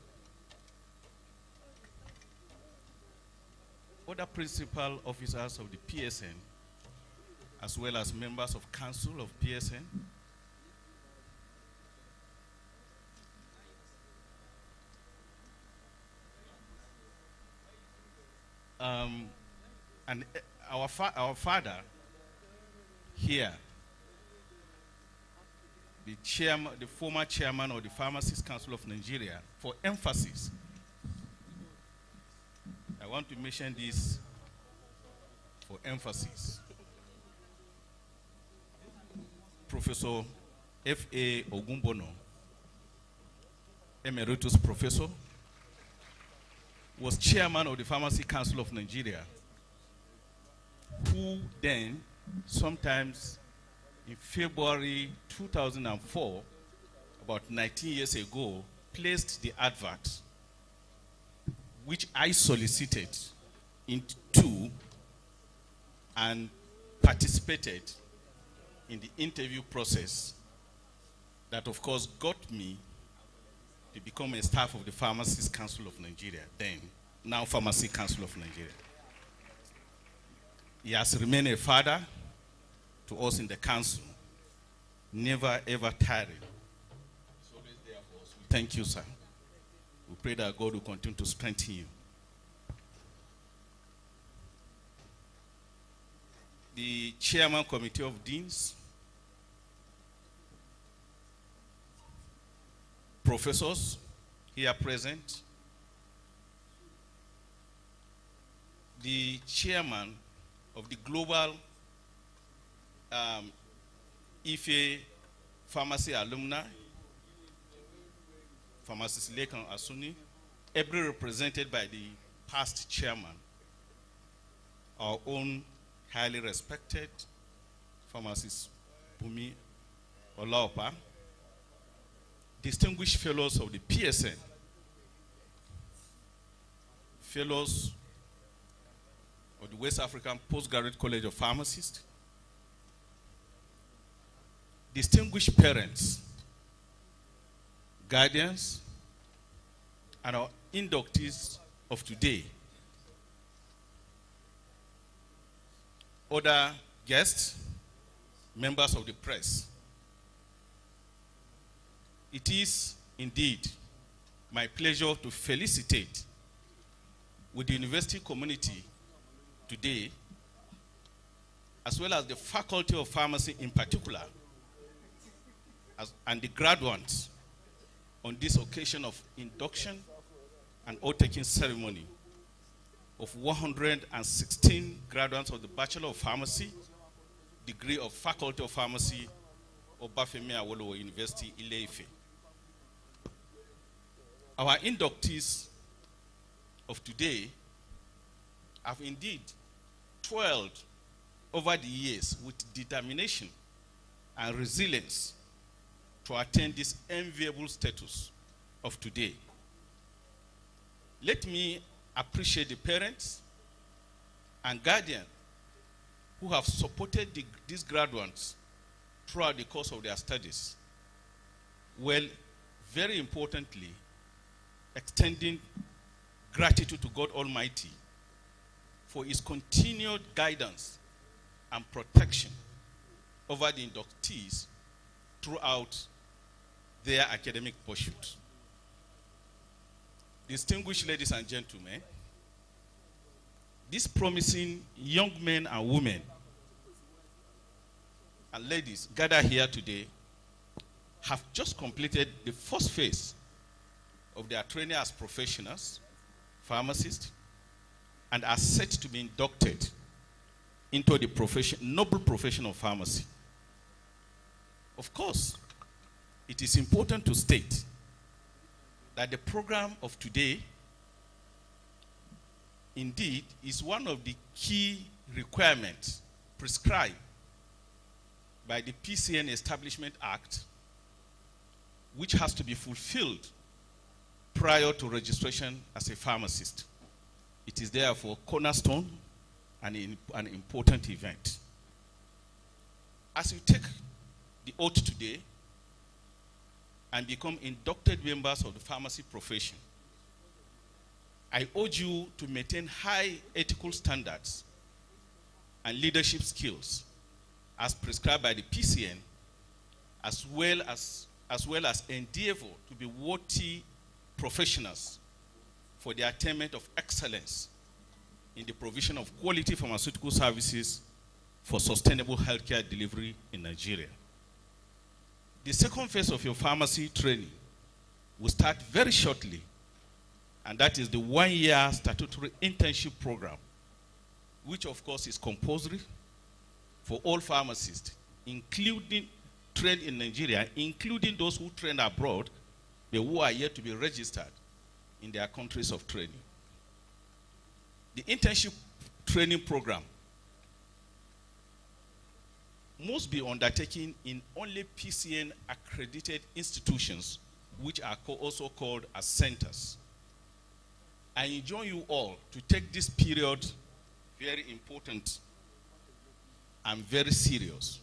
other principal officers of the PSN, as well as members of council of PSN, and our father here, the former chairman of the Pharmacist Council of Nigeria, for emphasis. I want to mention this for emphasis. Professor F.A. Ogumbono, Emeritus Professor, was chairman of the Pharmacy Council of Nigeria, who then, sometimes in February 2004, about 19 years ago, placed the advert, which I solicited into and participated in the interview process that, of course, got me to become a staff of the Pharmacist Council of Nigeria, then, now Pharmacy Council of Nigeria. He has remained a father to us in the council, never ever tiring. He's always there for us. Thank you, sir. We pray that God will continue to strengthen you. The Chairman Committee of Deans, professors here present, the chairman of the global IFE Pharmacy Alumni, Pharmacist Lekan Asuni, ably represented by the past chairman, our own highly respected Pharmacist Bumi Olaopa, distinguished fellows of the PSN, fellows of the West African Postgraduate College of Pharmacists, distinguished parents, guardians, and our inductees of today, other guests, members of the press. It is indeed my pleasure to felicitate with the university community today, as well as the Faculty of Pharmacy in particular, and the graduates on this occasion of induction and oath-taking ceremony of 116 graduates of the Bachelor of Pharmacy, degree of Faculty of Pharmacy, Obafemi Awolowo University, Ile-Ife. Our inductees of today have indeed toiled over the years with determination and resilience to attain this enviable status of today. Let me appreciate the parents and guardians who have supported these graduates throughout the course of their studies. Well, very importantly, extending gratitude to God Almighty for his continued guidance and protection over the inductees throughout their academic pursuit. Distinguished ladies and gentlemen, these promising young men and women and ladies gathered here today have just completed the first phase of their training as professionals, pharmacists, and are set to be inducted into the noble profession of pharmacy. Of course, it is important to state that the program of today indeed is one of the key requirements prescribed by the PCN Establishment Act, which has to be fulfilled prior to registration as a pharmacist. It is therefore cornerstone and an important event. As you take the oath today and become inducted members of the pharmacy profession, I urge you to maintain high ethical standards and leadership skills as prescribed by the PCN, as well as endeavor to be worthy professionals for the attainment of excellence in the provision of quality pharmaceutical services for sustainable healthcare delivery in Nigeria. The second phase of your pharmacy training will start very shortly, and that is the one-year statutory internship program, which of course is compulsory for all pharmacists, including trained in Nigeria, including those who train abroad, but who are yet to be registered in their countries of training. The internship training program must be undertaken in only PCN accredited institutions, which are also called as centers. I enjoin you all to take this period very important and very serious,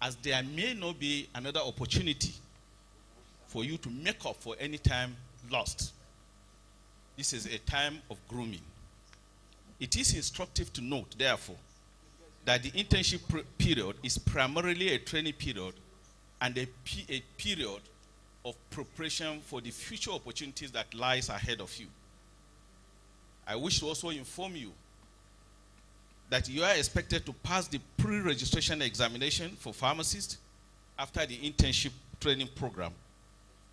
as there may not be another opportunity for you to make up for any time lost. This is a time of grooming. It is instructive to note, therefore, that the internship period is primarily a training period and a period of preparation for the future opportunities that lies ahead of you. I wish to also inform you that you are expected to pass the pre-registration examination for pharmacists after the internship training program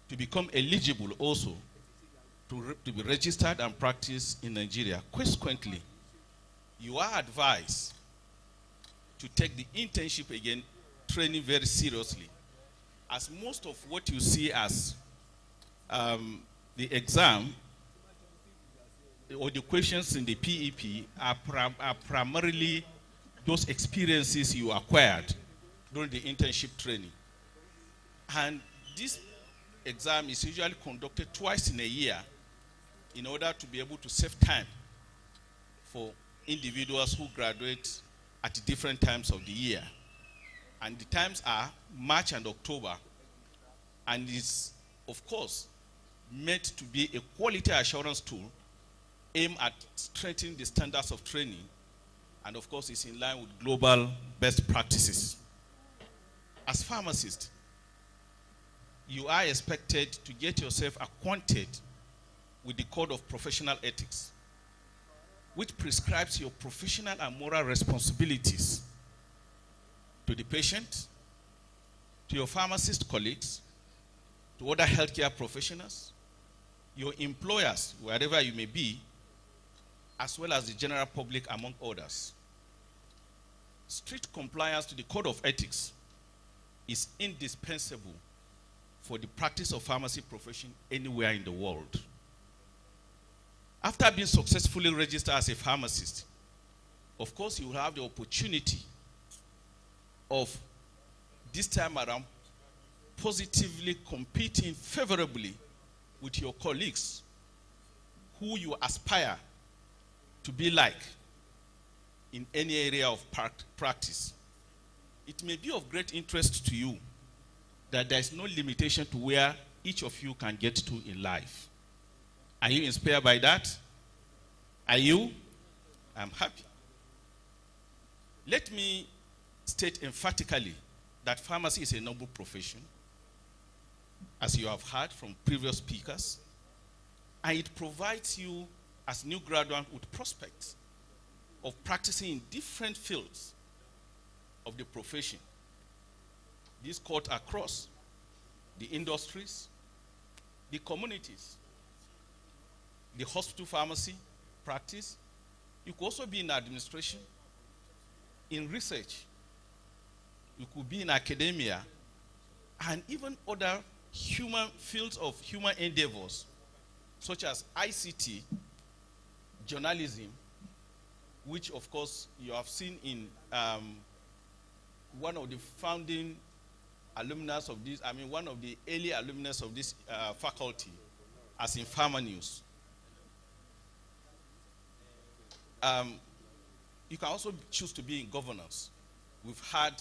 to become eligible also to be registered and practice in Nigeria. Consequently, you are advised to take the internship again training very seriously, as most of what you see as the exam or the questions in the PEP are primarily those experiences you acquired during the internship training. And this exam is usually conducted twice in a year in order to be able to save time for individuals who graduate at different times of the year. And the times are March and October, and is, of course, meant to be a quality assurance tool aimed at strengthening the standards of training, and of course is in line with global best practices. As pharmacists, you are expected to get yourself acquainted with the Code of Professional Ethics, which prescribes your professional and moral responsibilities to the patient, to your pharmacist colleagues, to other healthcare professionals, your employers, wherever you may be, as well as the general public, among others. Strict compliance to the code of ethics is indispensable for the practice of pharmacy profession anywhere in the world. After being successfully registered as a pharmacist, of course, you will have the opportunity of this time around positively competing favorably with your colleagues who you aspire to be like in any area of practice. It may be of great interest to you that there is no limitation to where each of you can get to in life. Are you inspired by that? Are you? I'm happy. Let me state emphatically that pharmacy is a noble profession, as you have heard from previous speakers, and it provides you as new graduate with prospects of practicing in different fields of the profession. These cut across the industries, the communities, the hospital pharmacy practice. You could also be in administration, in research. You could be in academia, and even other human fields of human endeavors, such as ICT, journalism, which of course you have seen in one of the founding alumnus of this, one of the early alumnus of this faculty, as in Pharma News. You can also choose to be in governance. We've had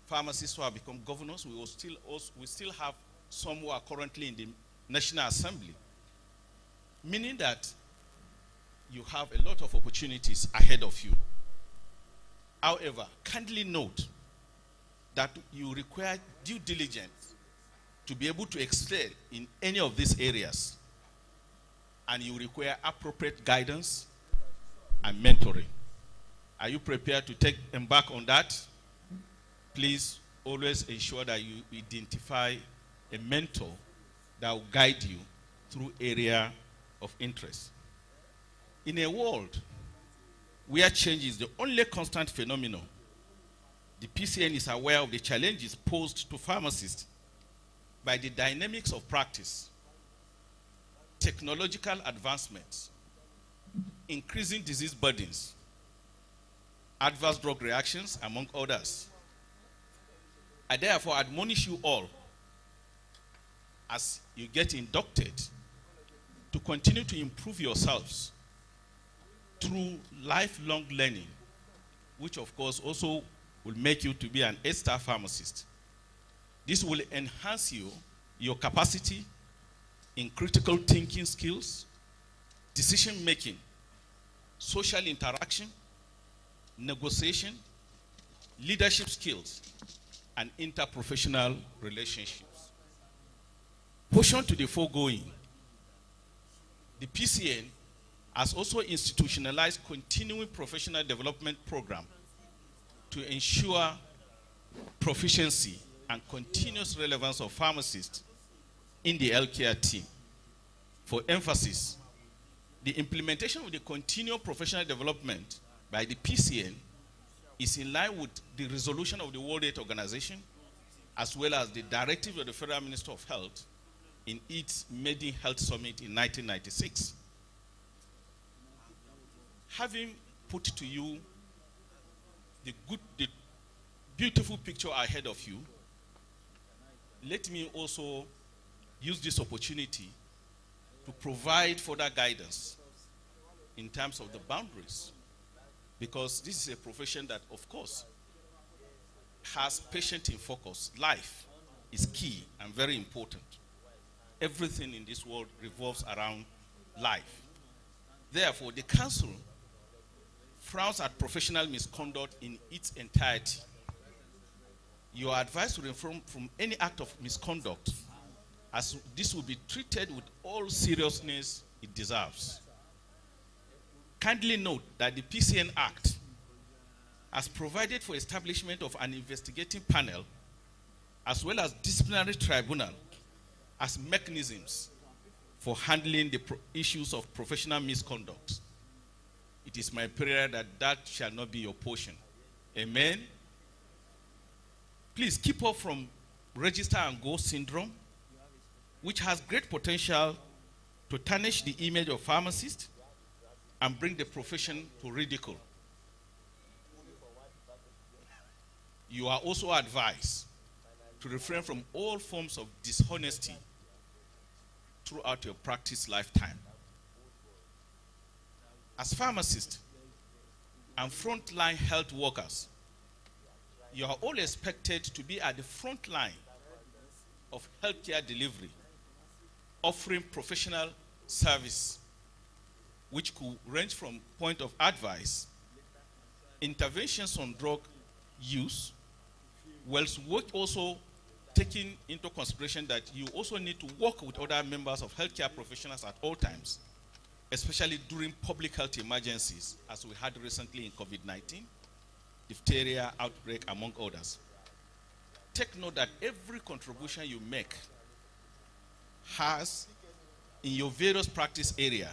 pharmacists who have become governors. We still have some who are currently in the National Assembly, meaning that you have a lot of opportunities ahead of you. However, kindly note that you require due diligence to be able to excel in any of these areas, and you require appropriate guidance and mentoring. Are you prepared to embark on that? Please always ensure that you identify a mentor that will guide you through area of interest. In a world where change is the only constant phenomenon, the PCN is aware of the challenges posed to pharmacists by the dynamics of practice, technological advancements, increasing disease burdens, adverse drug reactions, among others. I therefore admonish you all, as you get inducted, to continue to improve yourselves through lifelong learning, which of course also will make you to be an 8-star pharmacist. This will enhance your capacity in critical thinking skills, decision making, social interaction, negotiation, leadership skills, and interprofessional relationships. Portion to the foregoing, the PCN has also institutionalized continuing professional development program to ensure proficiency and continuous relevance of pharmacists in the healthcare team. For emphasis, the implementation of the continual professional development by the PCN is in line with the resolution of the World Health Organization, as well as the directive of the Federal Minister of Health in its Maiden Health Summit in 1996. Having put to you the beautiful picture ahead of you, let me also use this opportunity to provide further guidance in terms of the boundaries, because this is a profession that, of course, has patient in focus. Life is key and very important. Everything in this world revolves around life. Therefore, the Council frowns at professional misconduct in its entirety. You are advised to refrain from any act of misconduct, as this will be treated with all seriousness it deserves. Kindly note that the PCN Act has provided for establishment of an investigating panel as well as disciplinary tribunal as mechanisms for handling the issues of professional misconduct. It is my prayer that that shall not be your portion. Amen. Please keep off from register and go syndrome, which has great potential to tarnish the image of pharmacists and bring the profession to ridicule. You are also advised to refrain from all forms of dishonesty throughout your practice lifetime. As pharmacists and frontline health workers, you are all expected to be at the front line of healthcare delivery, offering professional service, which could range from point of advice, interventions on drug use, whilst also taking into consideration that you also need to work with other members of healthcare professionals at all times, especially during public health emergencies, as we had recently in COVID-19, diphtheria outbreak, among others. Take note that every contribution you make has, in your various practice area,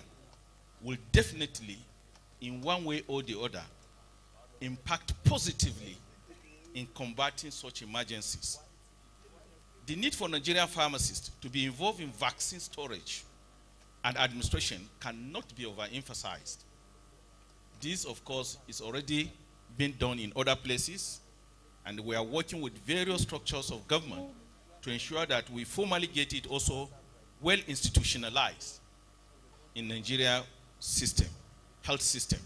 will definitely, in one way or the other, impact positively in combating such emergencies. The need for Nigerian pharmacists to be involved in vaccine storage and administration cannot be overemphasized. This, of course, is already being done in other places, and we are working with various structures of government to ensure that we formally get it also well institutionalized in Nigeria system, health system.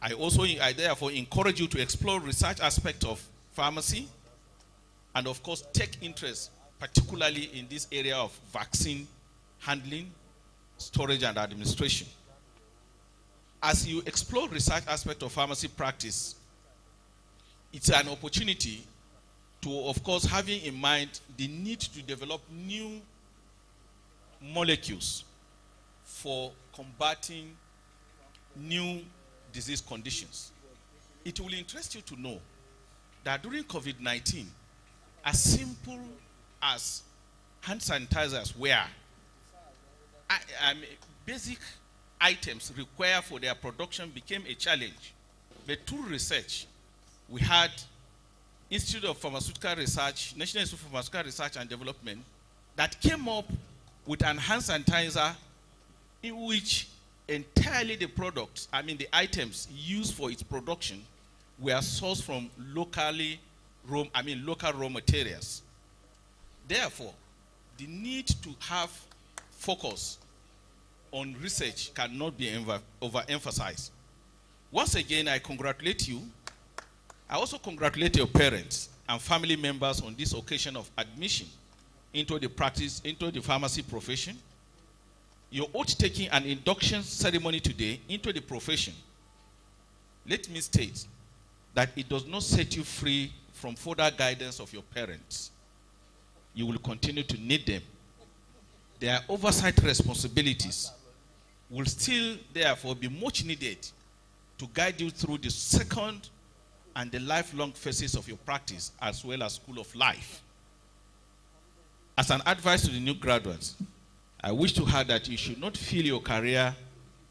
I therefore encourage you to explore research aspects of pharmacy and of course take interest particularly in this area of vaccine handling, storage and administration. As you explore research aspect of pharmacy practice, it's an opportunity to, of course, having in mind the need to develop new molecules for combating new disease conditions. It will interest you to know that during COVID-19, as simple as hand sanitizers were, basic items required for their production became a challenge. But through research, we had Institute of Pharmaceutical Research, National Institute of Pharmaceutical Research and Development, that came up with an hand sanitizer in which entirely the products, the items used for its production were sourced from local raw materials. Therefore, the need to have focus on research cannot be overemphasized. Once again, I congratulate you. I also congratulate your parents and family members on this occasion of admission into the pharmacy profession. Your oath-taking and induction ceremony today into the profession, let me state that it does not set you free from further guidance of your parents. You will continue to need them. Their oversight responsibilities will still, therefore, be much needed to guide you through the second and the lifelong phases of your practice, as well as school of life. As an advice to the new graduates, I wish to add that you should not fill your career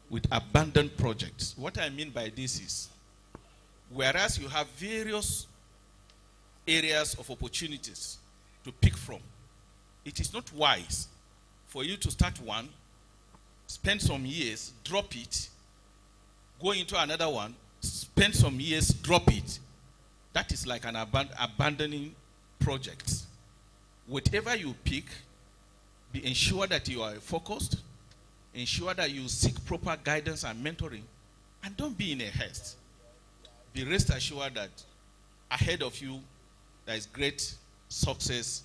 with abandoned projects. What I mean by this is, whereas you have various areas of opportunities to pick from, it is not wise for you to start one, spend some years, drop it, go into another one, spend some years, drop it. That is like an abandoning project. Whatever you pick, be ensure that you are focused, ensure that you seek proper guidance and mentoring, and don't be in a haste. Be rest assured that ahead of you there is great success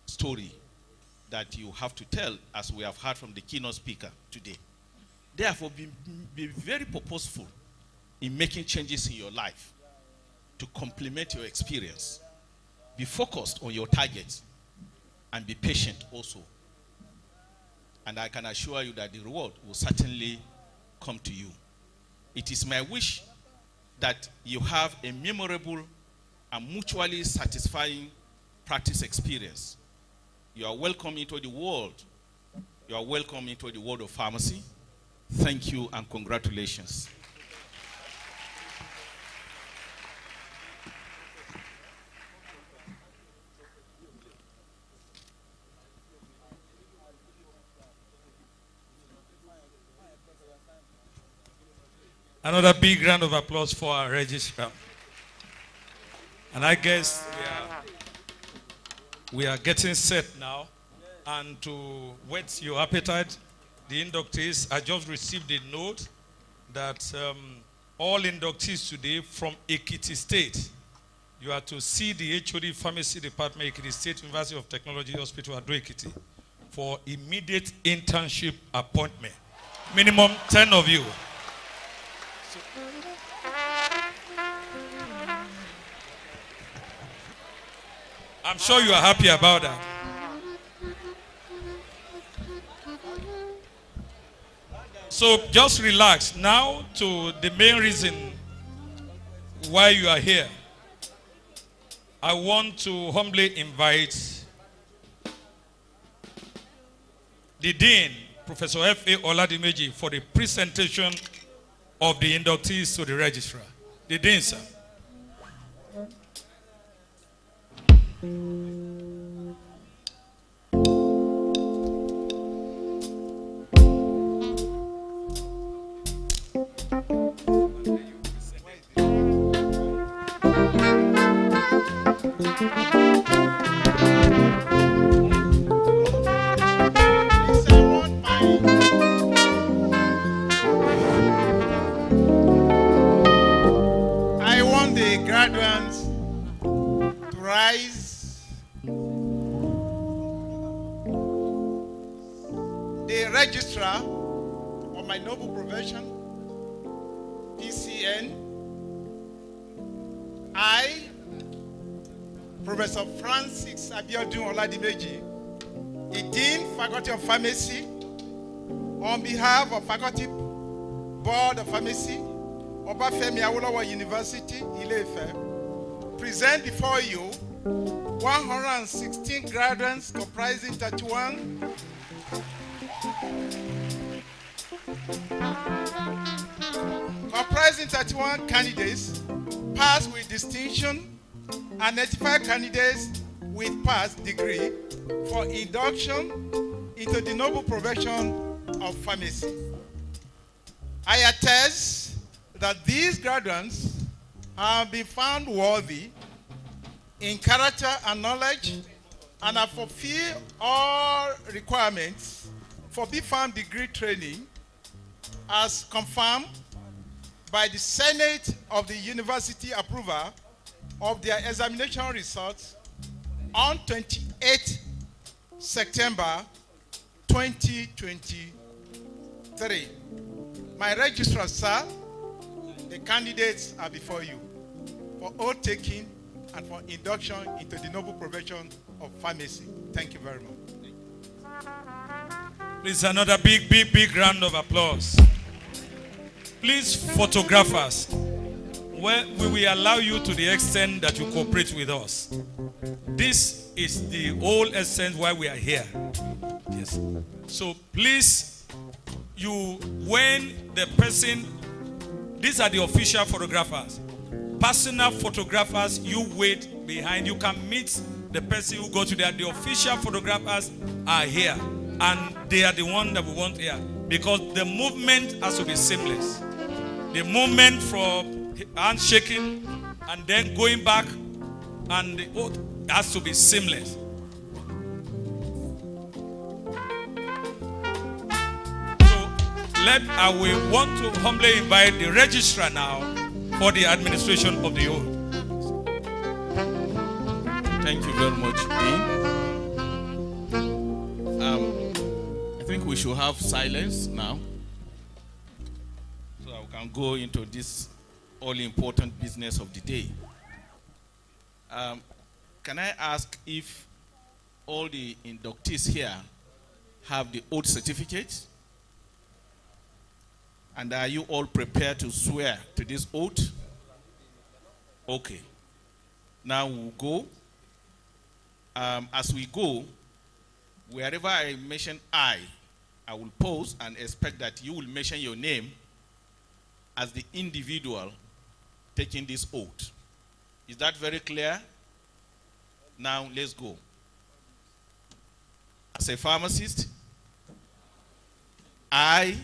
story that you have to tell, as we have heard from the keynote speaker today. Therefore, be very purposeful in making changes in your life to complement your experience. Be focused on your targets and be patient also. And I can assure you that the reward will certainly come to you. It is my wish that you have a memorable and mutually satisfying practice experience. You are welcome into the world. You are welcome into the world of pharmacy. Thank you and congratulations. Another big round of applause for our registrar. And I guess we are getting set now. And to whet your appetite, the inductees, I just received a note that all inductees today from Ekiti State, you are to see the HOD Pharmacy Department, Ekiti State University of Technology Hospital, Ado Ekiti, for immediate internship appointment. Minimum 10 of you. I'm sure you are happy about that. So just relax. Now to the main reason why you are here. I want to humbly invite the Dean, Professor F.A. Oladimeji, for the presentation of the inductees to the registrar. The Dean, sir. I want the graduates to rise. The registrar of my noble profession, PCN, I, Professor Francis Abiodun Oladimeji, the Dean, Faculty of Pharmacy, on behalf of Faculty Board of Pharmacy, Obafemi Awolowo University, Ile-Ife, present before you 116 graduates comprising 31 candidates passed with distinction and 95 candidates with pass degree for induction into the noble profession of pharmacy. I attest that these graduates have been found worthy in character and knowledge and have fulfilled all requirements for BPharm degree training as confirmed by the Senate of the University approval of their examination results on 28 September 2023. My registrar, sir, the candidates are before you for oath taking and for induction into the noble profession of pharmacy. Thank you very much. Please, another big round of applause. Please, photographers, we will allow you to the extent that you cooperate with us. This is the whole essence why we are here. Yes. So please, when the person, these are the official photographers. Personal photographers, you wait behind. You can meet the person who goes to there. The official photographers are here. And they are the one that we want here. Because the movement has to be seamless. The movement from handshaking and then going back and the oath has to be seamless. So I will want to humbly invite the registrar now for the administration of the oath. Thank you very much, Dean. I think we should have silence now so that we can go into this all-important business of the day. Can I ask if all the inductees here have the oath certificate? And are you all prepared to swear to this oath? Okay. Now we'll go. As we go, wherever I mention I will pause and expect that you will mention your name as the individual taking this oath. Is that very clear? Now let's go. As a pharmacist, I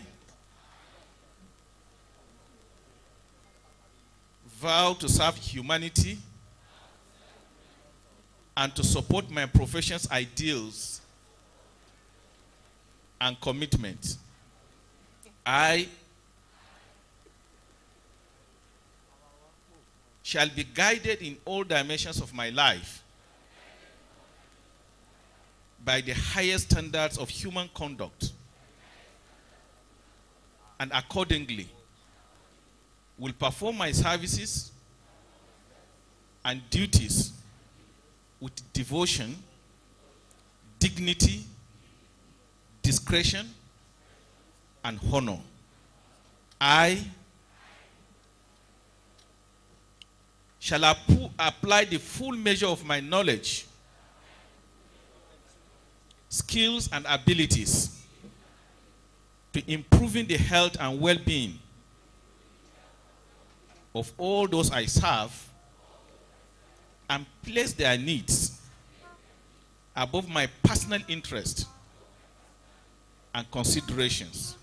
vow to serve humanity and to support my profession's ideals and commitment. I shall be guided in all dimensions of my life by the highest standards of human conduct, and accordingly will perform my services and duties with devotion, dignity, discretion, and honor. I shall apply the full measure of my knowledge, skills, and abilities to improving the health and well-being of all those I serve, and place their needs above my personal interest and considerations.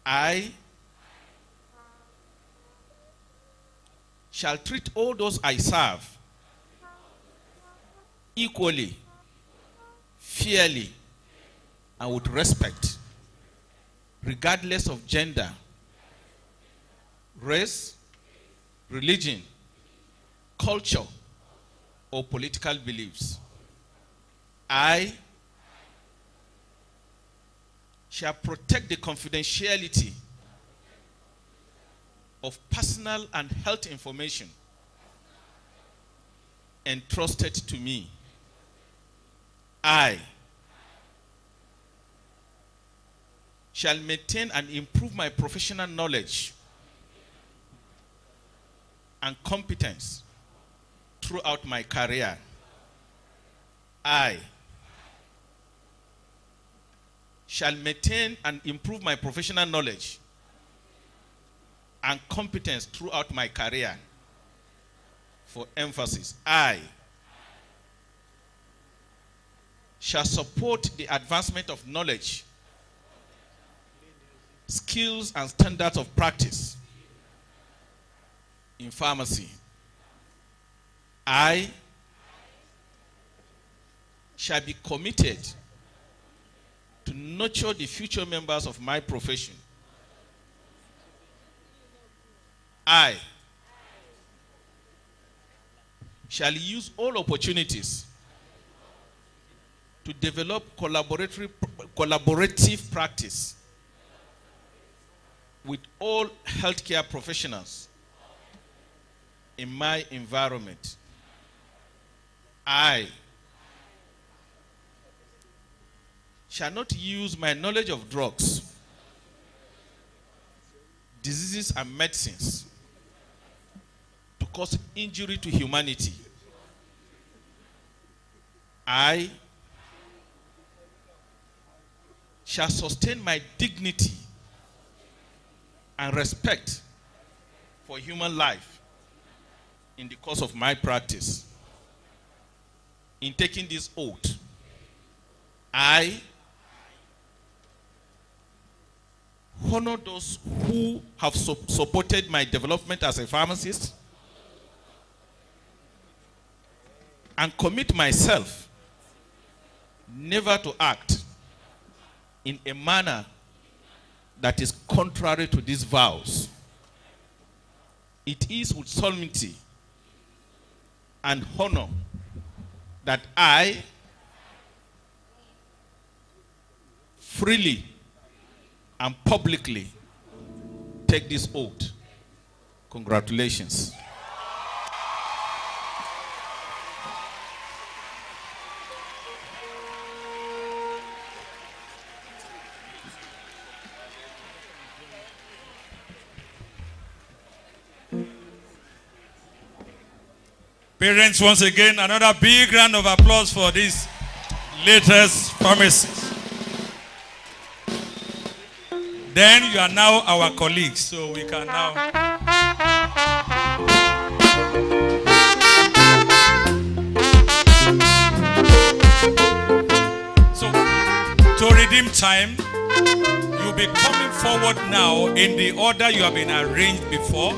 I shall treat all those I serve equally, fairly, and with respect, regardless of gender, race, religion, culture, or political beliefs. I shall protect the confidentiality of personal and health information entrusted to me. I shall maintain and improve my professional knowledge and competence throughout my career. I shall maintain and improve my professional knowledge and competence throughout my career. For emphasis, I shall support the advancement of knowledge, skills, and standards of practice in pharmacy. I shall be committed to nurture the future members of my profession. I shall use all opportunities to develop collaborative practice with all healthcare professionals in my environment. I shall not use my knowledge of drugs, diseases, and medicines to cause injury to humanity. I shall sustain my dignity and respect for human life in the course of my practice. In taking this oath, I honor those who have supported my development as a pharmacist and commit myself never to act in a manner that is contrary to these vows. It is with solemnity and honor that I freely and publicly take this oath. Congratulations. Parents, once again, another big round of applause for this latest pharmacist. Then you are now our colleagues, so we can now. So, to redeem time, you'll be coming forward now in the order you have been arranged before.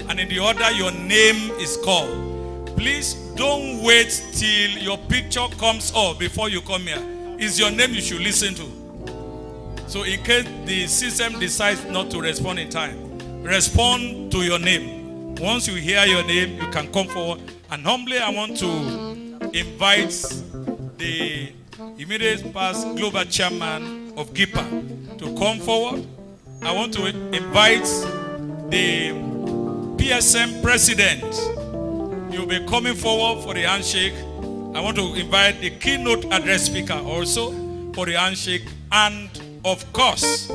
and in the order your name is called. Please don't wait till your picture comes up before you come here. It's your name you should listen to. So in case the system decides not to respond in time, respond to your name. Once you hear your name, you can come forward. And humbly, I want to invite the immediate past global chairman of GIPA to come forward. I want to invite the PSM president. You'll be coming forward for the handshake. I want to invite the keynote address speaker also for the handshake, and of course,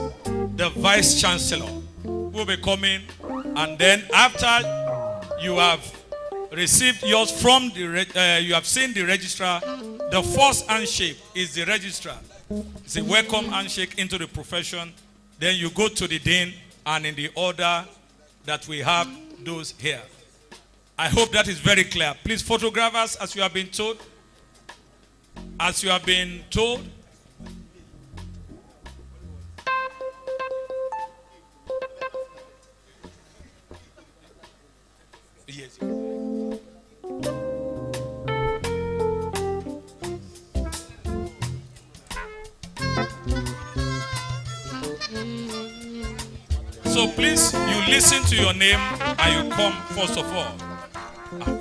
the vice chancellor will be coming. And then after you have received yours from the, you have seen the registrar, the first handshake is the registrar. It's a welcome handshake into the profession. Then you go to the dean, and in the order that we have those here. I hope that is very clear. Please photograph us as you have been told. As you have been told. Yes. So please, you listen to your name and you come first of all.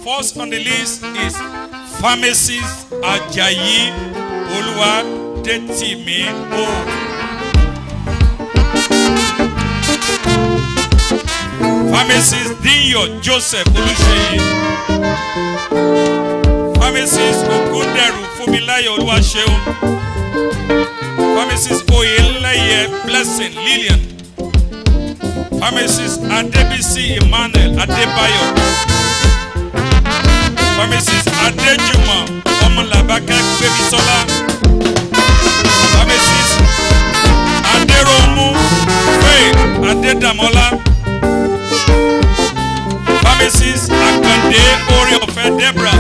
First on the list is Pharmacist Ajayi Oluwadetimi O. Pharmacist Dinyo Joseph Oluseyi. Pharmacist Ogunderu Fumilayo Oluwaseun. Pharmacist Oyeleye Blessing Lillian. Pharmacist Adebisi Emmanuel Adebayo. Pharmacist Adejuma Omolabake Bebisola. Pharmacist Aderomu Faith Adedamola. Pharmacist Akande Oriofe Debra.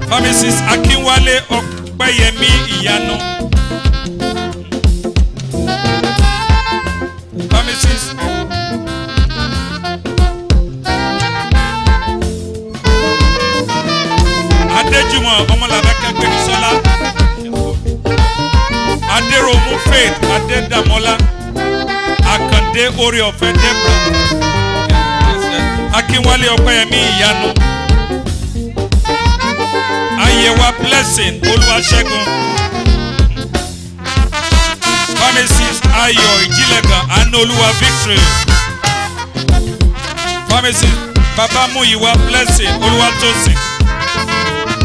Pharmacist Akinwale Opeyemi Iyano. Pharmacist Adejuma Omolabake Bebisola. Aderomu Faith Adedamola. Akande Oriofe Debra. Akinwale Opeyemi Iyano. Ayewa Blessing Oluwasegun. Pharmacist Ayo Ijilega Anoluwa Victory. Pharmacist Baba Muyiwa Blessing Oluwatosin.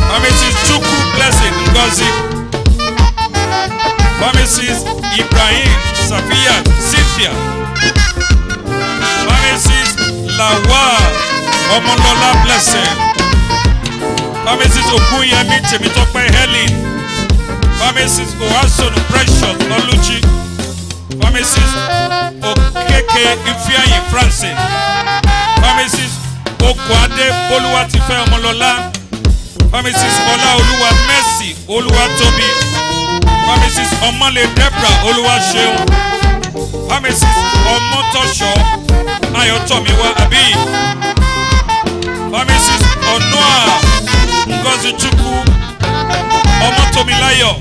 Pharmacist Chukwu Blessing Ngozi. Pharmacist Ibrahim Safiyat Cynthia. Pharmacist Lawal Omolola Blessing. Pharmacist Okunyemi Temitope Helen. Pharmacist Oasonu Precious Oluchi. Pharmacist Okeke Ifeanyi Francis. Pharmacist Okwade Boluwatife Omolola. Pharmacist Olaoluwa Mercy Oluwatobi. Pharmacist Omale Debra Oluwaseun. Pharmacist Omotosho Ayotomiwa Abi. Pharmacist Onoa Ngozi Chukwu Omotomilayo.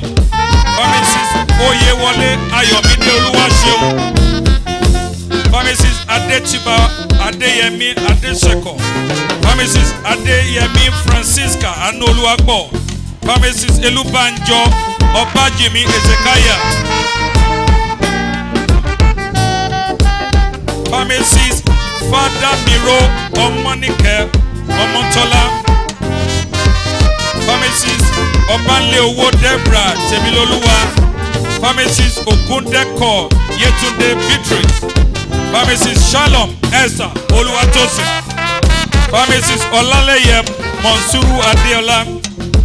Pharmacist Oyewole Ayomide Oluwaseun. Pharmacist Adechiba Adeyemi Adeseko. Pharmacist Adeyemi Francisca Anoluwagbo. Pharmacist Elubanjo Obajimi Ezekiah. Pharmacist Father Miro Omonike Omontola. Pharmacist Obanleowo Debra Temiloluwa. Pharmacist Ogundeko Yetunde Beatrice. Pharmacist Shalom Esther Oluwatosin. Pharmacist Olaleye Monsuru Adeola.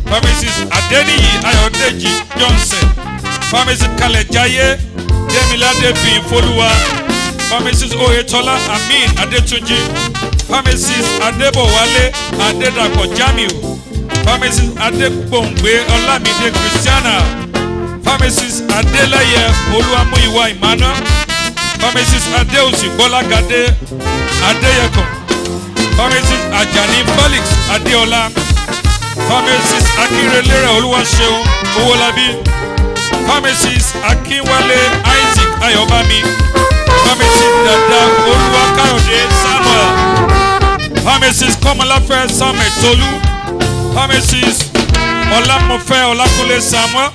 Pharmacist Adeniyi Ayodeji Johnson. Pharmacist Kalejaye Demilade Binfoluwa. Pharmacist Oyetola Amin Adetunji. Pharmacist Adebowale Adedapo Jamiu. Pharmacist Adebongwe Olamide Christiana. Pharmacist Adeleye Oluwamuyiwa Emmanuel. Pharmacist Adeusi Bolagade Adeyeko. Pharmacist Ajani Felix Adeola. Pharmacist Akirelere Oluwaseun Owolabi. Pharmacist Akinwale Isaac Ayobami. Pharmacist Dada Oluwakayode Samuel. Pharmacist Komalafe Samuel Tolu. Pharmacist Olamofe Olakule Samuel.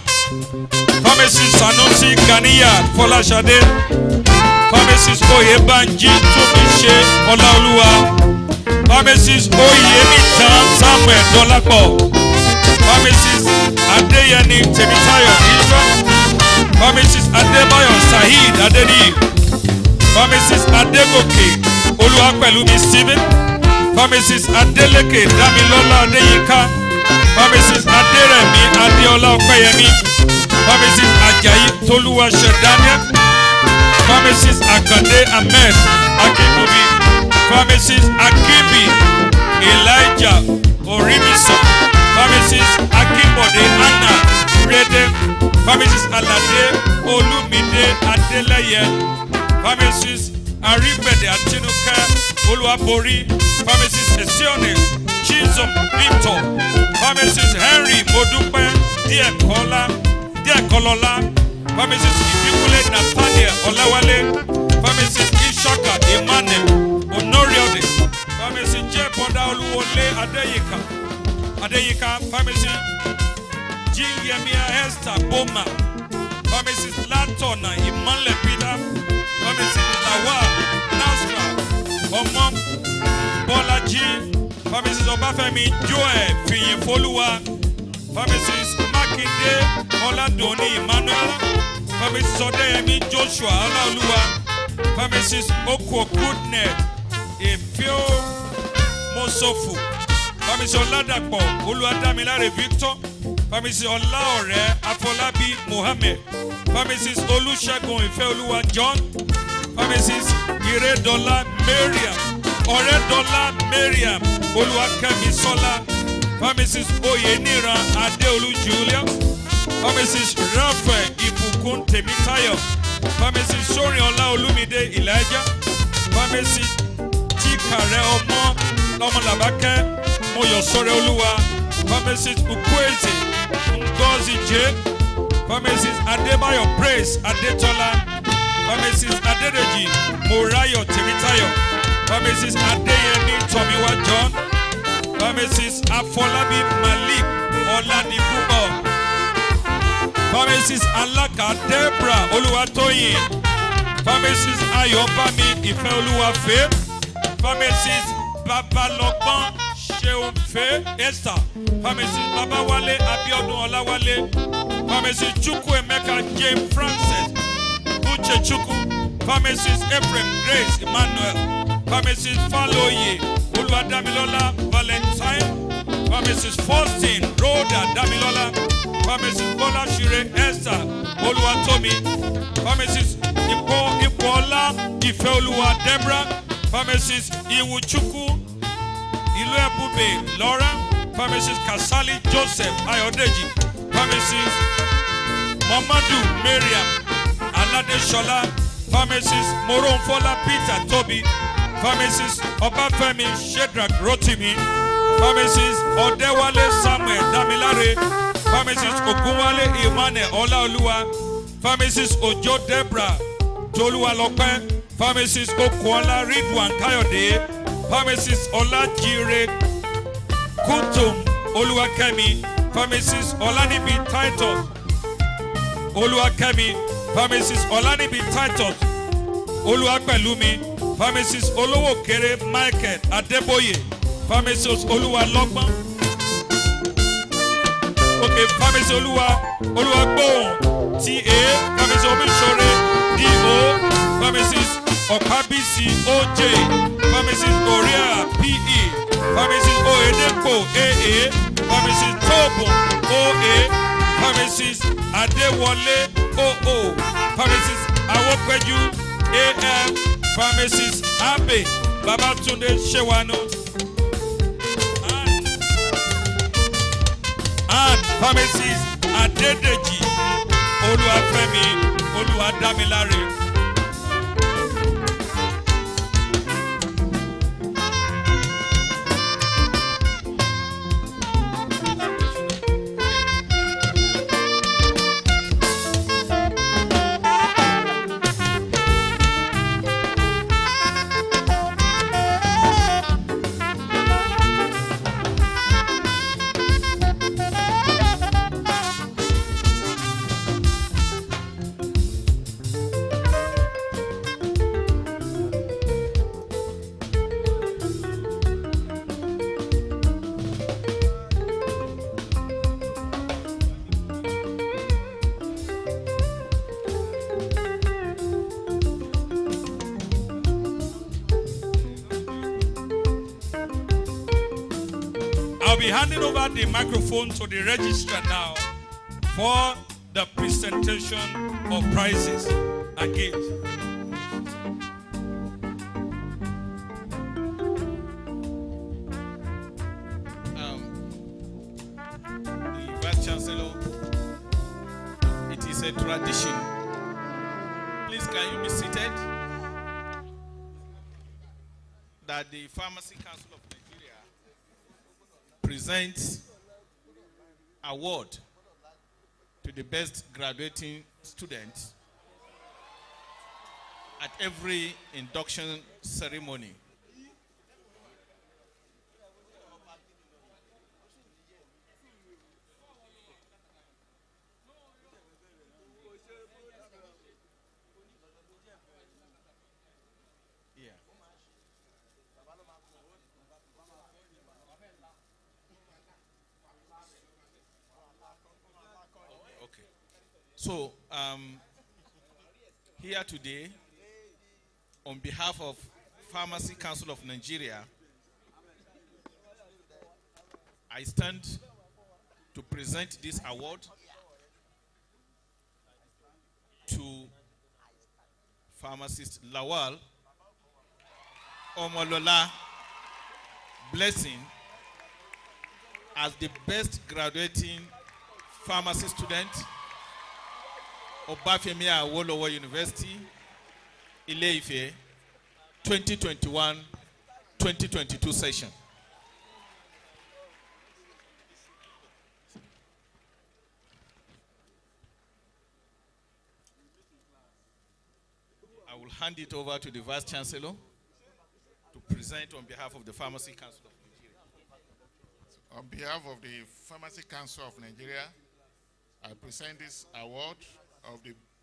Pharmacist Sanusi Ganiya Folashade. Pharmacist Oyebanji Tumise Olaoluwa. Pharmacist Oyemitan Samuel Dolapo. Pharmacist Adeyeni Temitayo Isra. Pharmacist Adebayo Sahid Adedi. Pharmacist Adegoke Oluwapelumi Stephen. Pharmacist Adeleke Damilola Adeyinka. Pharmacist Aderemi Adeola Opeyemi. Pharmacist Ajayi Toluwase Daniel. Pharmacist Akande Ahmed Akibubi. Pharmacist Akibi Elijah Orimisa. Pharmacist Akibode Anna Rede. Pharmacist Alade Olumide Adeleye. Pharmacist Aribede Atinuka Oluwabori. Pharmacist Esione Chizom Victor. Pharmacist Henry Modupe Diakolola. Pharmacist Ibikule Nathaniel Olawale. Pharmacist Ishaka Emmanuel Honoriode. Pharmacist J. Boda Oluwole Adeyika. Pharmacist Jiyemia Esther Boma. Pharmacist Latona Imanle Peter. Pharmacist Lawa Nasra Omom Bolaji. Pharmacist Obafemi Joe Fiyefoluwa. Pharmacist Makinde Oladoni Emmanuel. Pharmacist Odeyemi Joshua Olaoluwa. Pharmacist Okwo Goodnet Efio Mosofu. Pharmacist Oladapo Oluwadamilare Victor. Pharmacist Olaore Afolabi Mohammed. Pharmacist Olusegun Ifeoluwa John. Pharmacist Iredola Mariam. Oredola Mariam Oluwakemi Sola. Pharmacist Oyeniran Adeolu Julia. Pharmacist Raphael Ibukun Temitayo. Pharmacist Soriola Olumide Elijah. Pharmacist Chikare Omo Labake Moyosore Oluwa. Pharmacist Ukweze Ngozi J. Pharmacist Adebayo Praise Adetola. Pharmacist Adedeji Morayo Temitayo. Pharmacist Adeyemi Tomiwa John. Pharmacist Afolabi Malik Oladipupo. Pharmacist Alaka Debra Oluwatoyin. Pharmacist Ayobami Ifeoluwa Fe. Pharmacist Babalokban Sheunfe Esther. Pharmacist Babawale Abiodun Olawale. Pharmacist Chukwuemeka James Francis Uche Chukwu. Pharmacist Ephraim Grace Emmanuel. Pharmacist Faloye Oluwadamilola Valentine. Pharmacist Faustin Rhoda Damilola. Pharmacist Bola Shire Esther Oluwatomi. Pharmacist Ipola Ifeoluwa Deborah. Pharmacist Iwuchukwu Iluebube Laura. Pharmacist Kasali Joseph Ayodeji. Pharmacist Mamadu Mariam Alade Shola. Pharmacist Moronfola Peter Toby. Pharmacist Obafemi Shedrack Rotimi. Pharmacist Odewale Samuel Damilare. Pharmacist Ogunwale Emmanuel Olaoluwa. Pharmacist Ojo Debra Toluwalope. Pharmacist Okuola Ridwan Kayode. Pharmacist Olajire Kutum Oluwakemi. Pharmacist Olanibi Titus Oluwakemi. Pharmacist Olanibi Titus Oluwapelumi. Pharmacist Olowokere Michael Adeboye. Pharmacist Oluwalogban. Okay, Pharmacist Oluwagbohun TA. Pharmacist Omisore DO. Pharmacist Okabisi OJ. Pharmacist Oria PE. Pharmacist Oedepo AA. Pharmacist Tobo OA. Pharmacist Adewale OO. Pharmacist Awopeju AM. Pharmacist Abe Babatunde Shewano. And Pharmacist Adedeji Oluwafemi Oluwadamilare. I'll be handing over the microphone to the registrar now for the presentation of prizes and gifts. The Vice Chancellor, it is a tradition. Please, can you be seated? That the Pharmacy Council of Nigeria presents award to the best graduating student at every induction ceremony. Yeah. Okay. So, here today, on behalf of Pharmacy Council of Nigeria, I stand to present this award to pharmacist Lawal Omolola Blessing as the best graduating pharmacy student of Obafemi Awolowo University, Ile-Ife, 2021-2022 session. I will hand it over to the Vice Chancellor to present on behalf of the Pharmacy Council of Nigeria. On behalf of the Pharmacy Council of Nigeria, I present this award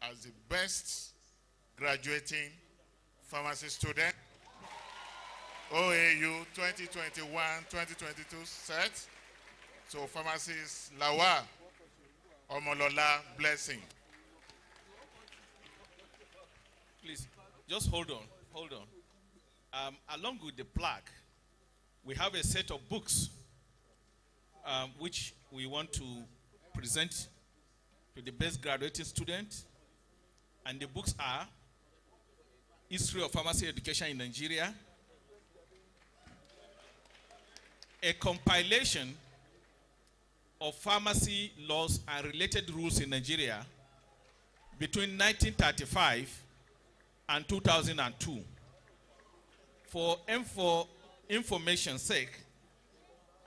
as the best graduating pharmacy student, OAU 2021-2022 set. So pharmacist Lawal Omolola Blessing. Please, just hold on. Along with the plaque, we have a set of books which we want to present to the best graduating student. And the books are History of Pharmacy Education in Nigeria, a compilation of pharmacy laws and related rules in Nigeria between 1935 and 2002. For information's sake,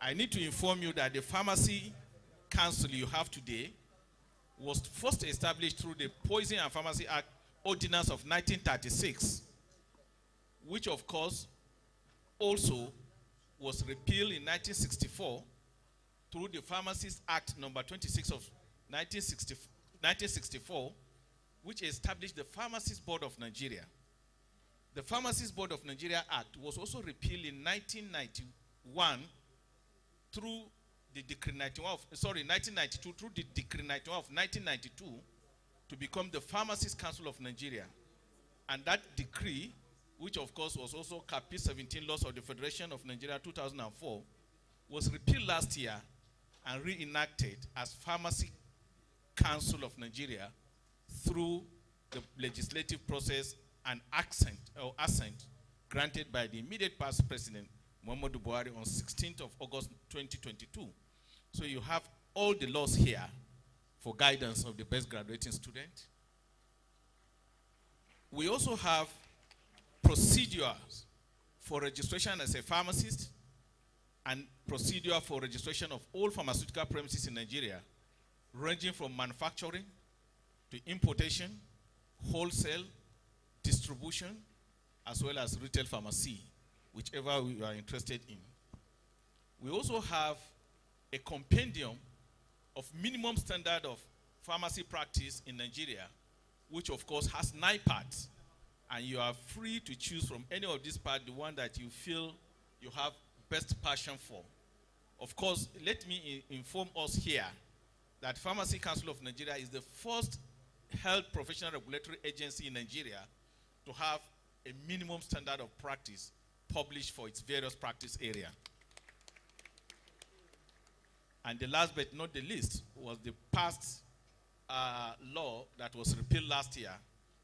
I need to inform you that the Pharmacy Council you have today was first established through the Poison and Pharmacy Act Ordinance of 1936, which of course also was repealed in 1964 through the Pharmacies Act number 26 of 1964, which established the Pharmacies Board of Nigeria. The Pharmacies Board of Nigeria Act was also repealed in 1991 through the Decree 1992 through the Decree 91 of 1992 to become the Pharmacies Council of Nigeria. And that decree, which of course was also Cap 17 Laws of the Federation of Nigeria 2004, was repealed last year and reenacted as Pharmacy Council of Nigeria through the legislative process and assent granted by the immediate past president, Muhammadu Buhari, on 16th of August 2022. So you have all the laws here for guidance of the best graduating student. We also have procedures for registration as a pharmacist and procedure for registration of all pharmaceutical premises in Nigeria, ranging from manufacturing to importation, wholesale, distribution, as well as retail pharmacy, whichever we are interested in. We also have a compendium of minimum standard of pharmacy practice in Nigeria, which of course has 9 parts, and you are free to choose from any of these parts, the one that you feel you have best passion for. Of course, let me inform us here that Pharmacy Council of Nigeria is the first health professional regulatory agency in Nigeria to have a minimum standard of practice published for its various practice area. And the last but not the least was the past law that was repealed last year,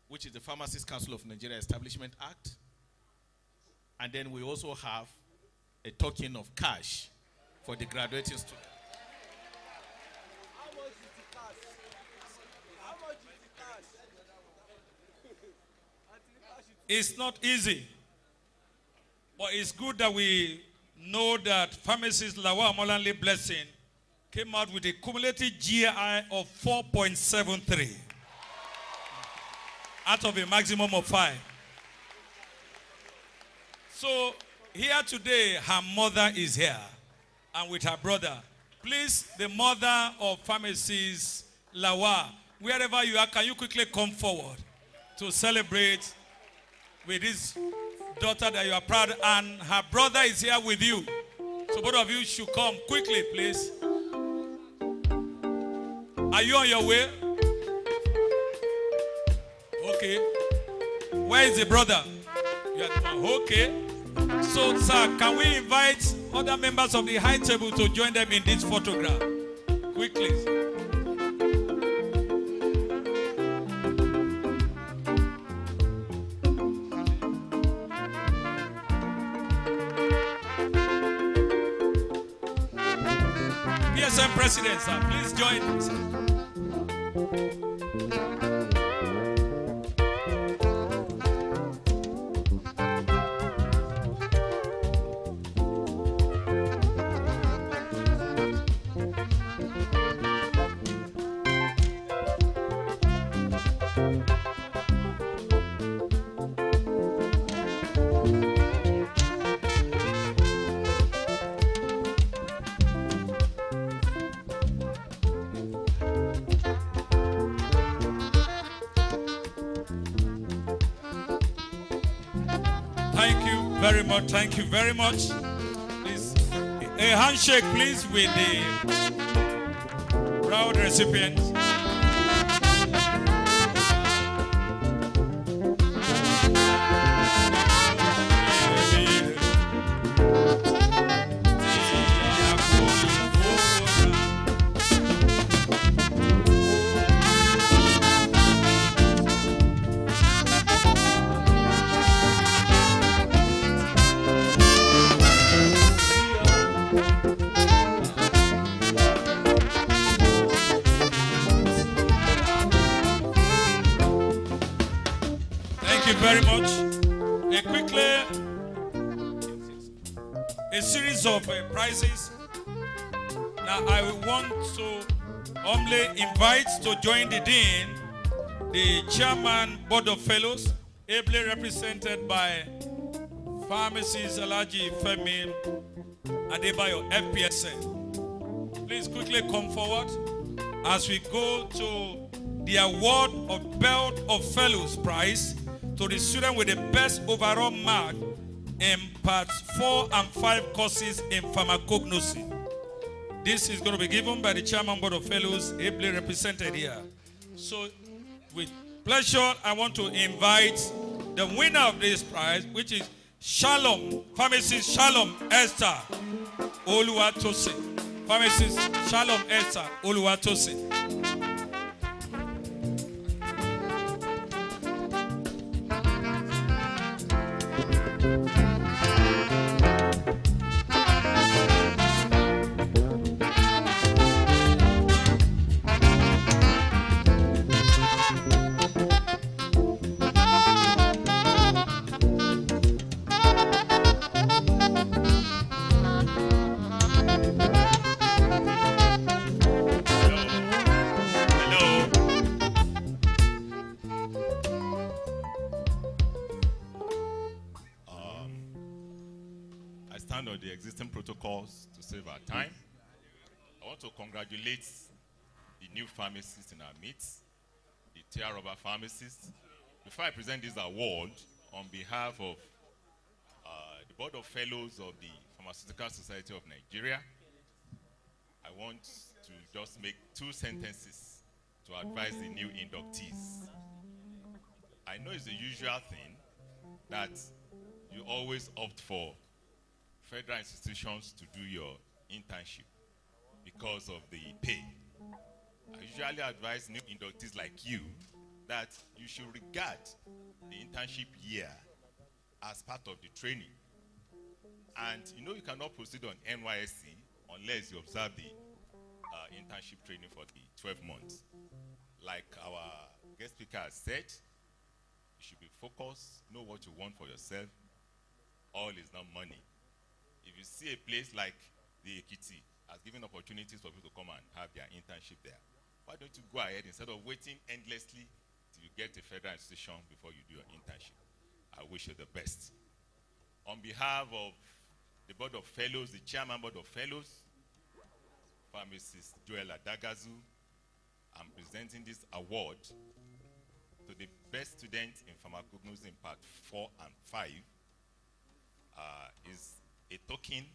which is the Pharmacists Council of Nigeria Establishment Act. And then we also have a token of cash for the graduating student. How much is the cash? How much is the cash? It's not easy, but it's good that we know that pharmacist Lawa Molanle Blessing came out with a cumulative GI of 4.73 out of a maximum of 5. So here today, her mother is here and with her brother. Please, the mother of pharmacist Lawa, wherever you are, can you quickly come forward to celebrate with this daughter that you are proud, and her brother is here with you. So both of you should come quickly, please. Are you on your way? Okay. Where is the brother? You are, okay. So, sir, can we invite other members of the high table to join them in this photograph? Quickly. PSM President, sir, please join us. Thank you very much. Please, a handshake, please, with the proud recipients. Very much. A series of prizes. Now I want to humbly invite to join the dean, the chairman board of fellows, ably represented by pharmacist Alaji Femi Adebayo, FPSN. Please quickly come forward as we go to the award of Belt of Fellows prize to the student with the best overall mark in parts 4 and 5 courses in pharmacognosy. This is going to be given by the Chairman Board of Fellows, ably represented here. So, with pleasure, I want to invite the winner of this prize, which is Shalom, Pharmacist Shalom Esther Oluwatosin. Pharmacist Shalom Esther Oluwatosin. existing protocols to save our time. I want to congratulate the new pharmacists in our midst, the tier rubber pharmacists. Before I present this award, on behalf of the Board of Fellows of the Pharmaceutical Society of Nigeria, I want to just make 2 sentences to advise the new inductees. I know it's the usual thing that you always opt for federal institutions to do your internship because of the pay. I usually advise new inductees like you that you should regard the internship year as part of the training. And you know you cannot proceed on NYSC unless you observe the internship training for the 12 months. Like our guest speaker has said, you should be focused, know what you want for yourself. All is not money. If you see a place like the Ekiti has given opportunities for people to come and have their internship there, why don't you go ahead instead of waiting endlessly till you get a federal institution before you do your internship? I wish you the best. On behalf of the Board of Fellows, the Chairman Board of Fellows, Pharmacist Joel Adagazu, I'm presenting this award to the best student in pharmacognosy in part 4 and 5. Is a token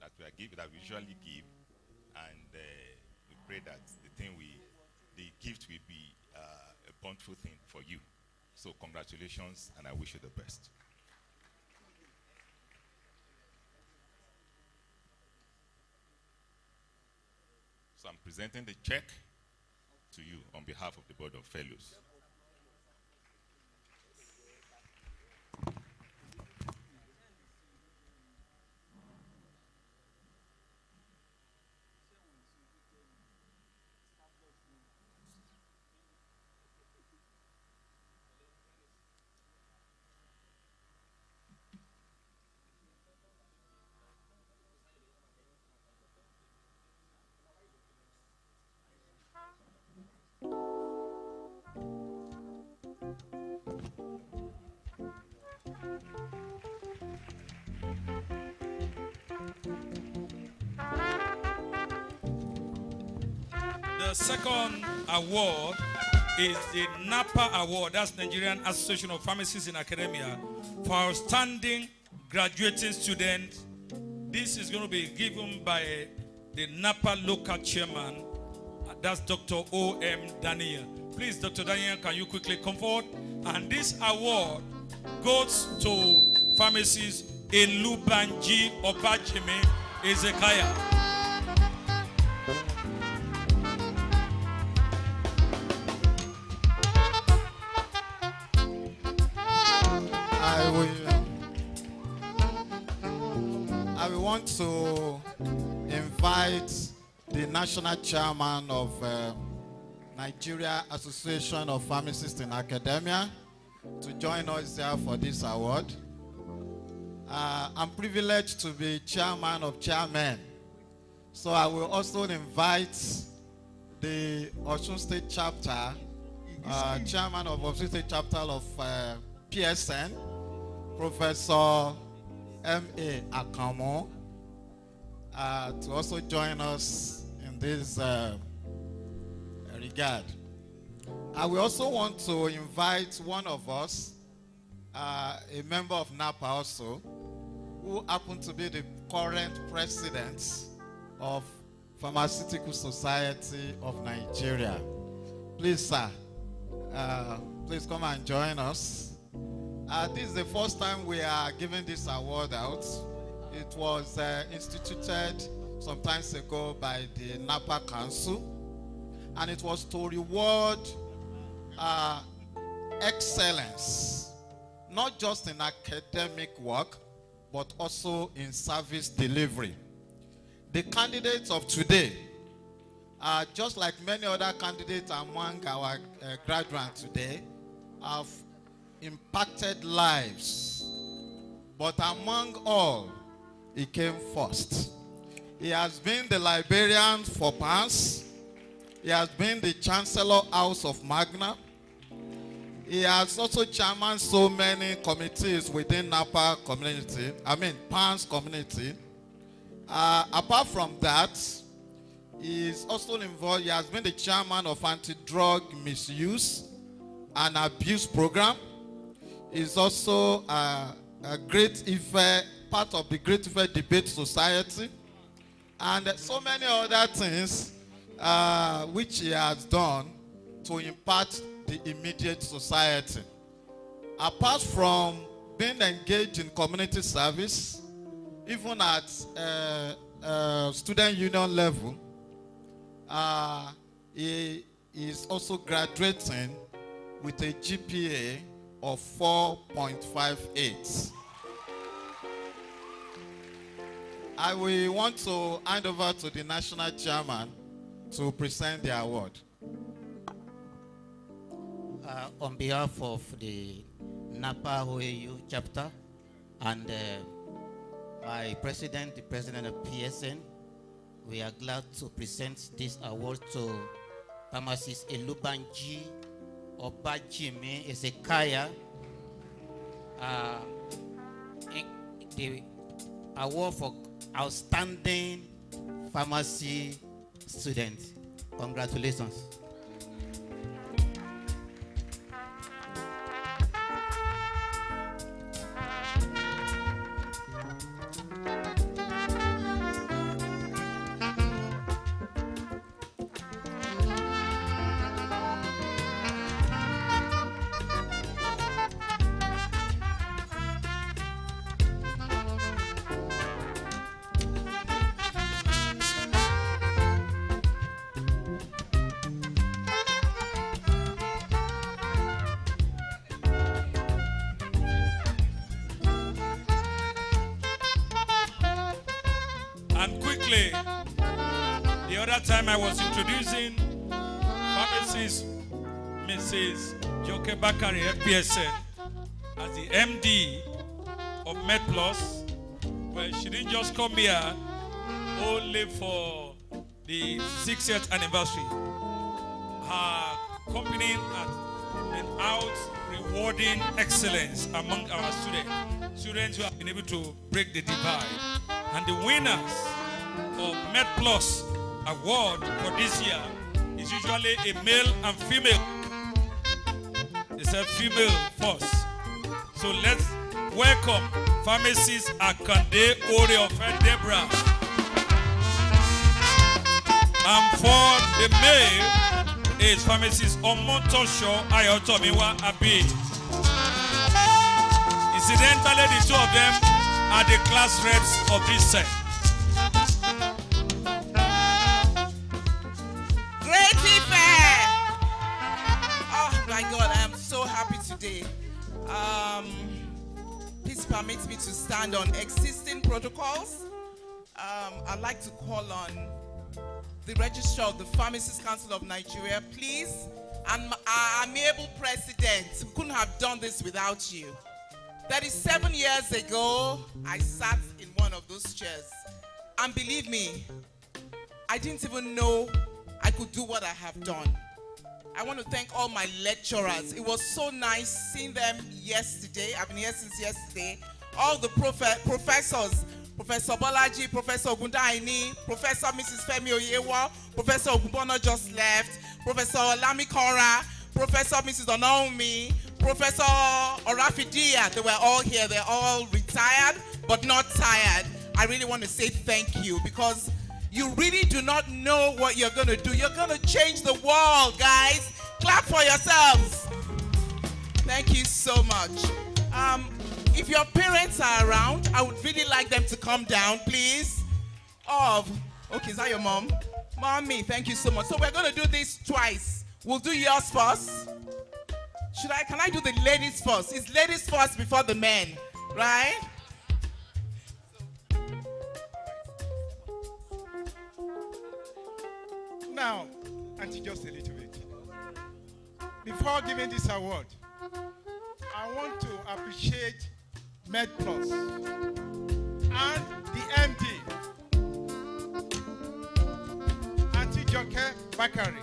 that we usually give, and we pray that the gift will be a bountiful thing for you. So congratulations, and I wish you the best. So I'm presenting the check to you on behalf of the Board of Fellows. The second award is the NAPA Award. That's Nigerian Association of Pharmacists in Academia for outstanding graduating students. This is going to be given by the NAPA local chairman. That's Dr. O.M. Daniel. Please, Dr. Daniel, can you quickly come forward? And this award goes to pharmacist Elubanji Obajime Ezekiah. I will want to invite the national chairman of Nigeria Association of Pharmacists in Academia to join us here for this award. I'm privileged to be chairman of chairmen. So I will also invite the Osun State chapter, chairman of Osun State chapter of PSN, Professor M.A. Akamo, to also join us in this regard. I will also want to invite one of us, a member of NAPA also, who happen to be the current president of Pharmaceutical Society of Nigeria. Please, sir, please come and join us. This is the first time we are giving this award out. It was instituted some time ago by the NAPA Council, and it was to reward excellence, not just in academic work, but also in service delivery. The candidates of today are just like many other candidates among our graduates today, have impacted lives, but among all, he came first. He has been the librarian for PANS. He has been the Chancellor House of Magna. He has also chairman so many committees within NAPA community, PANS community. Apart from that, he's also involved. He has been the chairman of anti-drug misuse and abuse program. He's also a Great Ife, part of the Great Ife Debate Society, and so many other things which he has done to impact the immediate society. Apart from being engaged in community service, even at student union level, he is also graduating with a GPA of 4.58. I will want to hand over to the national chairman to present the award. On behalf of the Napa OAU chapter and my president, the president of PSN, we are glad to present this award to pharmacist Elubanji Obajime Ezekiah. The award for outstanding pharmacy student. Congratulations. And quickly, the other time I was introducing pharmacist Mrs. Joke Bakari, FPSN, as the MD of MedPlus. Well, she didn't just come here only for the 60th anniversary. Her company has been out rewarding excellence among our students who have been able to break the divide. And the winners of MedPlus award for this year is usually a male and female. They said female first. So let's welcome pharmacist Akande Oreofe Debra. And for the male is pharmacist Omotosho Ayotomiwa Abi. Incidentally, the two of them are the class reps of this set. Great Ife! Oh my God, I am so happy today. Please permit me to stand on existing protocols. I'd like to call on the Registrar of the Pharmacists Council of Nigeria, please. And our amiable president, we couldn't have done this without you. 37 years ago, I sat in one of those chairs. And believe me, I didn't even know I could do what I have done. I want to thank all my lecturers. It was so nice seeing them yesterday. I've been here since yesterday. All the professors, Professor Bolaji, Professor Ogundaini, Professor Mrs. Femi Oyewa, Professor Ogunbono just left, Professor Lami Kora, Professor Mrs. Onaomi, Professor Orafidia, they were all here. They're all retired, but not tired. I really want to say thank you because you really do not know what you're going to do. You're going to change the world, guys. Clap for yourselves. Thank you so much. If your parents are around, I would really like them to come down, please. Okay, is that your mom? Mommy, thank you so much. So we're going to do this twice. We'll do yours first. Can I do the ladies first? It's ladies first before the men, right? Now, Auntie, just a little bit. Before giving this award, I want to appreciate MedPlus and the MD, Auntie Joke Bakari,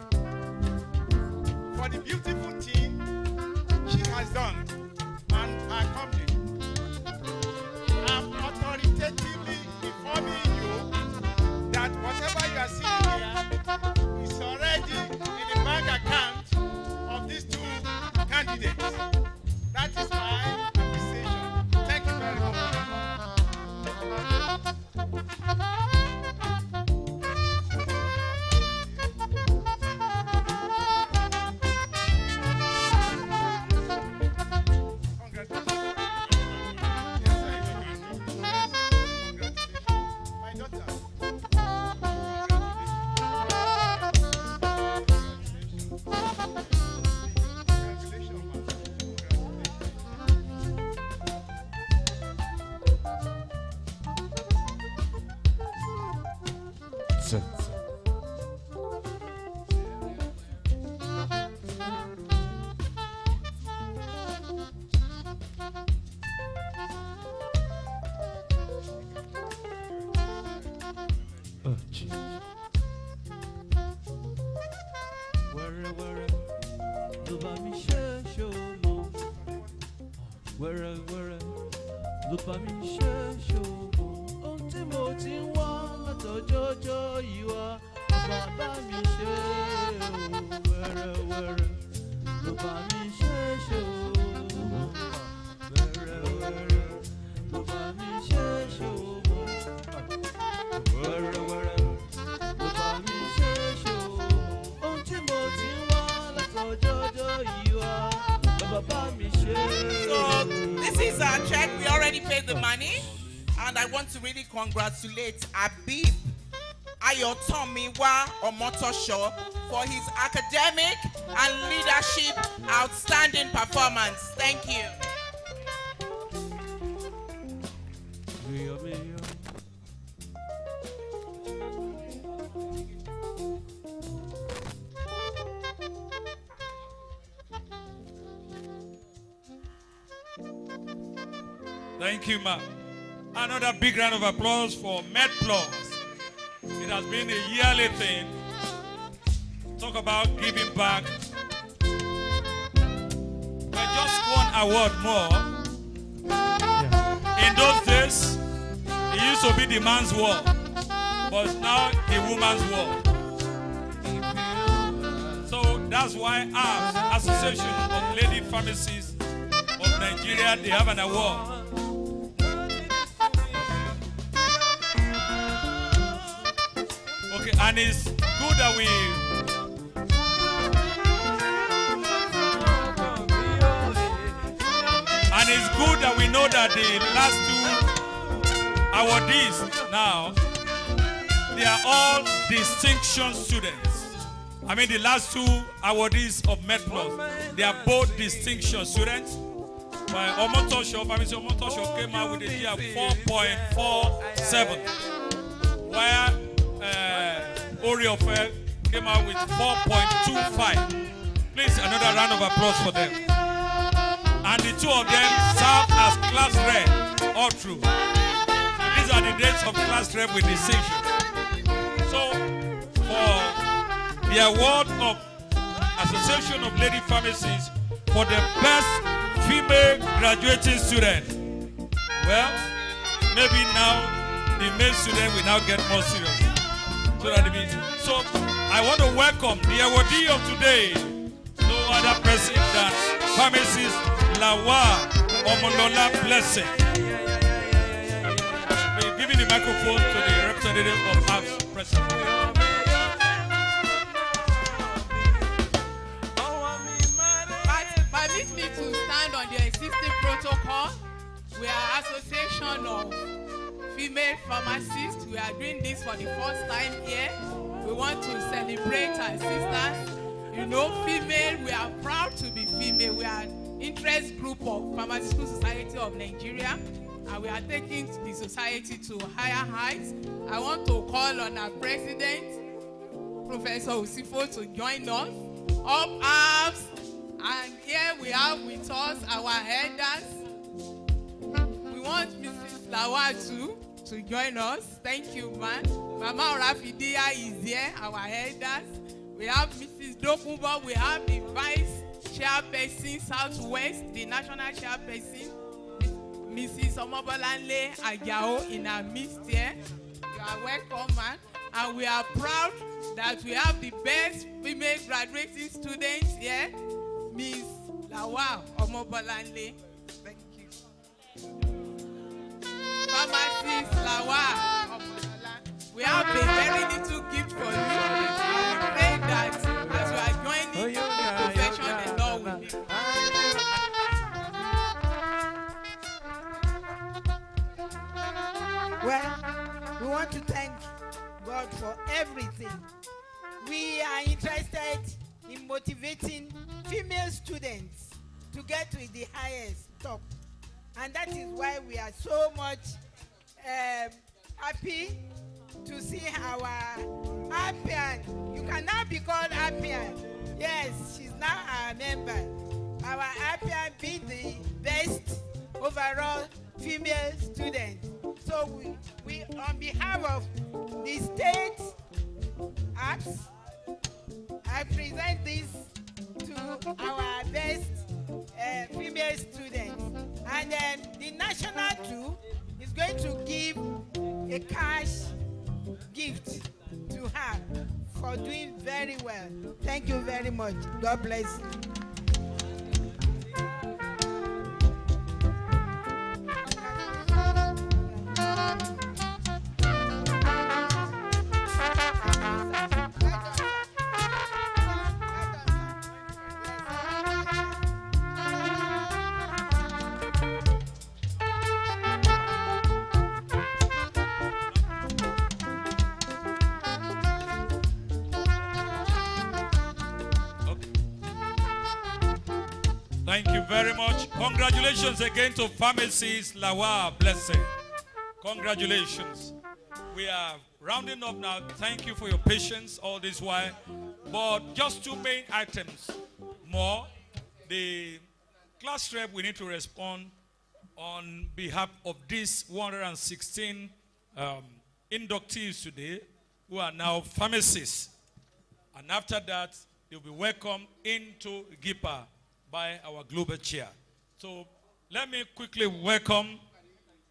for the beautiful thing she has done and her company. I'm authoritatively informing you So this is our check. We already paid the money. And I want to really congratulate Abib Ayotomiwa Omotosho for his academic and leadership outstanding performance. Thank you. Thank you, ma. Another big round of applause for MedPlus. It has been a yearly thing. Talk about giving back. But just one award more. In those days, it used to be the man's war, but now the woman's war. So that's why our Association of Lady Pharmacists of Nigeria, they have an award. Okay, and it's good that we know that the last two awardees now, they are all distinction students. I mean, the last two awardees of MedPlus, they are both distinction students. My Omotosho, Pharmacy Omotosho came out with a G of 4.47, while Oriofe came out with 4.25. Please, another round of applause for them. And the two of them serve as class rep all through. So these are the dates of class rep with distinction. So for the award of Association of Lady Pharmacists for the best female graduating student, well, maybe now the male student will now get more serious. So I want to welcome the awardee of today, no other person than Pharmacist Lawa Omolola Blessing. We're giving the microphone to the representative of House President. Permit me to stand on the existing protocol. We are Association of Female Pharmacists. We are doing this for the first time here. We want to celebrate our sisters. You know, female, we are proud to be female. We are an interest group of Pharmaceutical Society of Nigeria, and we are taking the society to higher heights. I want to call on our president, Professor Usifo, to join us. Up arms, and here we have with us our elders. We want Mrs. Lawa to join us. Thank you, man. Mama Orafidia is here, our elders. We have Mrs. Dokubo, we have the Vice Chairperson Southwest, the National Chairperson, Mrs. Omobolanle Ajao in our midst here. You are welcome, man. And we are proud that we have the best female graduating students here, Miss Lawa Omobolanle. Thank you. Pharmacist Lawa Omobolanle. We have a very little gift for you. And we pray that as you are joining the profession, the Lord will be. Well, we want to thank God for everything. We are interested in motivating female students to get to the highest top. And that is why we are so much happy to see our Appian. You can now be called Appian. Yes, she's now our member. Our Appian being the best overall female student. So we on behalf of the state apps, I present this our best female students. And then the national too is going to give a cash gift to her for doing very well. Thank you very much. God bless you. Thank you very much. Congratulations again to Pharmacist Lawa Blessing. Congratulations. We are rounding up now. Thank you for your patience all this while. But just two main items more. The class rep, we need to respond on behalf of these 116 inductees today who are now pharmacists. And after that, they'll be welcomed into GIPA by our global chair. So let me quickly welcome,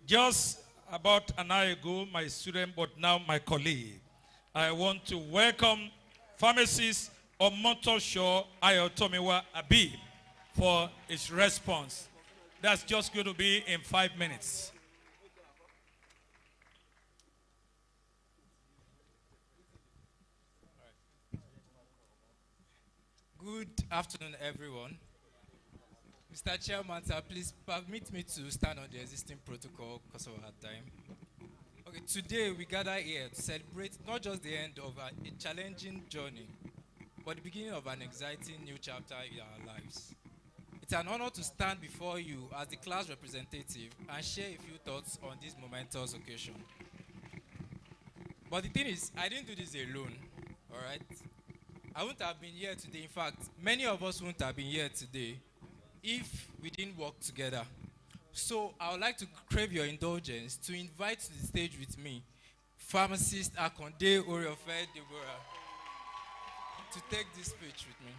just about an hour ago, my student, but now my colleague. I want to welcome pharmacist Omotosho Ayotomiwa Abib for his response. That's just going to be in 5 minutes. Good afternoon, everyone. Mr. Chairman, sir, please permit me to stand on the existing protocol because of our time. Okay, today we gather here to celebrate not just the end of a challenging journey, but the beginning of an exciting new chapter in our lives. It's an honor to stand before you as the class representative and share a few thoughts on this momentous occasion. But the thing is, I didn't do this alone, all right? I wouldn't have been here today. In fact, many of us wouldn't have been here today if we didn't work together. So I would like to crave your indulgence to invite to the stage with me pharmacist Akonde Oriofe Deborah to take this speech with me.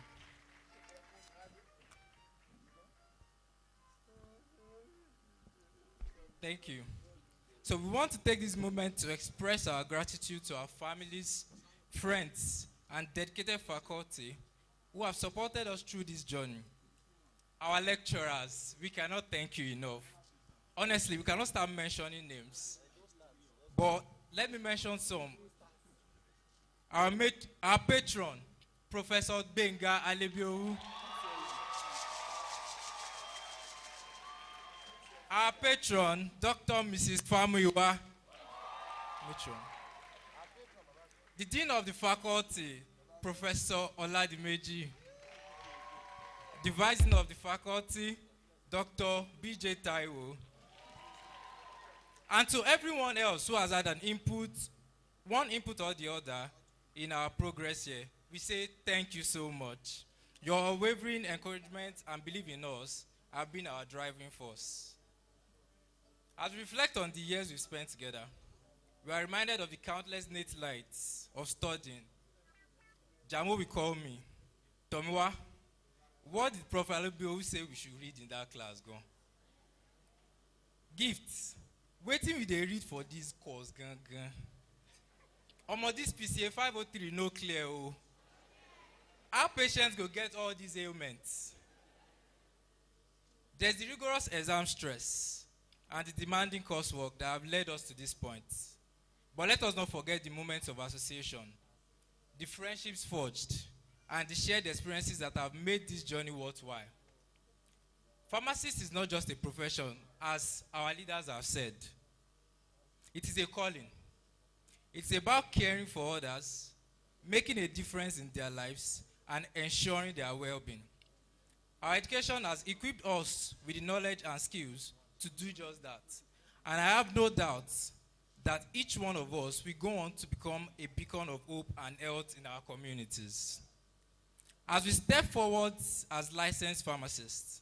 Thank you. So we want to take this moment to express our gratitude to our families, friends, and dedicated faculty who have supported us through this journey. Our lecturers, we cannot thank you enough. Honestly, we cannot start mentioning names. But let me mention some. Our patron, Professor Benga Alebiohu. Our patron, Dr. Mrs. Famuyiwa. The Dean of the Faculty, Professor Oladimeji. The Vice Dean of the Faculty, Dr. B.J. Taiwo. And to everyone else who has had an input, one input or the other, in our progress here, we say thank you so much. Your unwavering encouragement and belief in us have been our driving force. As we reflect on the years we've spent together, we are reminded of the countless night lights of studying. Jamo will call me. Tomiwa, what did Prof. Alebiohu say we should read in that class? Go. Gifts. Waiting with the read for this course. This PCA 503 no clear. Oh. Our patients go get all these ailments. There's the rigorous exam stress and the demanding coursework that have led us to this point. But let us not forget the moments of association, the friendships forged, and the shared experiences that have made this journey worthwhile. Pharmacist is not just a profession, as our leaders have said. It is a calling. It's about caring for others, making a difference in their lives, and ensuring their well-being. Our education has equipped us with the knowledge and skills to do just that. And I have no doubt that each one of us will go on to become a beacon of hope and health in our communities. As we step forward as licensed pharmacists,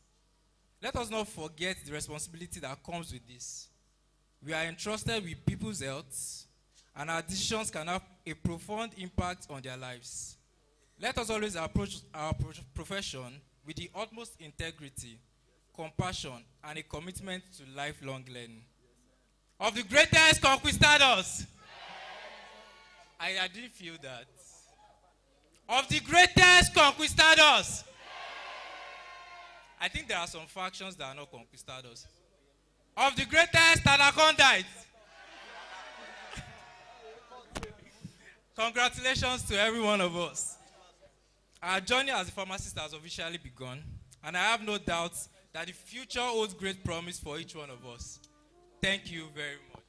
let us not forget the responsibility that comes with this. We are entrusted with people's health, and our decisions can have a profound impact on their lives. Let us always approach our profession with the utmost integrity, compassion, and a commitment to lifelong learning. Of the greatest conquistadors. I didn't feel that. Of the greatest conquistadors. I think there are some factions that are not conquistadors. Of the greatest anacondites. Congratulations to every one of us. Our journey as a pharmacist has officially begun, and I have no doubt that the future holds great promise for each one of us. Thank you very much.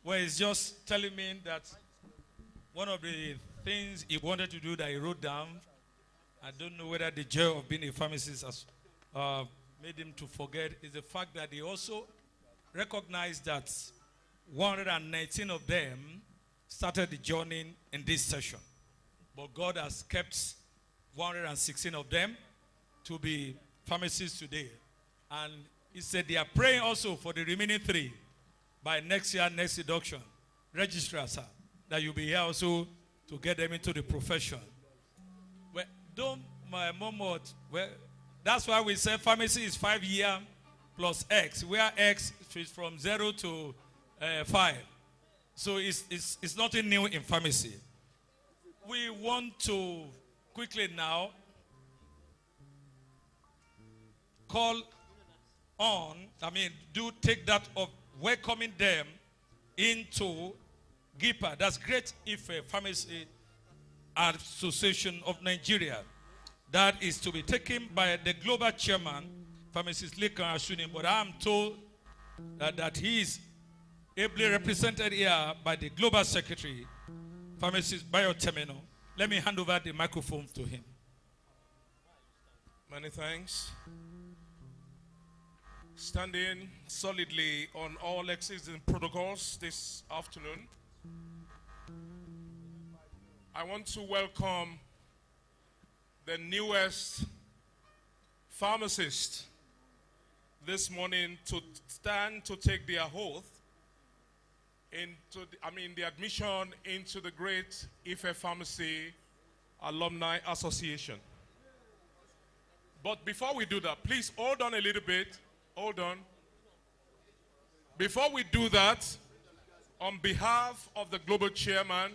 Well, he's just telling me that one of the things he wanted to do that he wrote down, I don't know whether the joy of being a pharmacist has made him to forget, is the fact that he also recognized that 119 of them started the journey in this session. But God has kept 116 of them to be pharmacists today. And he said they are praying also for the remaining 3 by next year, next induction. Registrars, that you'll be here also to get them into the profession. Well, don't murmur. Well, that's why we say pharmacy is 5 years plus X, where X is from 0 to 5. So it's nothing new in pharmacy. We want to quickly now call on, take that of welcoming them into GIPA, that's Great Ife Pharmacy Association of Nigeria. That is to be taken by the global chairman, Pharmacist Lekan Asuni, but I'm told that he is ably represented here by the global secretary, Pharmacist Bioterminal. Let me hand over the microphone to him. Many thanks. Standing solidly on all existing protocols this afternoon, I want to welcome the newest pharmacist this morning to stand to take their oath into the admission into the Great Ife Pharmacy Alumni Association. But before we do that, please hold on a little bit. Hold on. Before we do that, on behalf of the global chairman,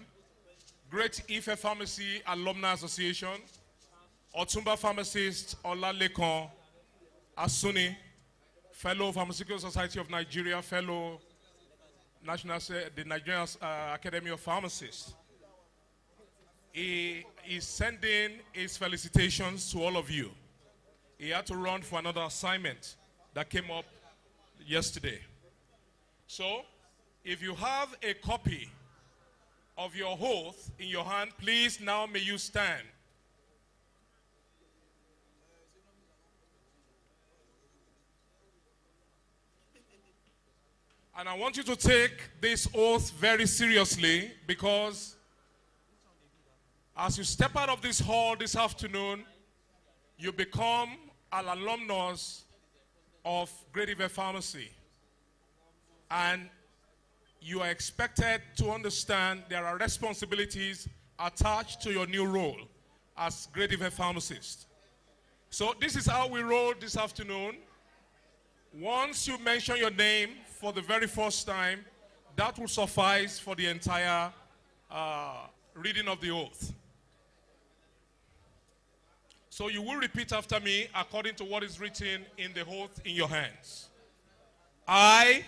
Great Ife Pharmacy Alumni Association, Otumba pharmacist Olalekan Asuni, fellow Pharmaceutical Society of Nigeria, fellow the Nigerian Academy of Pharmacists. He is sending his felicitations to all of you. He had to run for another assignment that came up yesterday. So, if you have a copy of your oath in your hand, please now may you stand. And I want you to take this oath very seriously, because as you step out of this hall this afternoon, you become an alumnus of Great Ife Pharmacy. And you are expected to understand there are responsibilities attached to your new role as Great Ife Pharmacist. So this is how we roll this afternoon. Once you mention your name for the very first time, that will suffice for the entire reading of the oath. So you will repeat after me according to what is written in the oath in your hands. I,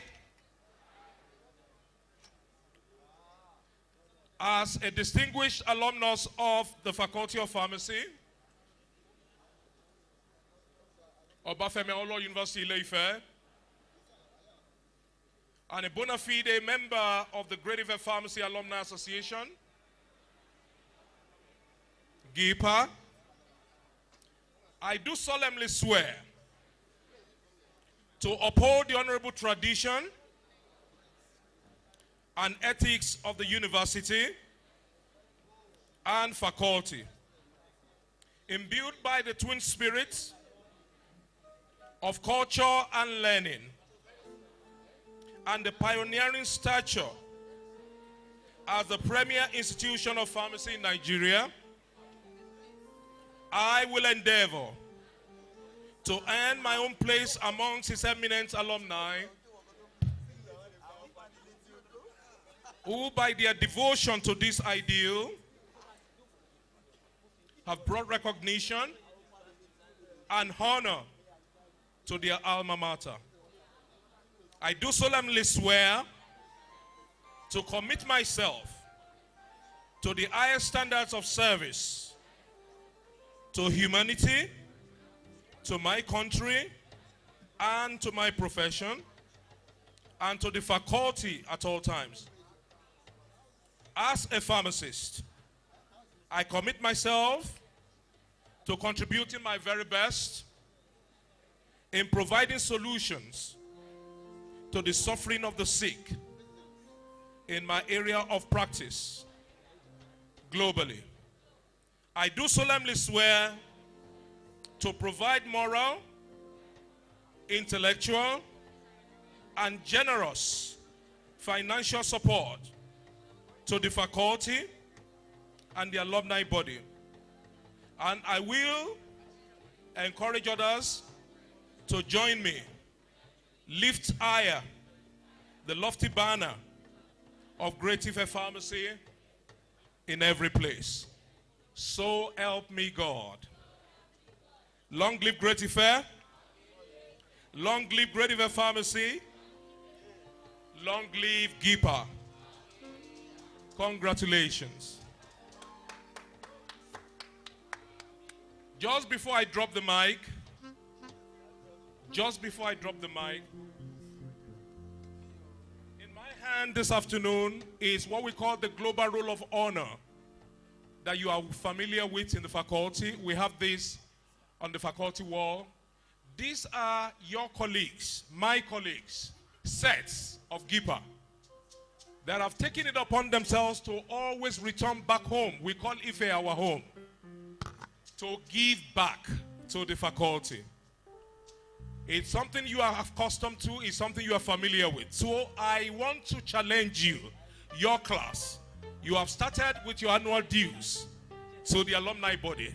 as a distinguished alumnus of the Faculty of Pharmacy, Obafemi Awolowo University Ile-Ife, and a bona fide member of the Great Ife Pharmacy Alumni Association, GIPA, I do solemnly swear to uphold the honorable tradition and ethics of the university and faculty, imbued by the twin spirits of culture and learning and the pioneering stature as the premier institution of pharmacy in Nigeria, I will endeavor to earn my own place amongst his eminent alumni who, by their devotion to this ideal, have brought recognition and honor to their alma mater. I do solemnly swear to commit myself to the highest standards of service to humanity, to my country, and to my profession, and to the faculty at all times. As a pharmacist, I commit myself to contributing my very best in providing solutions to the suffering of the sick in my area of practice globally. I do solemnly swear to provide moral, intellectual, and generous financial support to the faculty and the alumni body. And I will encourage others to join me, lift higher the lofty banner of Great Ife Pharmacy in every place. So help me God. Long live Great Ife. Long live Great Ife Pharmacy. Long live GIPA. Congratulations. Just before I drop the mic, in my hand this afternoon is what we call the Global Roll of Honor that you are familiar with in the faculty. We have this on the faculty wall. These are your colleagues, my colleagues, sets of GIPA that have taken it upon themselves to always return back home. We call Ife our home. To give back to the faculty. It's something you are accustomed to, it's something you are familiar with. So I want to challenge you, your class. You have started with your annual dues to the alumni body.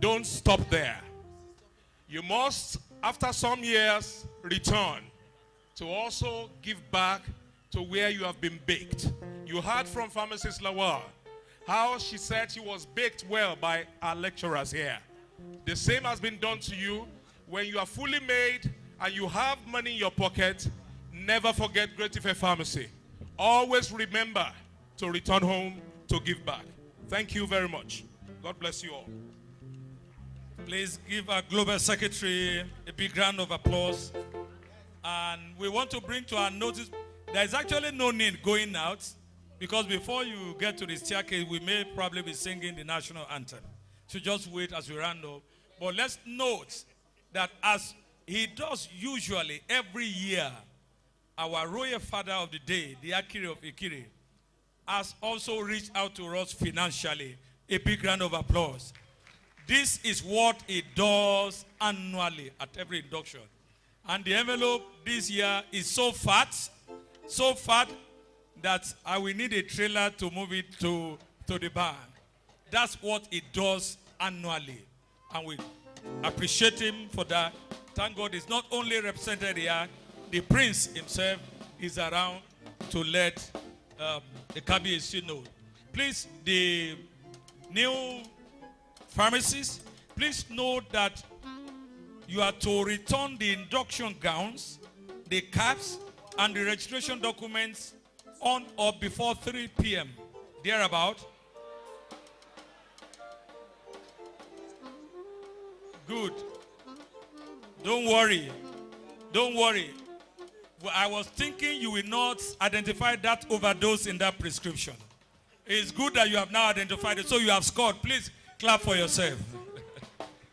Don't stop there. You must, after some years, return to also give back to where you have been baked. You heard from Pharmacist Lawal how she said she was baked well by our lecturers here. The same has been done to you. When you are fully made and you have money in your pocket, never forget Great Ife Pharmacy. Always remember to return home to give back. Thank you very much. God bless you all. Please give our Global Secretary a big round of applause. And we want to bring to our notice, there is actually no need going out, because before you get to the staircase, we may probably be singing the national anthem. So just wait as we round up. But let's note that as he does usually every year, our royal father of the day, the Akiri of Ikiri, has also reached out to us financially. A big round of applause. This is what he does annually at every induction. And the envelope this year is so fat that I will need a trailer to move it to the barn. That's what it does annually. And we appreciate him for that. Thank God it's not only represented here, the prince himself is around to let the KBAC know. Please, the new pharmacists, please note that you are to return the induction gowns, the caps, and the registration documents on or before 3 p.m. thereabout. Good. Don't worry. Don't worry. Well, I was thinking you will not identify that overdose in that prescription. It's good that you have now identified it, so you have scored. Please clap for yourself.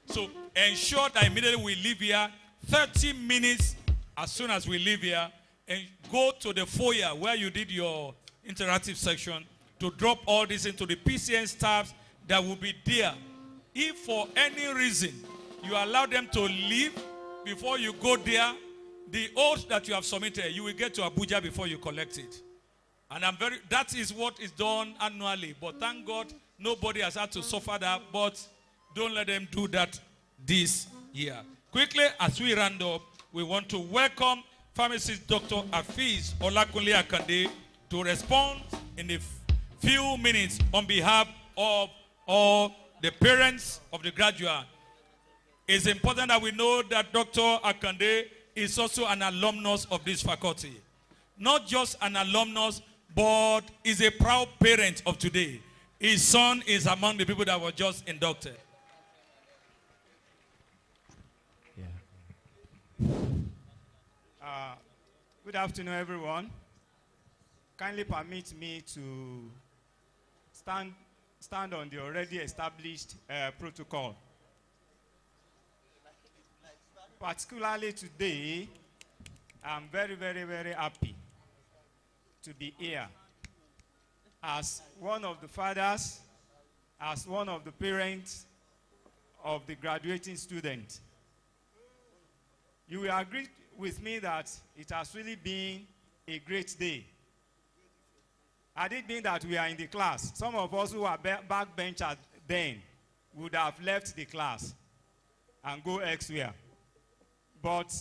So ensure that immediately we leave here, 30 minutes as soon as we leave here, and go to the foyer where you did your interactive section to drop all this into the PCN staffs that will be there If for any reason you allow them to leave before you go there, the oath that you have submitted, you will get to Abuja before you collect it. And that is what is done annually. But thank God, nobody has had to suffer that. But don't let them do that this year. Quickly, as we round up, we want to welcome pharmacist Dr. Afiz Olakunle Akande to respond in a few minutes on behalf of all the parents of the graduate. It's important that we know that Dr. Akande is also an alumnus of this faculty. Not just an alumnus, but is a proud parent of today. His son is among the people that were just inducted. Good afternoon, everyone. Kindly permit me to stand on the already established protocol. Particularly today, I'm very, very, very happy to be here as one of the fathers, as one of the parents of the graduating student. You will agree with me that it has really been a great day. Had it been that we are in the class, some of us who are backbenchers then would have left the class and go elsewhere. But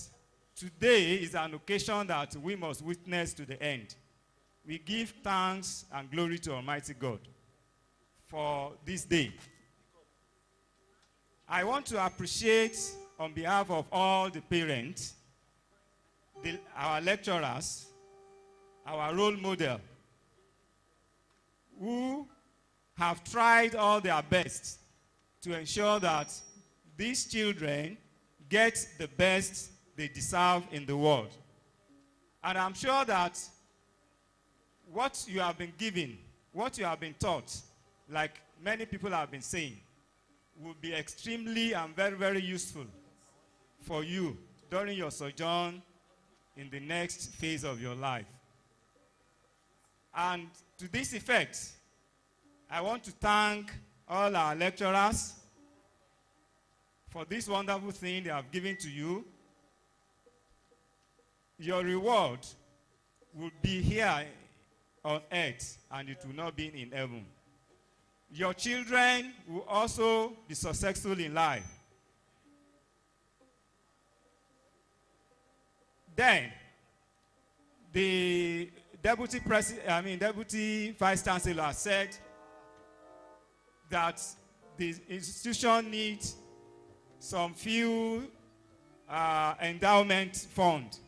today is an occasion that we must witness to the end. We give thanks and glory to Almighty God for this day. I want to appreciate on behalf of all the parents, our lecturers, our role model, who have tried all their best to ensure that these children get the best they deserve in the world. And I'm sure that what you have been given, what you have been taught, like many people have been saying, will be extremely and very, very useful for you during your sojourn in the next phase of your life. And to this effect, I want to thank all our lecturers for this wonderful thing they have given to you. Your reward will be here on earth, and it will not be in heaven. Your children will also be successful in life. Then, the Deputy Vice Chancellor said that the institution needs some few endowment fund.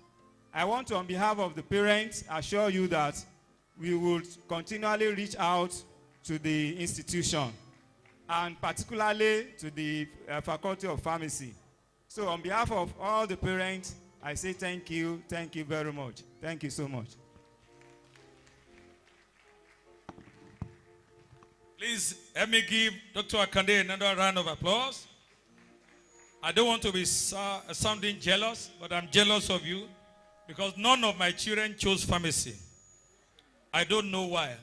I want to, on behalf of the parents, assure you that we will continually reach out to the institution, and particularly to the Faculty of Pharmacy. So on behalf of all the parents, I say thank you very much. Thank you so much. Please help me give Dr. Akande another round of applause. I don't want to be sounding jealous, but I'm jealous of you because none of my children chose pharmacy. I don't know why.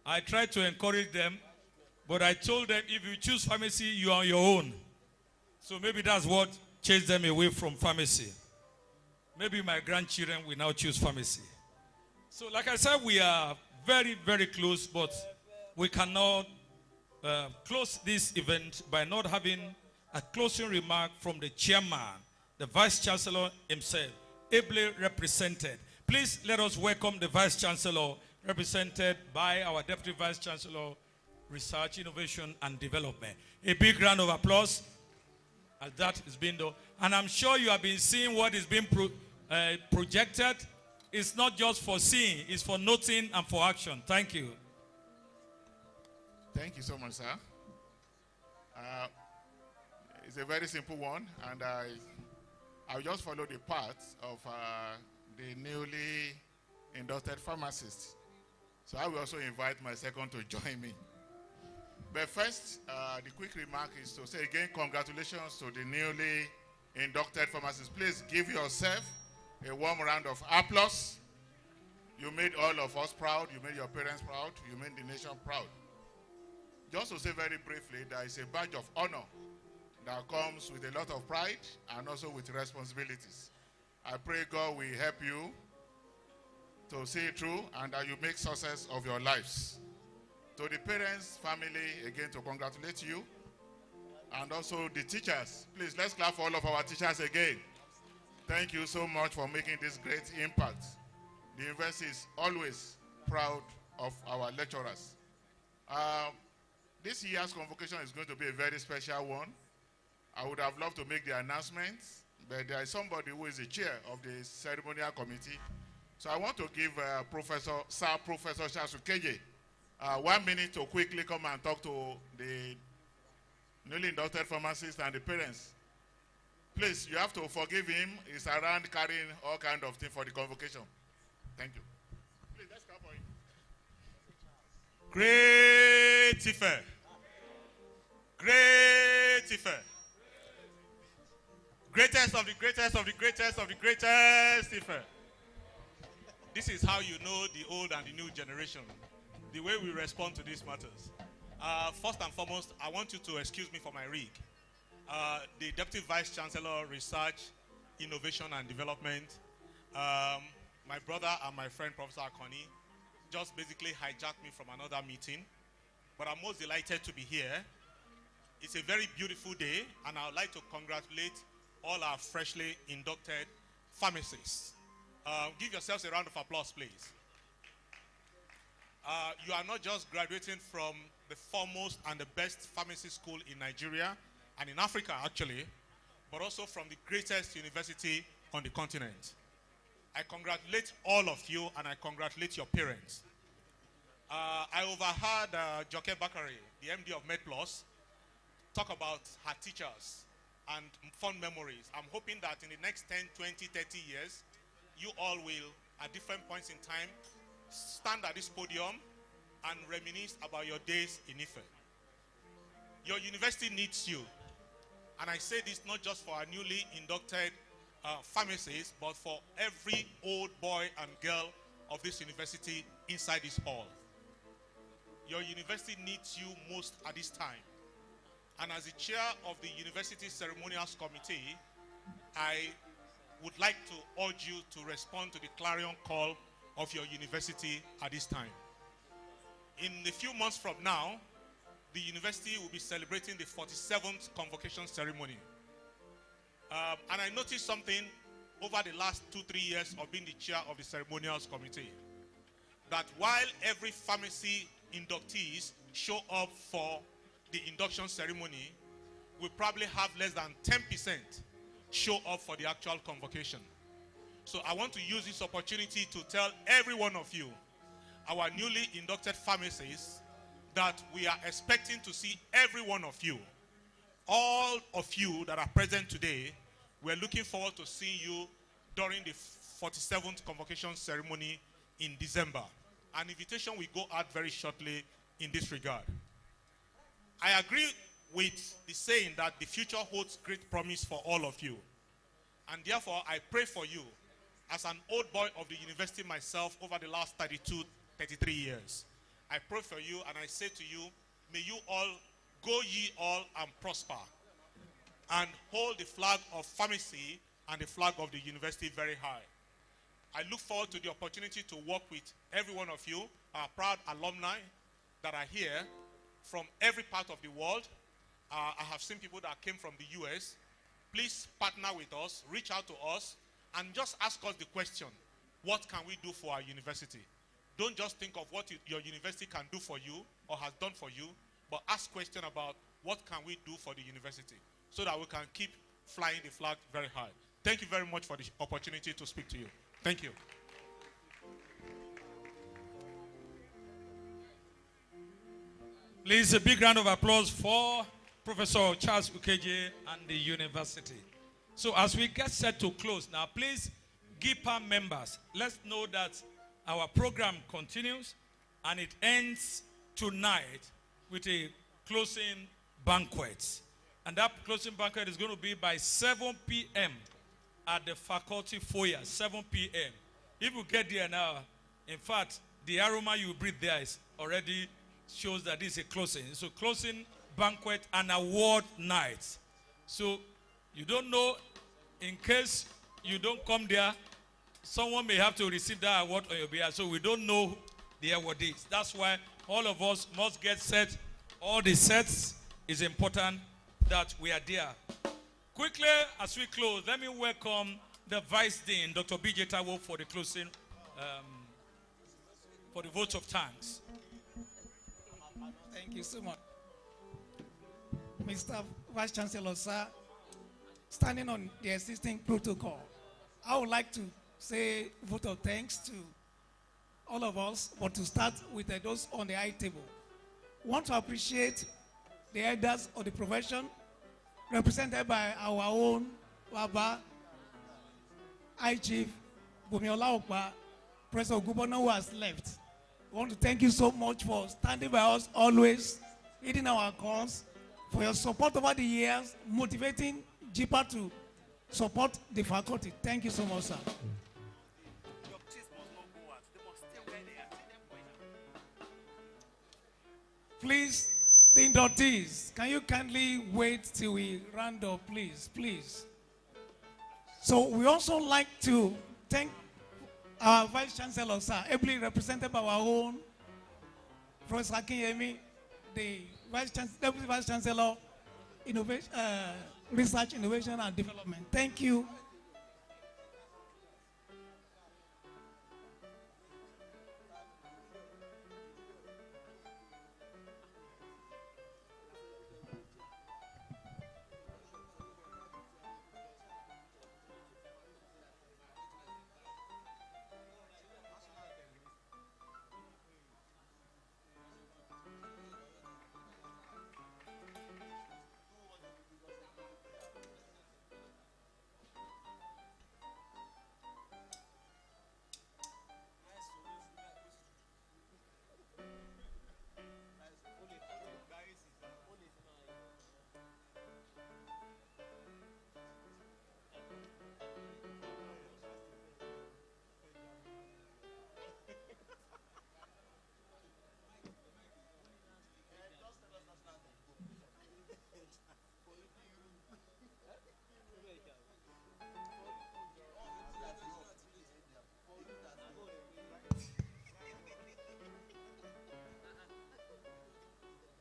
I tried to encourage them, but I told them if you choose pharmacy, you are on your own. So maybe that's what chased them away from pharmacy. Maybe my grandchildren will now choose pharmacy. So like I said, we are very, very close, but we cannot close this event by not having a closing remark from the chairman, the Vice Chancellor himself, ably represented. Please let us welcome the Vice Chancellor, represented by our Deputy Vice Chancellor, Research, Innovation, and Development. A big round of applause as that is being done. And I'm sure you have been seeing what is being projected. It's not just for seeing, it's for noting and for action. Thank you. Thank you so much, sir. It's a very simple one, and I'll just follow the path of the newly inducted pharmacists. So I will also invite my second to join me. But first, the quick remark is to say again, congratulations to the newly inducted pharmacists. Please give yourself a warm round of applause. You made all of us proud. You made your parents proud. You made the nation proud. just to say very briefly, there is a badge of honor that comes with a lot of pride and also with responsibilities. I pray God will help you to see it through and that you make success of your lives. To the parents, family, again to congratulate you. And also the teachers. Please, let's clap for all of our teachers again. Thank you so much for making this great impact. The university is always proud of our lecturers. This year's convocation is going to be a very special one. I would have loved to make the announcements, but there is somebody who is the chair of the ceremonial committee. So I want to give Professor Charles Ukeje 1 minute to quickly come and talk to the newly inducted pharmacists and the parents. Please, you have to forgive him. He's around carrying all kinds of things for the convocation. Thank you. Please, let's clap for him. Great Ife. Great Ife. Greatest of the greatest of the greatest of the greatest Ife. This is how you know the old and the new generation, the way we respond to these matters. First and foremost, I want you to excuse me for my rig. The Deputy Vice Chancellor, Research, Innovation and Development, my brother and my friend Professor Akoni, just basically hijacked me from another meeting. But I'm most delighted to be here. It's a very beautiful day, and I would like to congratulate all our freshly inducted pharmacists. Give yourselves a round of applause, please. You are not just graduating from the foremost and the best pharmacy school in Nigeria and in Africa, actually, but also from the greatest university on the continent. I congratulate all of you, and I congratulate your parents. I overheard Joke Bakari, the MD of MedPlus, talk about her teachers and fond memories. I'm hoping that in the next 10, 20, 30 years, you all will, at different points in time, stand at this podium and reminisce about your days in Ife. Your university needs you. And I say this not just for our newly inducted pharmacists, but for every old boy and girl of this university inside this hall. Your university needs you most at this time. And as the chair of the University Ceremonials Committee, I would like to urge you to respond to the clarion call of your university at this time. In a few months from now, the university will be celebrating the 47th convocation ceremony. And I noticed something over the last 2-3 years of being the chair of the Ceremonials Committee, that while every pharmacy inductees show up for the induction ceremony, we probably have less than 10% show up for the actual convocation. So I want to use this opportunity to tell every one of you, our newly inducted pharmacists, that we are expecting to see every one of you. All of you that are present today, we're looking forward to seeing you during the 47th convocation ceremony in December. An invitation will go out very shortly in this regard. I agree with the saying that the future holds great promise for all of you. And therefore, I pray for you as an old boy of the university myself over the last 32, 33 years. I pray for you and I say to you, may you all go ye all and prosper and hold the flag of pharmacy and the flag of the university very high. I look forward to the opportunity to work with every one of you, our proud alumni that are here from every part of the world. I have seen people that came from the US. Please partner with us, reach out to us, and just ask us the question, what can we do for our university? Don't just think of what your university can do for you or has done for you, but ask questions about what can we do for the university so that we can keep flying the flag very high. Thank you very much for the opportunity to speak to you. Thank you. Please, a big round of applause for Professor Charles Ukeje and the university. So as we get set to close now, please, GIPA members, let's know that our program continues and it ends tonight with a closing banquet. And that closing banquet is going to be by 7 p.m. at the faculty foyer, 7 p.m. If you get there now, in fact, the aroma you breathe there is already shows that this is a closing. So closing banquet and award night. So you don't know, in case you don't come there, someone may have to receive that award on your behalf. So we don't know the awardees. That's why all of us must get set. All the sets is important that we are there. Quickly, as we close, let me welcome the Vice Dean, Dr. B.J. Taiwo, for the closing, for the vote of thanks. Thank you so much. Mr. Vice Chancellor, sir, standing on the existing protocol, I would like to say vote of thanks to all of us, but to start with those on the high table. Want to appreciate the elders of the profession, represented by our own Baba, High Chief Bumiola Okpa, President Governor who has left. We want to thank you so much for standing by us always, leading our cause, for your support over the years, motivating JIPA to support the faculty. Thank you so much, sir. Please, the inductees, can you kindly wait till we round up, please, please. So we also like to thank our Vice Chancellor, sir, ably represented by our own Professor Akinyemi, the Deputy Vice Chancellor, Innovation, Research, Innovation and Development. Thank you.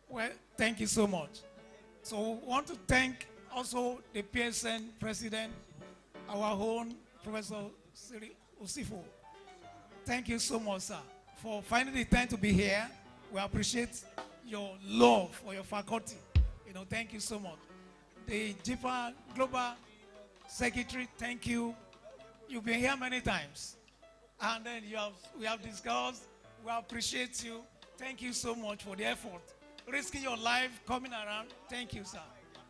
Well, thank you so much. So we want to thank also the PSN president, our own Professor Siri Osifo. Thank you so much, sir, for finding the time to be here. We appreciate your love for your faculty. You know, thank you so much. The JIPA Global Secretary, thank you. You've been here many times. And then we have discussed. We appreciate you. Thank you so much for the effort. Risking your life coming around. Thank you, sir.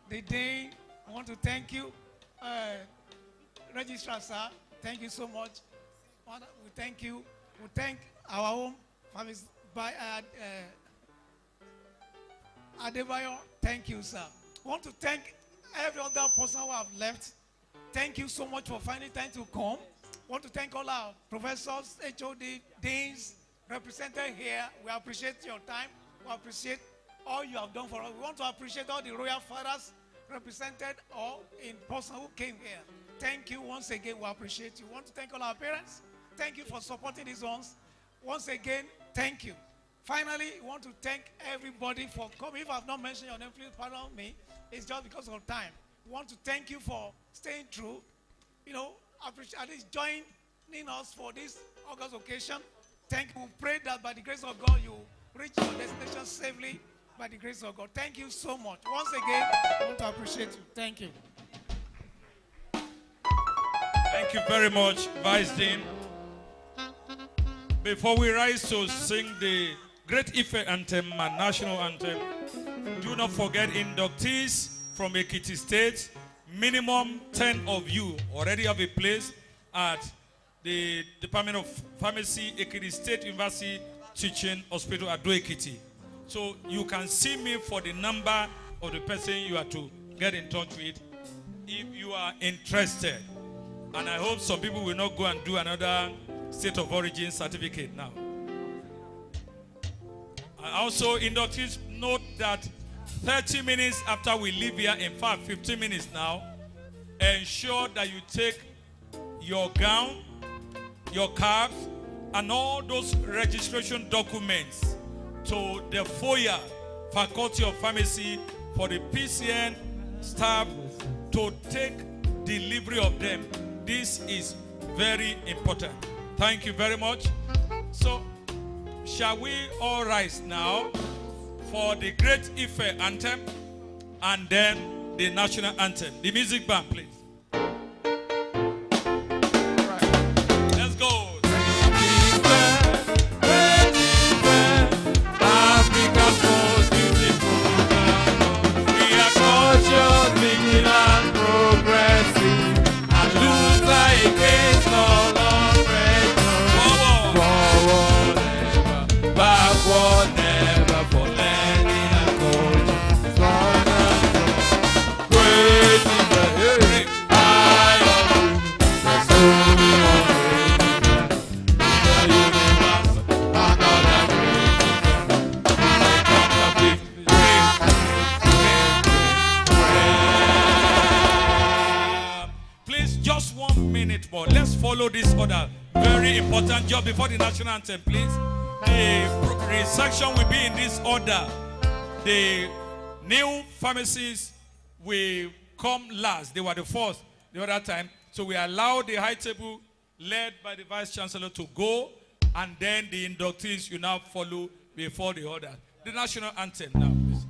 The day, I want to thank you. Registrar, sir, thank you so much. We thank you. We thank our own families by Adebayo. Thank you, sir. I want to thank every other person who have left. Thank you so much for finding time to come. I want to thank all our professors, HOD, deans, represented here. We appreciate your time. We appreciate all you have done for us. We want to appreciate all the royal fathers represented or in person who came here. Thank you once again. We appreciate you. We want to thank all our parents. Thank you for supporting these ones. Once again, thank you. Finally, we want to thank everybody for coming. If I have not mentioned your name, please pardon me. It's just because of time. We want to thank you for staying true. You know, at least joining us for this August occasion. Thank you. We pray that by the grace of God, you reach your destination safely by the grace of God. Thank you so much. Once again, I want to appreciate you. Thank you. Thank you very much, Vice Dean. Before we rise to sing the Great Ife Anthem and National Anthem, do not forget inductees from Ekiti State. Minimum 10 of you already have a place at the Department of Pharmacy, Ekiti State University Teaching Hospital at Ekiti. So you can see me for the number of the person you are to get in touch with if you are interested. And I hope some people will not go and do another state of origin certificate now. Also, inductees, note that 30 minutes after we leave here, in fact 15 minutes now, ensure that you take your gown, your cards, and all those registration documents to the foyer, Faculty of Pharmacy, for the PCN staff to take delivery of them. This is very important. Thank you very much. So, shall we all rise now for the Great Ife anthem and then the national anthem? The music band, please. Let's go. Africa's most beautiful land. We are cultured, vigilant, progressive, and Luther against all oppression. Forward ever, backward never, for learning and culture. Strong and strong. Great is the day. I of you. There's only one great in the universe. Another great Please, just 1 minute more. Let's follow this order. Very important job before the national anthem, please. The resection will be in this order. The new pharmacies will come last. They were the first the other time. So we allow the high table led by the Vice Chancellor to go, and then the inductees you now follow before the order. The national anthem now, please.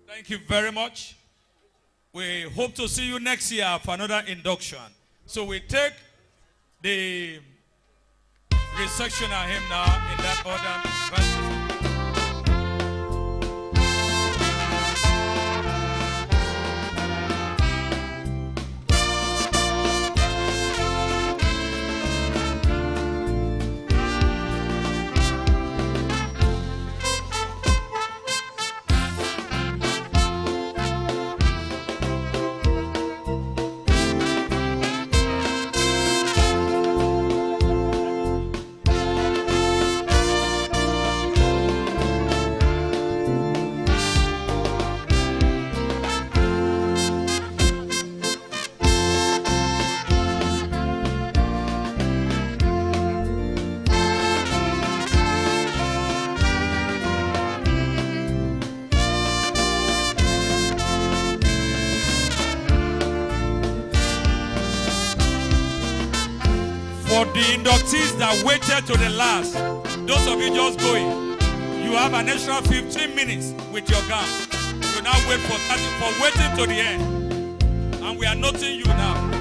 Thank you very much. We hope to see you next year for another induction. So we take the resection of him now in that order. For the inductees that waited to the last, those of you just going, you have an extra 15 minutes with your gown. You now wait for waiting to the end. And we are noting you now.